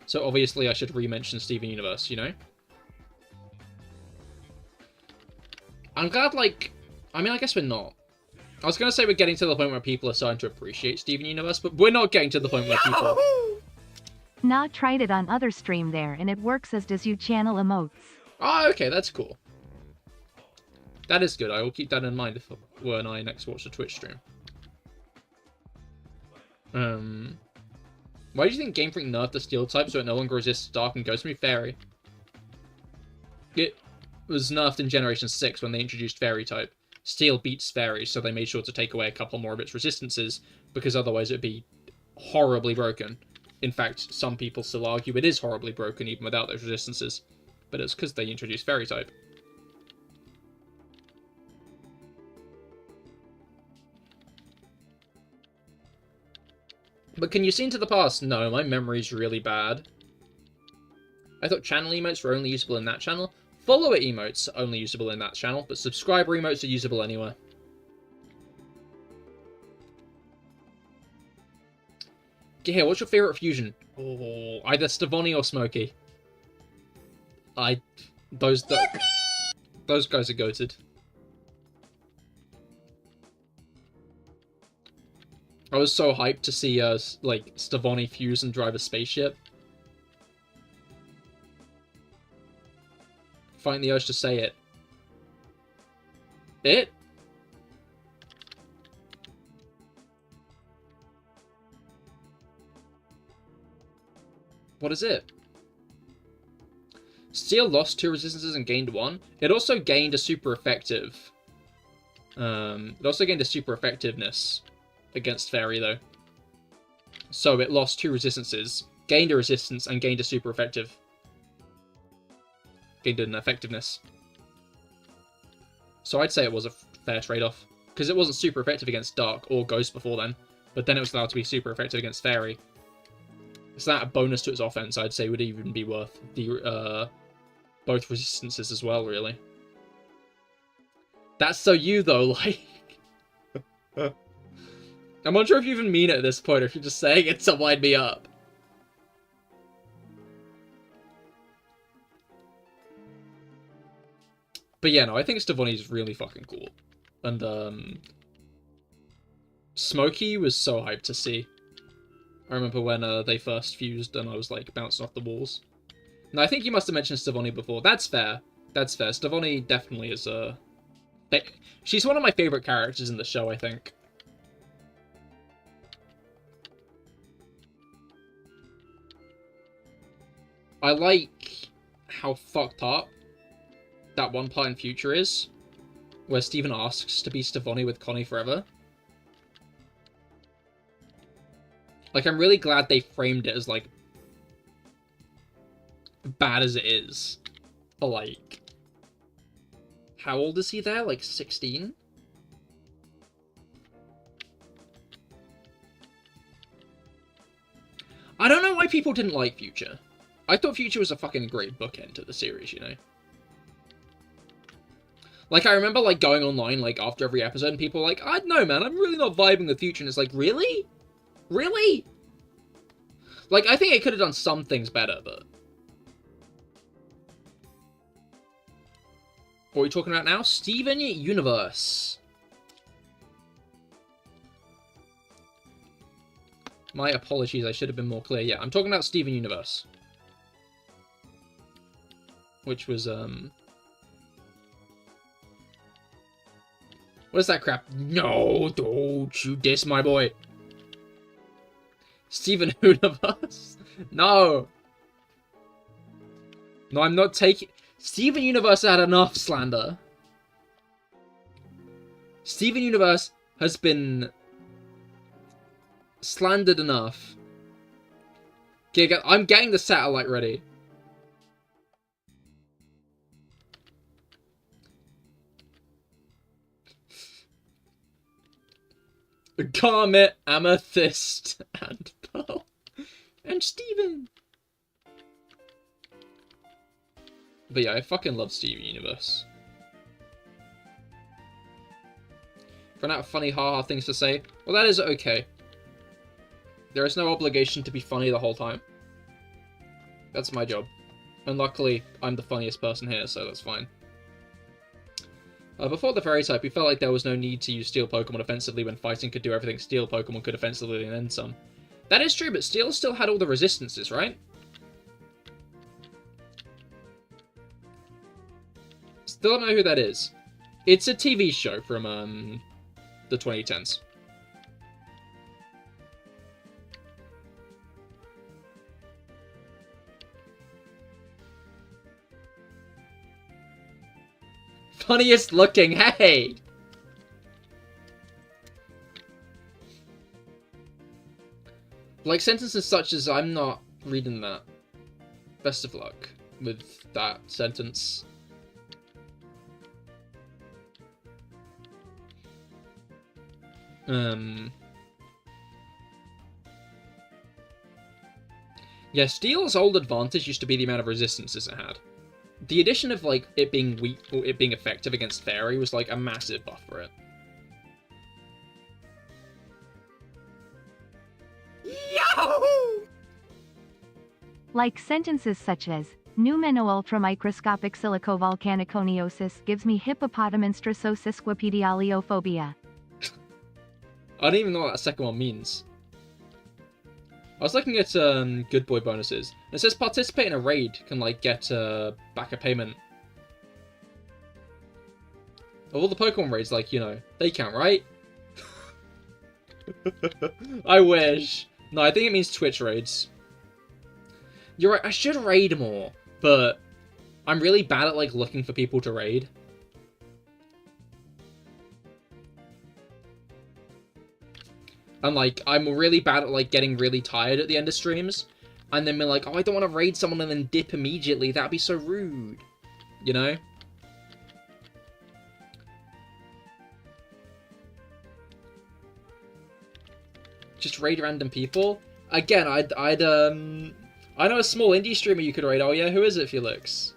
So obviously I should re-mention Steven Universe, you know? I'm glad, like... I mean, I guess we're not. I was going to say we're getting to the point where people are starting to appreciate Steven Universe, but we're not getting to the point where people... Nah, tried it on other stream there and it works as does you channel emotes. Oh, okay, that's cool. That is good. I will keep that in mind when I next watch the Twitch stream. Why do you think Game Freak nerfed the steel type so it no longer resists Dark and Ghost Move Fairy? It was nerfed in Generation 6 when they introduced Fairy type. Steel beats Fairy, so they made sure to take away a couple more of its resistances, because otherwise it'd be horribly broken. In fact, some people still argue it is horribly broken even without those resistances, but it's because they introduced Fairy type. But can you see into the past? No, my memory's really bad. I thought channel emotes were only usable in that channel. Follower emotes are only usable in that channel, but subscriber emotes are usable anywhere. Cahir, what's your favourite fusion? Oh, either Stavoni or Smokey. Those guys are goated. I was so hyped to see, like, Stavoni fuse and drive a spaceship. Find the urge to say it. It? What is it? Steel lost 2 resistances and gained 1. It also gained a super effective. It also gained a super effectiveness against Fairy, though. So it lost 2 resistances, gained a resistance, and gained a super effective. Gained an effectiveness. So I'd say it was a fair trade-off. Because it wasn't super effective against Dark or Ghost before then, but then it was allowed to be super effective against Fairy. So that a bonus to its offense, I'd say, would even be worth the both resistances as well, really. That's so you, though, like... I'm not sure if you even mean it at this point, or if you're just saying it to wind me up. But yeah, no, I think Stavoni's really fucking cool. And, Smokey was so hyped to see. I remember when they first fused and I was, like, bouncing off the walls. No, I think you must have mentioned Stavoni before. That's fair. That's fair. Stavoni definitely is, she's one of my favourite characters in the show, I think. I like how fucked up that one part in Future is, where Steven asks to be Stavoni with Connie forever. Like, I'm really glad they framed it as, like, bad as it is. But, like, how old is he there? Like, 16? I don't know why people didn't like Future. I thought Future was a fucking great bookend to the series, you know? Like, I remember, like, going online, like, after every episode, and people were like, I don't know, man, I'm really not vibing with Future, and it's like, really? Really? Like, I think it could have done some things better, but... What are we talking about now? Steven Universe. My apologies, I should have been more clear. Yeah, I'm talking about Steven Universe. Which was, What is that crap? No, don't you diss my boy. Steven Universe? No. No, I'm not taking... Steven Universe had enough slander. Steven Universe has been slandered enough. Okay, I'm getting the satellite ready. Garnet, Amethyst, and Pearl. And Steven. But yeah, I fucking love Steven Universe. Run out of funny haha things to say? Well, that is okay. There is no obligation to be funny the whole time. That's my job. And luckily, I'm the funniest person here, so that's fine. Before the Fairy type, we felt like there was no need to use Steel Pokemon offensively when fighting could do everything Steel Pokemon could offensively and then some. That is true, but Steel still had all the resistances, right? Still don't know who that is. It's a TV show from the 2010s. Funniest looking, hey! Like sentences such as, I'm not reading that. Best of luck with that sentence. Yeah, Steel's old advantage used to be the amount of resistances it had. The addition of, like, it being weak, or it being effective against Fairy was, like, a massive buff for it. Yahoo! Like sentences such as, pneumeno-ultramicroscopic silicovolcaniconiosis gives me hippopotamonstrososisquipedialiophobia. I don't even know what that second one means. I was looking at good boy bonuses. It says participate in a raid can like get back a payment. Of all the Pokemon raids, like, you know, they count, right? I wish. No, I think it means Twitch raids. You're right, I should raid more, but I'm really bad at like looking for people to raid. And, like, I'm really bad at, like, getting really tired at the end of streams. And then be like, oh, I don't want to raid someone and then dip immediately. That'd be so rude. You know? Just raid random people. Again, I know a small indie streamer you could raid. Oh, yeah? Who is it, Felix?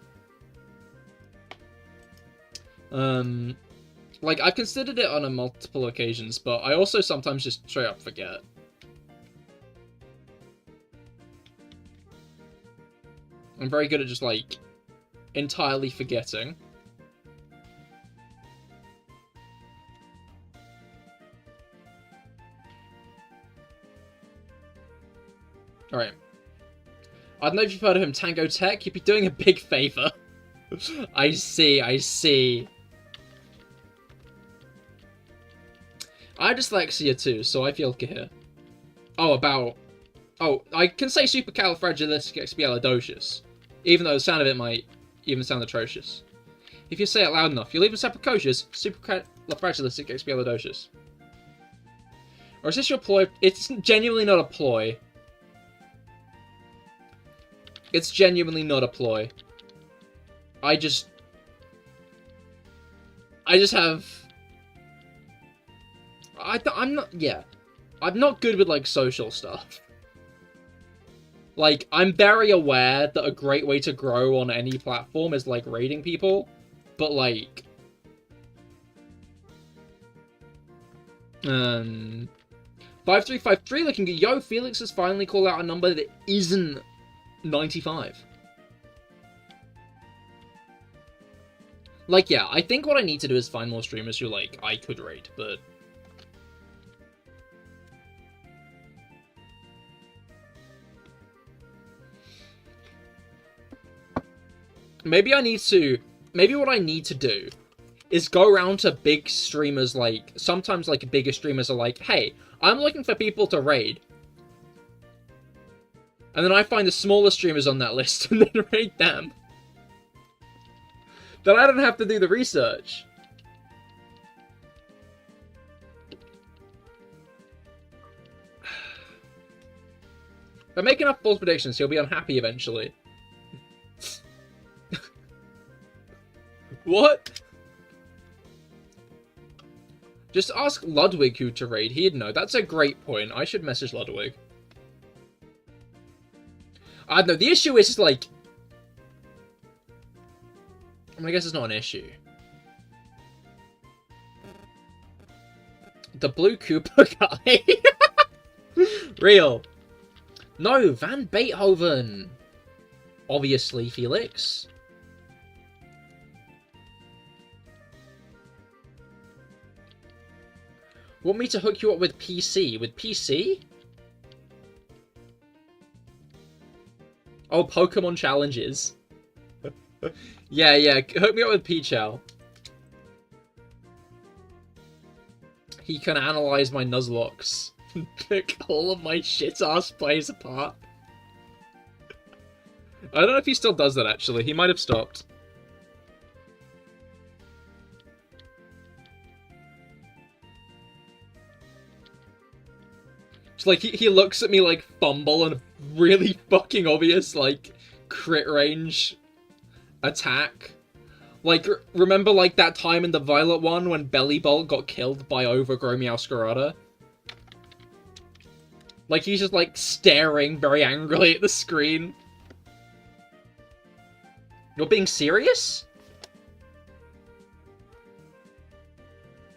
Like, I've considered it on multiple occasions, but I also sometimes just straight up forget. I'm very good at just, like, entirely forgetting. Alright. I don't know if you've heard of him, Tango Tech. You'd be doing a big favor. I see, I see. I have dyslexia too, so I feel Cahir. Oh, I can say supercalifragilisticexpialidocious, even though the sound of it might even sound atrocious. If you say it loud enough, you'll even sound precocious, supercalifragilisticexpialidocious. Or is this your ploy? It's genuinely not a ploy. It's genuinely not a ploy. I just have... I'm not good with, like, social stuff. Like, I'm very aware that a great way to grow on any platform is, like, raiding people. But, like... 5353 looking good. Yo, Felix has finally called out a number that isn't 95. Like, yeah, I think what I need to do is find more streamers who, like, I could raid, but... Maybe what I need to do is go around to big streamers, like, sometimes, like, bigger streamers are like, hey, I'm looking for people to raid. And then I find the smaller streamers on that list and then raid them. Then I don't have to do the research. If I make enough false predictions, he'll be unhappy eventually. What? Just ask Ludwig who to raid. He'd know. That's a great point. I should message Ludwig. I don't know. The issue is, like... I mean, I guess it's not an issue. The blue Koopa guy. Real. No, Van Beethoven. Obviously, Felix. Want me to hook you up with PC? With PC? Oh, Pokemon challenges. Yeah, hook me up with Pichel. He can analyze my Nuzlocke. Pick all of my shit-ass plays apart. I don't know if he still does that, actually. He might have stopped. It's like, he looks at me like fumble and really fucking obvious, like, crit range attack. Like, remember, like, that time in the Violet one when Bellybolt got killed by Overgrow Meowscarada? Like, he's just, like, staring very angrily at the screen. You're being serious?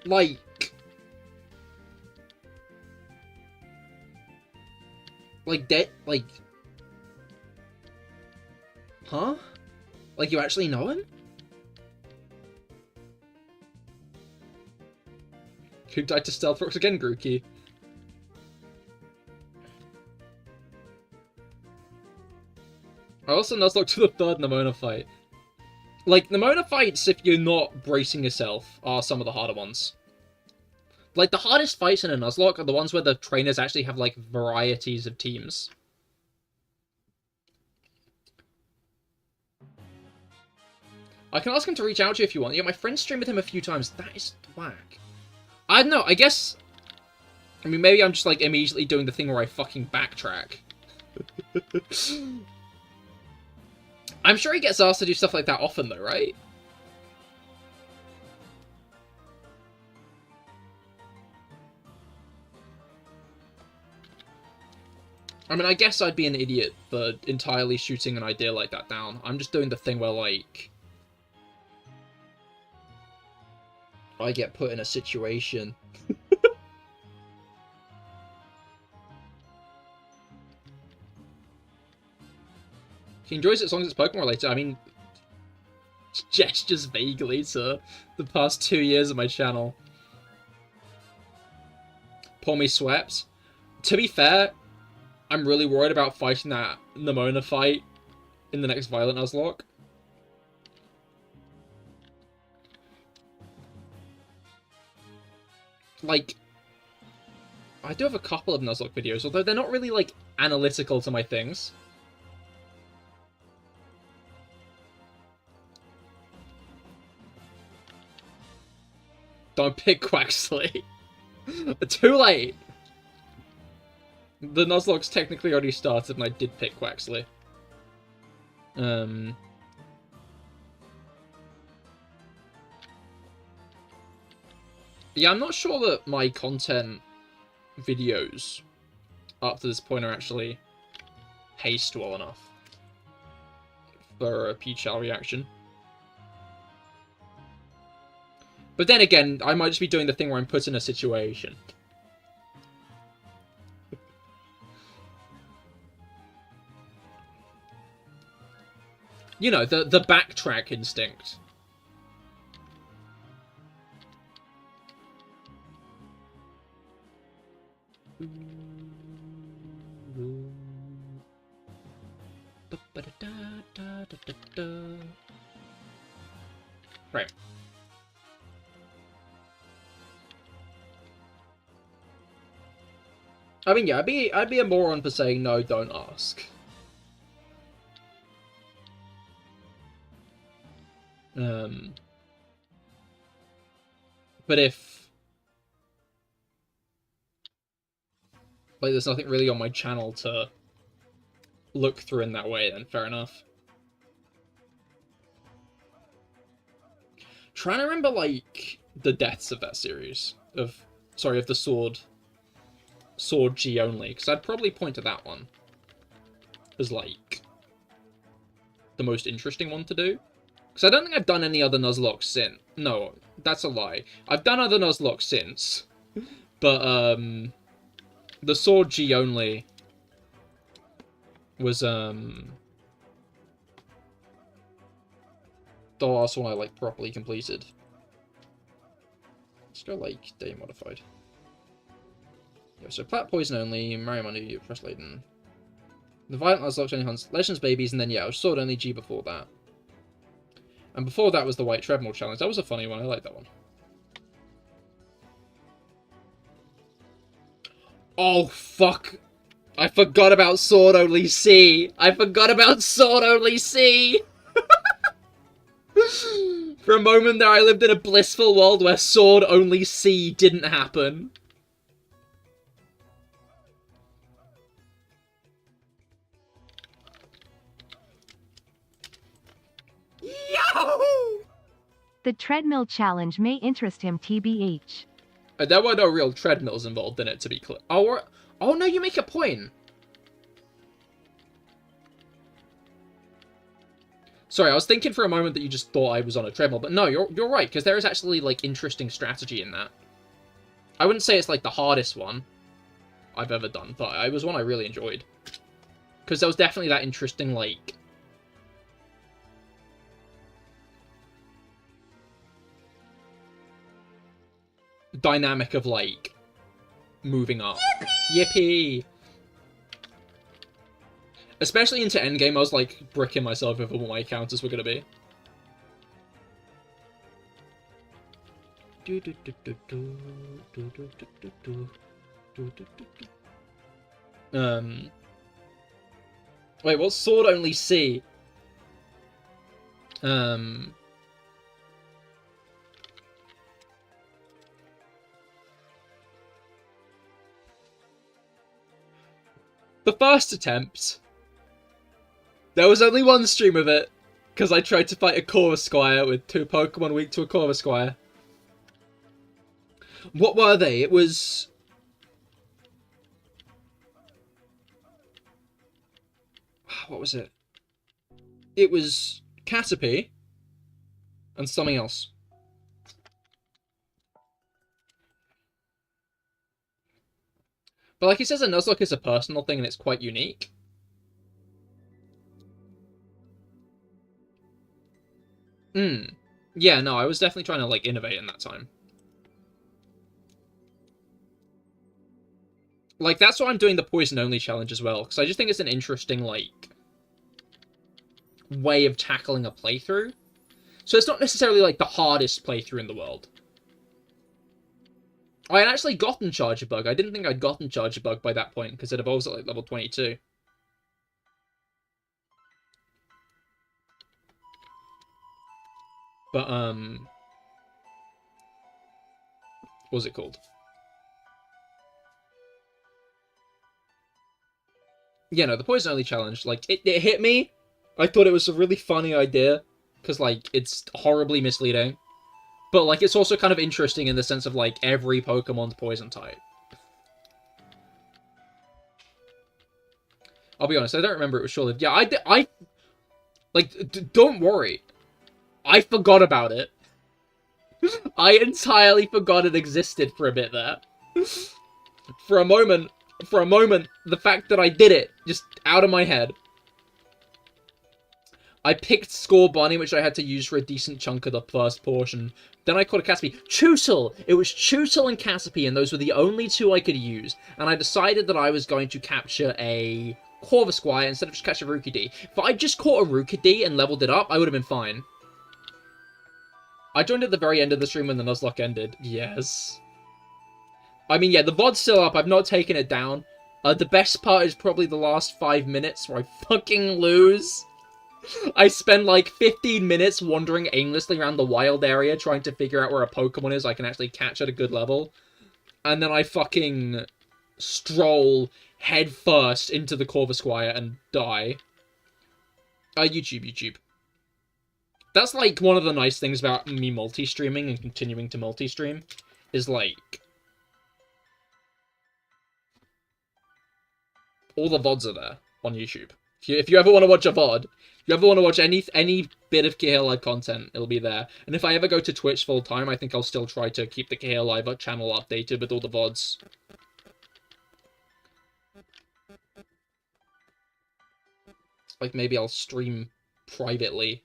Like... Like... Huh? Like, you actually know him? Who died to Stealth Rocks again, Grookey? I also Nuzlocke to the third Nemona fight. Like, Nemona fights, if you're not bracing yourself, are some of the harder ones. Like, the hardest fights in a Nuzlocke are the ones where the trainers actually have, like, varieties of teams. I can ask him to reach out to you if you want. Yeah, my friend streamed with him a few times. That is whack. I don't know, I guess... I mean, maybe I'm just, like, immediately doing the thing where I fucking backtrack. I'm sure he gets asked to do stuff like that often, though, right? I mean, I guess I'd be an idiot for entirely shooting an idea like that down. I'm just doing the thing where, like... I get put in a situation. He enjoys it as long as it's Pokemon related. I mean, gestures vaguely to the past 2 years of my channel. Pour me swept. To be fair, I'm really worried about fighting that Nemona fight in the next Violet Nuzlocke. Like, I do have a couple of Nuzlocke videos, although they're not really, like, analytical to my things. Don't pick Quaxley. Too late! The Nuzlocke's technically already started and I did pick Quaxley. Yeah, I'm not sure that my content videos up to this point are actually paced well enough for a Pichel reaction. But then again, I might just be doing the thing where I'm put in a situation. You know, the backtrack instinct. Right. I mean, yeah, I'd be a moron for saying no, don't ask. But if... like, there's nothing really on my channel to look through in that way, then fair enough. Trying to remember, like, the deaths of that series. Of the Sword G only, because I'd probably point to that one as, like, the most interesting one to do. Because I don't think I've done any other Nuzlocke since. No, that's a lie. I've done other Nuzlocke since, but, the Sword G only was, the last one I, like, properly completed. Let's go, like, day modified. Yeah, so Plat Poison only, Mariamundi, Press Laden. The Violent Nuzlocke only hunts Legends babies, and then yeah, it was Sword only G before that. And before that was the White Treadmill Challenge. That was a funny one, I like that one. Oh, fuck. I forgot about Sword Only C. I forgot about Sword Only C. For a moment there, I lived in a blissful world where Sword Only C didn't happen. Yahoo! The treadmill challenge may interest him TBH. There were no real treadmills involved in it, to be clear. Oh, no, you make a point. Sorry, I was thinking for a moment that you just thought I was on a treadmill, but no, you're right, because there is actually, like, interesting strategy in that. I wouldn't say it's, like, the hardest one I've ever done, but it was one I really enjoyed. Because there was definitely that interesting, like... dynamic of, like, moving up. Yippee! Especially into endgame, I was, like, bricking myself over what my encounters were gonna be. Wait, what's Sword Only C? The first attempt, there was only one stream of it, because I tried to fight a Corvisquire with 2 Pokemon weak to a Corvisquire. What were they? It was... what was it? It was Caterpie and something else. But like he says, a Nuzlocke is a personal thing and it's quite unique. Yeah, no, I was definitely trying to, like, innovate in that time. Like, that's why I'm doing the poison-only challenge as well, because I just think it's an interesting, like, way of tackling a playthrough. So it's not necessarily, like, the hardest playthrough in the world. I had actually gotten Charger Bug. I didn't think I'd gotten Charger Bug by that point, because it evolves at, like, level 22. But, what was it called? Yeah, no, the poison only challenge, like, it hit me. I thought it was a really funny idea, because, like, it's horribly misleading. But, like, it's also kind of interesting in the sense of, like, every Pokemon's poison type. I'll be honest, I don't remember it was short-lived. Yeah, don't worry. I forgot about it. I entirely forgot it existed for a bit there. For a moment, the fact that I did it, just out of my head. I picked Score Bunny, which I had to use for a decent chunk of the first portion. Then I caught a Caterpie. Chootle! It was Chootle and Caterpie, and those were the only 2 I could use. And I decided that I was going to capture a Corvisquire instead of just catch a Rookidee. If I just caught a Rookidee and leveled it up, I would have been fine. I joined at the very end of the stream when the Nuzlocke ended. Yes. I mean, yeah, the VOD's still up. I've not taken it down. The best part is probably the last 5 minutes where I fucking lose. I spend like 15 minutes wandering aimlessly around the wild area trying to figure out where a Pokemon is I can actually catch at a good level. And then I fucking stroll headfirst into the Corvisquire and die. YouTube. That's, like, one of the nice things about me multi-streaming and continuing to multi-stream, is, like, all the VODs are there on YouTube. If you ever want to watch a VOD, if you ever want to watch any bit of CahirLIVE content, it'll be there. And if I ever go to Twitch full-time, I think I'll still try to keep the CahirLIVE channel updated with all the VODs. Like, maybe I'll stream privately.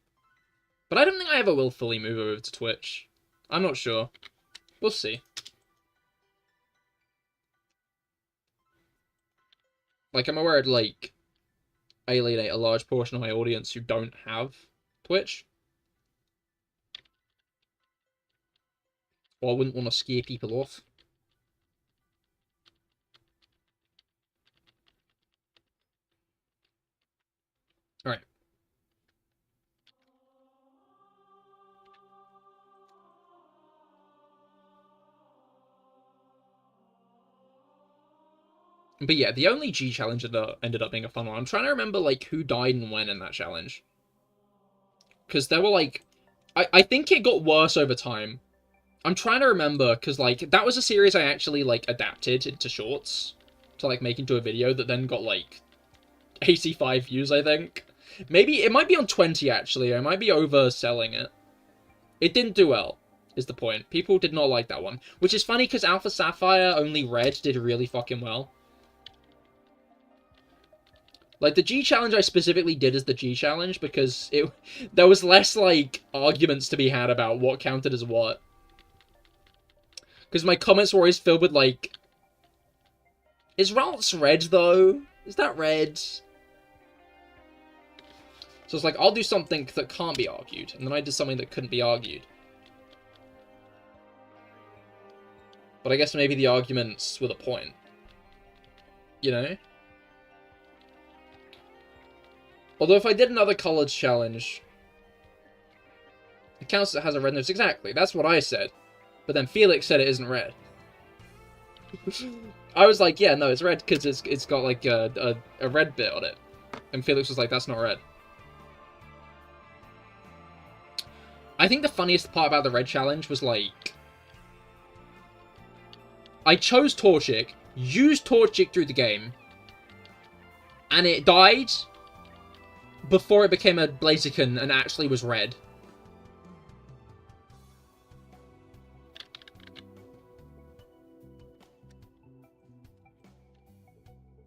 But I don't think I ever will fully move over to Twitch. I'm not sure. We'll see. Like, I'm aware of, like, alienate a large portion of my audience who don't have Twitch. Or I wouldn't want to scare people off. Alright. But yeah, the only G challenge that ended up being a fun one. I'm trying to remember, like, who died and when in that challenge. Because there were, like... I think it got worse over time. I'm trying to remember, because, like, that was a series I actually, like, adapted into shorts. To, like, make into a video that then got, like, 85 views, I think. Maybe, it might be on 20, actually. I might be overselling it. It didn't do well, is the point. People did not like that one. Which is funny, because Alpha Sapphire, only Red, did really fucking well. Like, the G challenge I specifically did as the G challenge because there was less, like, arguments to be had about what counted as what. Because my comments were always filled with, like... Is Ralph's red, though? Is that red? So it's like, I'll do something that can't be argued. And then I did something that couldn't be argued. But I guess maybe the arguments were the point. You know? Although if I did another college challenge, it counts as it has a red nose. Exactly, that's what I said. But then Felix said it isn't red. I was like, yeah, no, it's red because it's got like a red bit on it. And Felix was like, that's not red. I think the funniest part about the red challenge was like... I chose Torchic, used Torchic through the game, and it died... before it became a Blaziken and actually was red.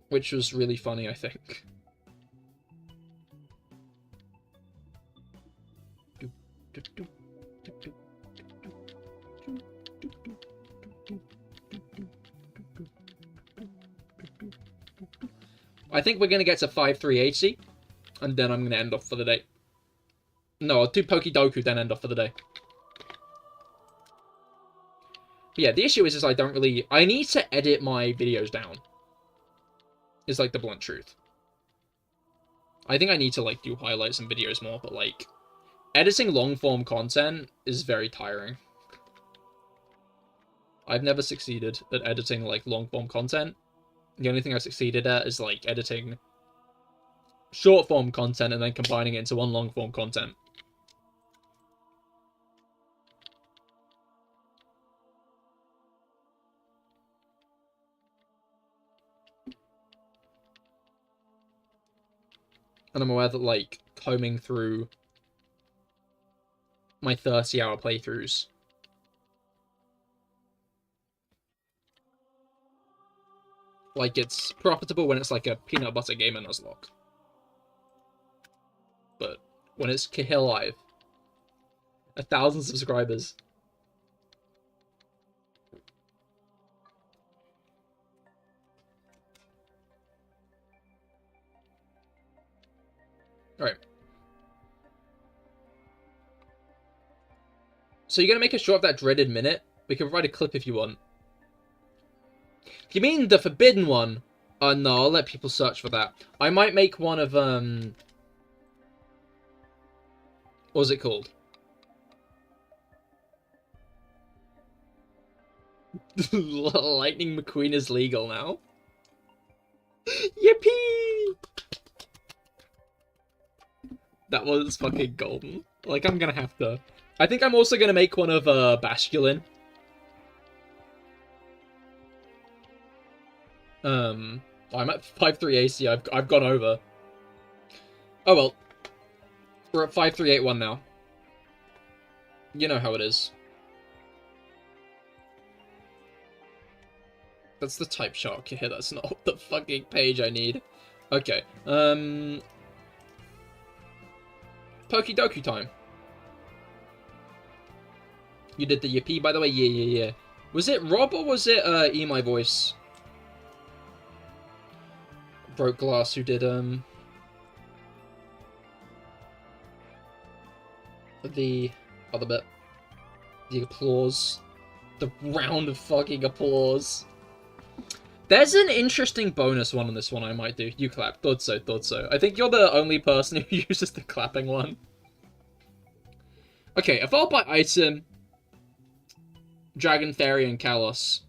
Which was really funny, I think. I think we're going to get to 5380. And then I'm going to end off for the day. No, I'll do Pokidoku, then end off for the day. But yeah, the issue is I don't really... I need to edit my videos down. Is, like, the blunt truth. I think I need to, like, do highlights and videos more, but, like... Editing long-form content is very tiring. I've never succeeded at editing, like, long-form content. The only thing I've succeeded at is, like, editing... short-form content and then combining it into one long-form content. And I'm aware that, like, combing through my 30-hour playthroughs like, it's profitable when it's like a peanut butter gamer Nuzlocke. But when it's CahirLIVE, 1,000 subscribers. Alright. So you're gonna make a short of that dreaded minute? We can provide a clip if you want. You mean the forbidden one? No, I'll let people search for that. I might make one of, what was it called? Lightning McQueen is legal now. Yippee! That was fucking golden. Like, I'm gonna have to... I think I'm also gonna make one of, Basculin. I'm at 5.3 AC. I've gone over. Oh well. We're at 5.381 now. You know how it is. That's the type shark here. That's not the fucking page I need. Okay. Pokidoku time. You did the yippee, by the way? Yeah. Was it Rob or was it, My Voice? Broke Glass who did, the other bit. The applause. The round of fucking applause. There's an interesting bonus one on this one I might do. You clap. Thought so, thought so. I think you're the only person who uses the clapping one. Okay, evolved by item. Dragon, Fairy, and Kalos.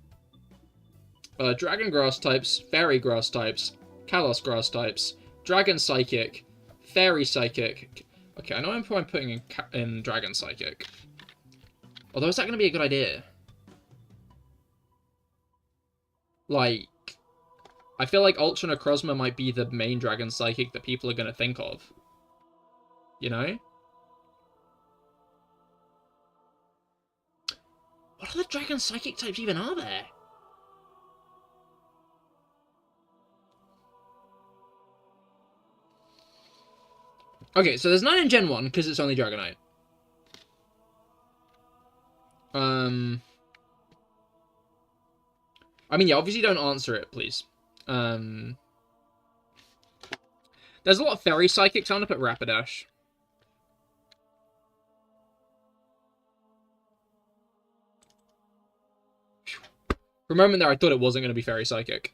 Dragon Grass types, Fairy Grass types, Kalos Grass types, Dragon Psychic, Fairy Psychic. Okay, I know I'm putting in Dragon Psychic. Although, is that going to be a good idea? Like, I feel like Ultra Necrozma might be the main Dragon Psychic that people are going to think of. You know? What other Dragon Psychic types even are there? Okay, so there's none in Gen 1, because it's only Dragonite. I mean, yeah, obviously don't answer it, please. There's a lot of Fairy Psychics. I'm gonna put Rapidash. For a moment there, I thought it wasn't going to be Fairy Psychic.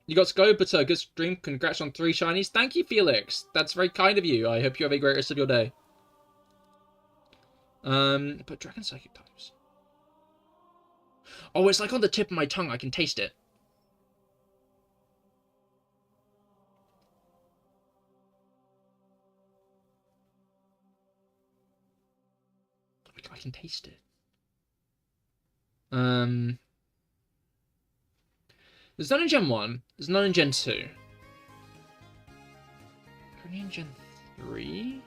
You got to go, but good stream. Congrats on 3 shinies. Thank you, Felix. That's very kind of you. I hope you have a great rest of your day. But Dragon Psychic types. Oh, it's like on the tip of my tongue. I can taste it. I can taste it. There's none in Gen 1. There's none in Gen 2. Only in Gen 3?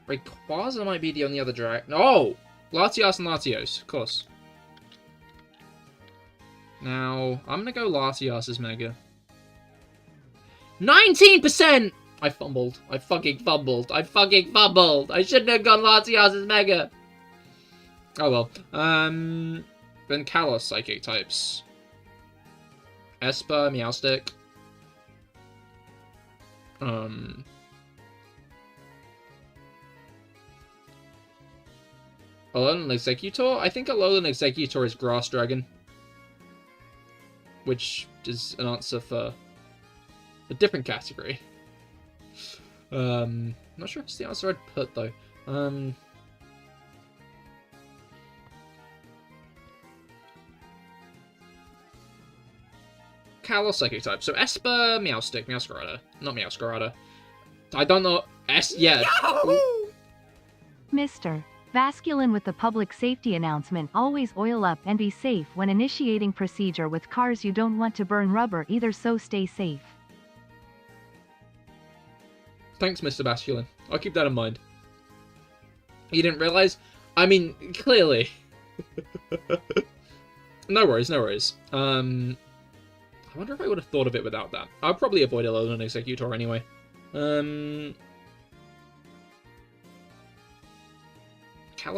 Rayquaza might be the only other dragon. Oh! Latias and Latios, of course. Now, I'm gonna go Latias as Mega. 19%! I fumbled. I fucking fumbled. I fucking fumbled. I shouldn't have gone Latias as Mega. Oh well. Then Kalos Psychic types. Esper, Meowstic. Alolan Executor? I think Alolan Executor is Grass Dragon. Which is an answer for a different category. Not sure if it's the answer I'd put though. Kalos Psychic type. So Esper, Meowstic, Meowscarada. Not Meowscarada. I don't know. Yeah. Mr. Vasculine with the public safety announcement: always oil up and be safe when initiating procedure with cars. You don't want to burn rubber either, so stay safe. Thanks, Mr. Vasculine. I'll keep that in mind. You didn't realize? I mean, clearly. No worries, no worries. I wonder if I would have thought of it without that. I'll probably avoid Alolan Executor anyway. Kalos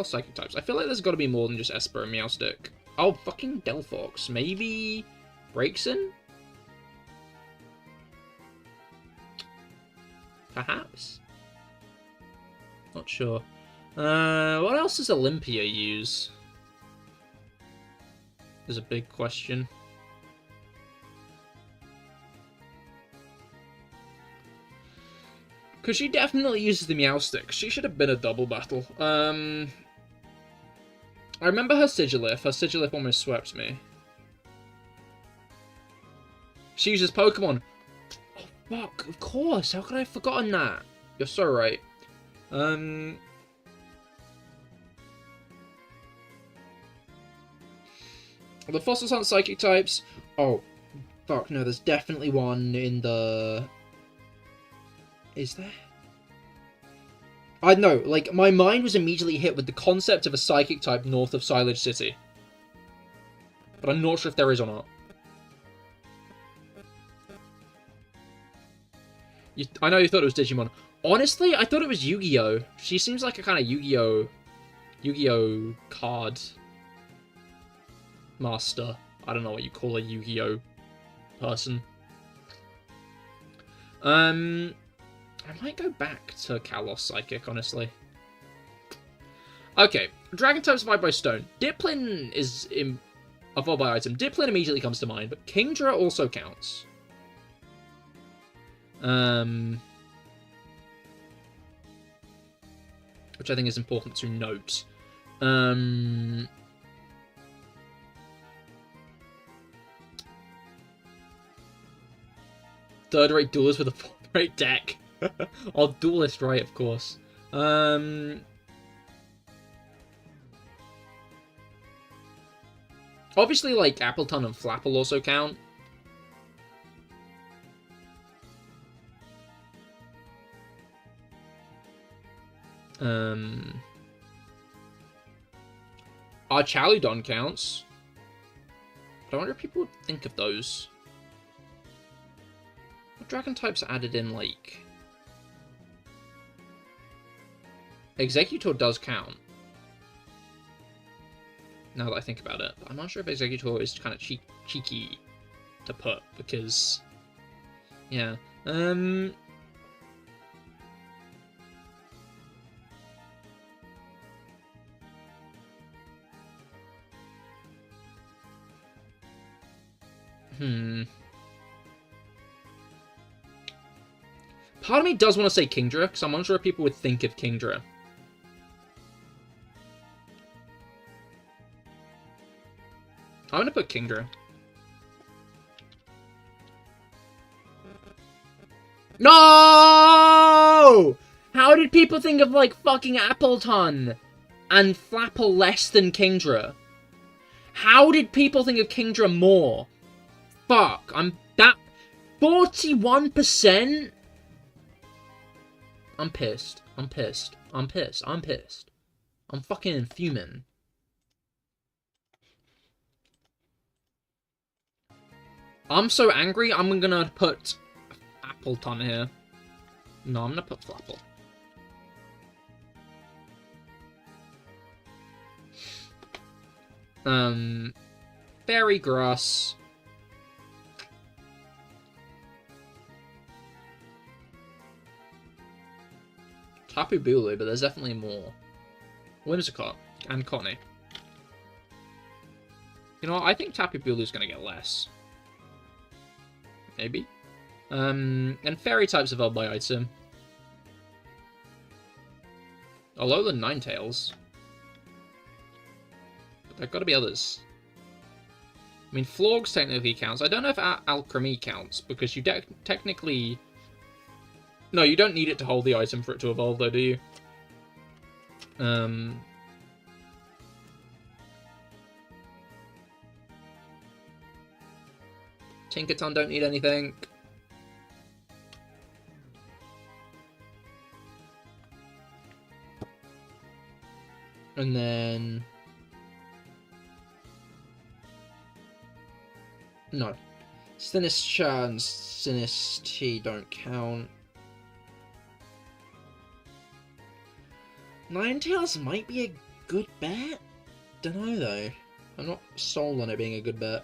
Psychic types. I feel like there's got to be more than just Esper and Meowstic. Oh, fucking Delphox. Maybe Braixen? Perhaps? Not sure. What else does Olympia use? Is a big question. Because she definitely uses the Meowstic. She should have been a double battle. I remember her Sigilif. Her Sigilif almost swept me. She uses Pokemon. Oh, fuck. Of course. How could I have forgotten that? You're so right. The fossils aren't psychic types. Oh, fuck. No, there's definitely one in the... Is there? I know, like, my mind was immediately hit with the concept of a psychic type north of Silage City. But I'm not sure if there is or not. I know you thought it was Digimon. Honestly, I thought it was Yu-Gi-Oh! She seems like a kind of Yu-Gi-Oh card master. I don't know what you call a Yu-Gi-Oh person. I might go back to Kalos Psychic, honestly. Okay, Dragon type survived by Stone. Diplin is evolved by item. Diplin immediately comes to mind, but Kingdra also counts. Which I think is important to note. Third-rate duelist with a fourth-rate deck. Oh, duelist, right, of course. Obviously, like, Appleton and Flapple also count. Archaludon counts. But I wonder if people would think of those. What dragon types are added in, like... Executor does count. Now that I think about it. I'm not sure if Executor is kind of cheeky to put, because... Yeah. Part of me does want to say Kingdra, because I'm unsure if people would think of Kingdra. I'm gonna put Kingdra. No! How did people think of, like, fucking Appleton and Flapple less than Kingdra? How did people think of Kingdra more? Fuck, I'm that... 41%? I'm pissed. I'm pissed. I'm pissed. I'm pissed. I'm fucking fuming. I'm so angry, I'm gonna put Appleton here. No, I'm gonna put Flapple. Fairy Grass. Tapu Bulu, but there's definitely more. Whimsicott and Connie. You know what? I think Tapu Bulu's gonna get less. Maybe. And fairy types evolved by item. Alolan Ninetales. But there gotta be others. I mean, Florgs technically counts. I don't know if Alchemy counts, because you technically... No, you don't need it to hold the item for it to evolve, though, do you? Tinkaton don't need anything. And then... No. Sinistcha and Sinistea don't count. Ninetales might be a good bet. Dunno though. I'm not sold on it being a good bet.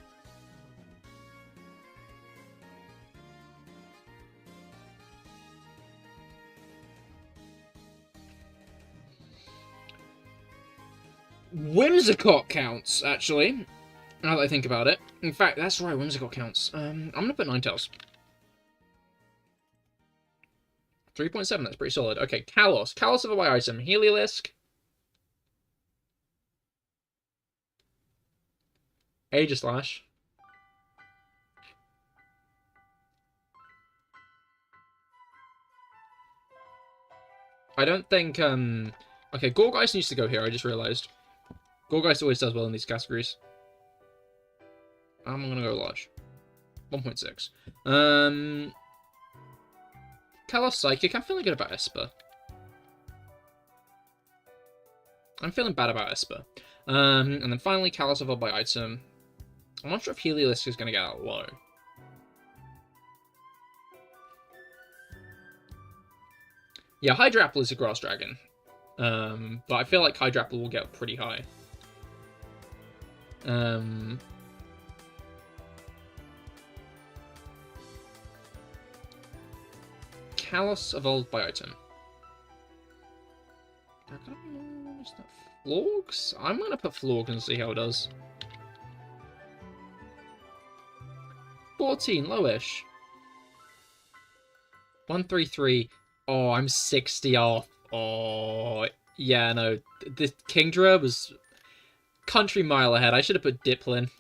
Whimsicott counts, actually. Now that I think about it. In fact, that's right, Whimsicott counts. I'm gonna put Ninetales. 3.7, that's pretty solid. Okay, Kalos. Kalos of a Y item. Heliolisk. Aegislash. I don't think, Okay, Gourgeist needs to go here, I just realized. Gourgeist always does well in these categories. I'm gonna go large. 1.6. Kalos Psychic. I'm feeling good about Esper. I'm feeling bad about Esper. And then finally, Kalos evolved by item. I'm not sure if Heliolisk is going to get out low. Yeah, Hydrapple is a grass dragon. But I feel like Hydrapple will get pretty high. Kalos evolved by item. Is that Florgs? I'm gonna put Florg and see how it does. 14, lowish. 133. Oh, I'm 60 off. Oh, yeah, no. The Kingdra was country mile ahead. I should have put Diplin.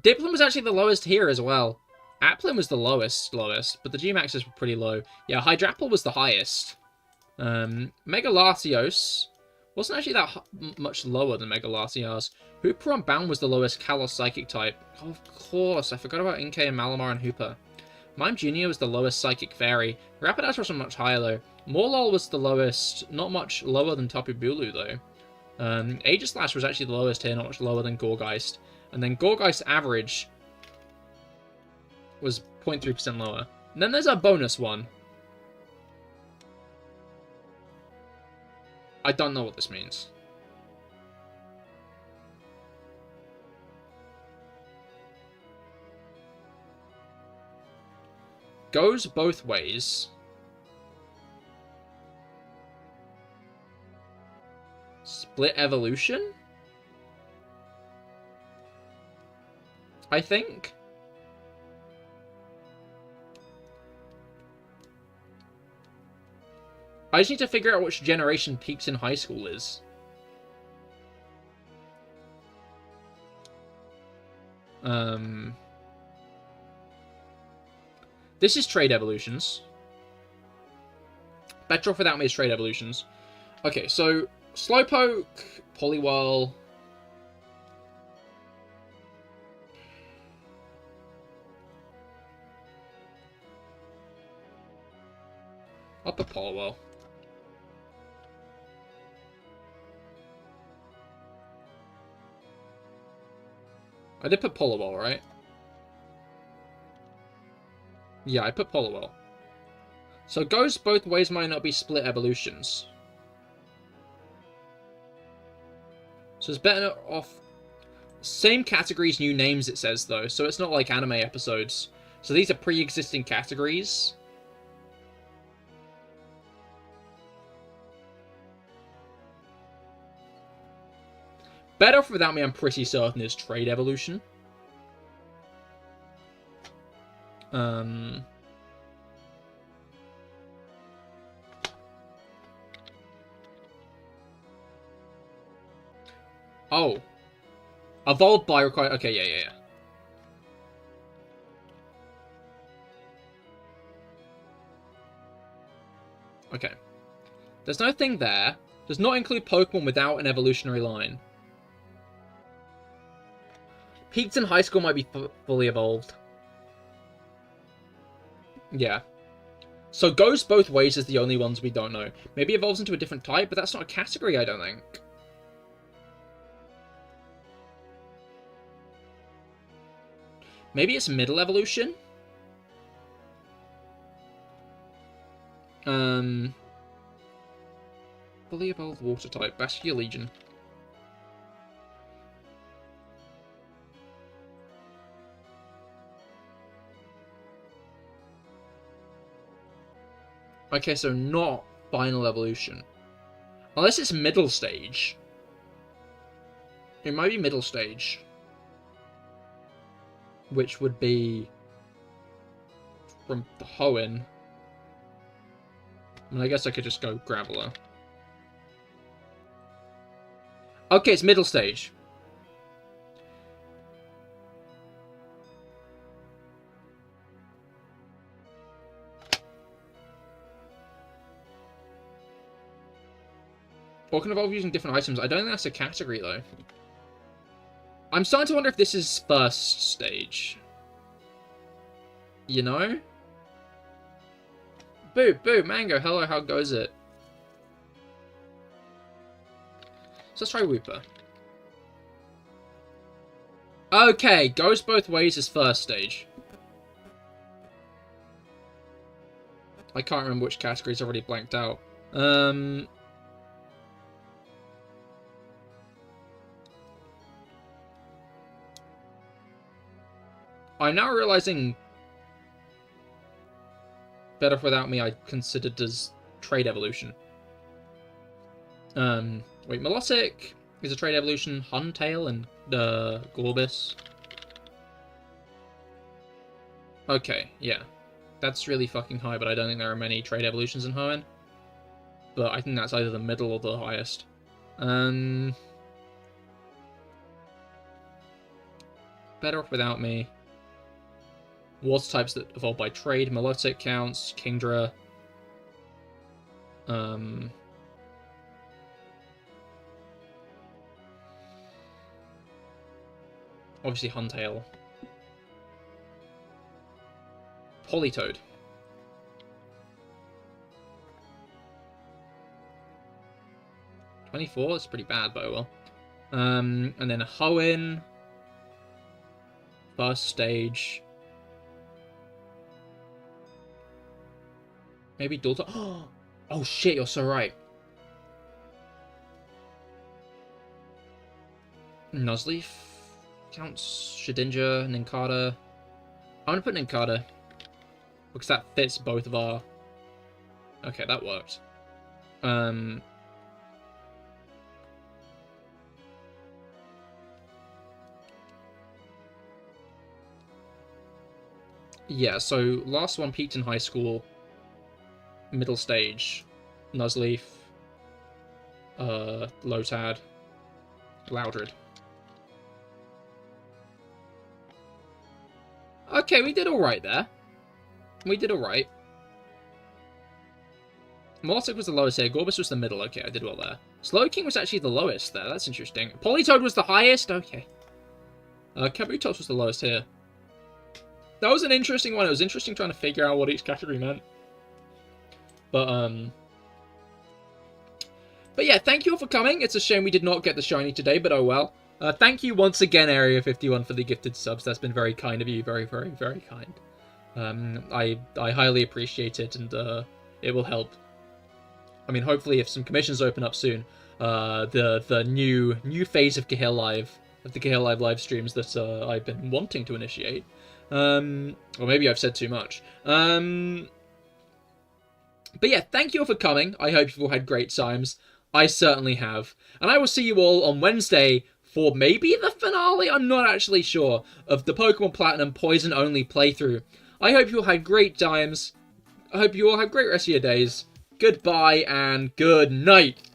Diplin was actually the lowest here as well. Applin was the lowest, but the Gmaxes were pretty low. Yeah, Hydrapple was the highest. Megalatios wasn't actually that much lower than Megalatios. Hooper on Bound was the lowest Kalos Psychic type. Oh, of course, I forgot about Inkay and Malamar and Hooper. Mime Jr. was the lowest Psychic Fairy. Rapidash wasn't much higher though. Morlul was the lowest, not much lower than Tapu Bulu though. Aegislash was actually the lowest here, not much lower than Gourgeist. And then Gourgeist average was 0.3% lower. And then there's a bonus one. I don't know what this means. Goes both ways. Split evolution? I think. I just need to figure out which generation peaks in high school is. This is trade evolutions. Better off without me is trade evolutions. Okay, so Slowpoke, Poliwhirl. I'll put Poliwhirl. I did put Poliwhirl, right? Yeah, I put Poliwhirl. So goes both ways might not be split evolutions. So it's better off... Same categories, new names it says though, so it's not like anime episodes. So these are pre-existing categories. Better off without me, I'm pretty certain, is trade evolution. Oh. Evolved by require... Okay, yeah. Okay. There's no thing there. Does not include Pokemon without an evolutionary line. Peaked in high school might be fully evolved. Yeah. So goes both ways is the only ones we don't know. Maybe evolves into a different type, but that's not a category, I don't think. Maybe it's middle evolution? Fully evolved water type. Baskia Legion. Okay, so not final evolution. Unless it's middle stage. It might be middle stage. Which would be... from the Hoenn. I mean, I guess I could just go Graveler. Okay, it's middle stage. Or can evolve using different items. I don't think that's a category, though. I'm starting to wonder if this is first stage. You know? Boo, boo, Mango, hello, how goes it? So let's try Wooper. Okay, goes both ways is first stage. I can't remember which category's already blanked out. I'm now realizing Better Off Without Me I considered as trade evolution. Wait, Melodic is a trade evolution. Huntail and Gorbis. Okay, yeah. That's really fucking high, but I don't think there are many trade evolutions in Hoenn. But I think that's either the middle or the highest. Better Off Without Me. Water types that evolve by trade. Melodic counts. Kingdra. Obviously Huntail. Politoed. $24, that's pretty bad, but oh well. And then Hoenn. First stage. Maybe Dalton. Oh shit, you're so right. Nuzleaf counts. Shedinja, Nincada. I'm gonna put Nincada because that fits both of our. Okay, that worked. Yeah, so last one peaked in high school. Middle stage. Nuzleaf. Lotad. Loudred. Okay, we did alright there. We did alright. Molotov was the lowest here. Gorbis was the middle. Okay, I did well there. Slowking was actually the lowest there. That's interesting. Politoed was the highest. Okay. Kabutops was the lowest here. That was an interesting one. It was interesting trying to figure out what each category meant. But yeah, thank you all for coming. It's a shame we did not get the shiny today, but oh well. Thank you once again, Area 51, for the gifted subs. That's been very kind of you. Very, very, very kind. I highly appreciate it, and it will help. I mean, hopefully, if some commissions open up soon, the new phase of CahirLIVE, of the CahirLIVE live streams that I've been wanting to initiate. Or maybe I've said too much. But yeah, thank you all for coming. I hope you've all had great times. I certainly have. And I will see you all on Wednesday for maybe the finale, I'm not actually sure, of the Pokemon Platinum Poison Only playthrough. I hope you all had great times. I hope you all have great rest of your days. Goodbye and good night.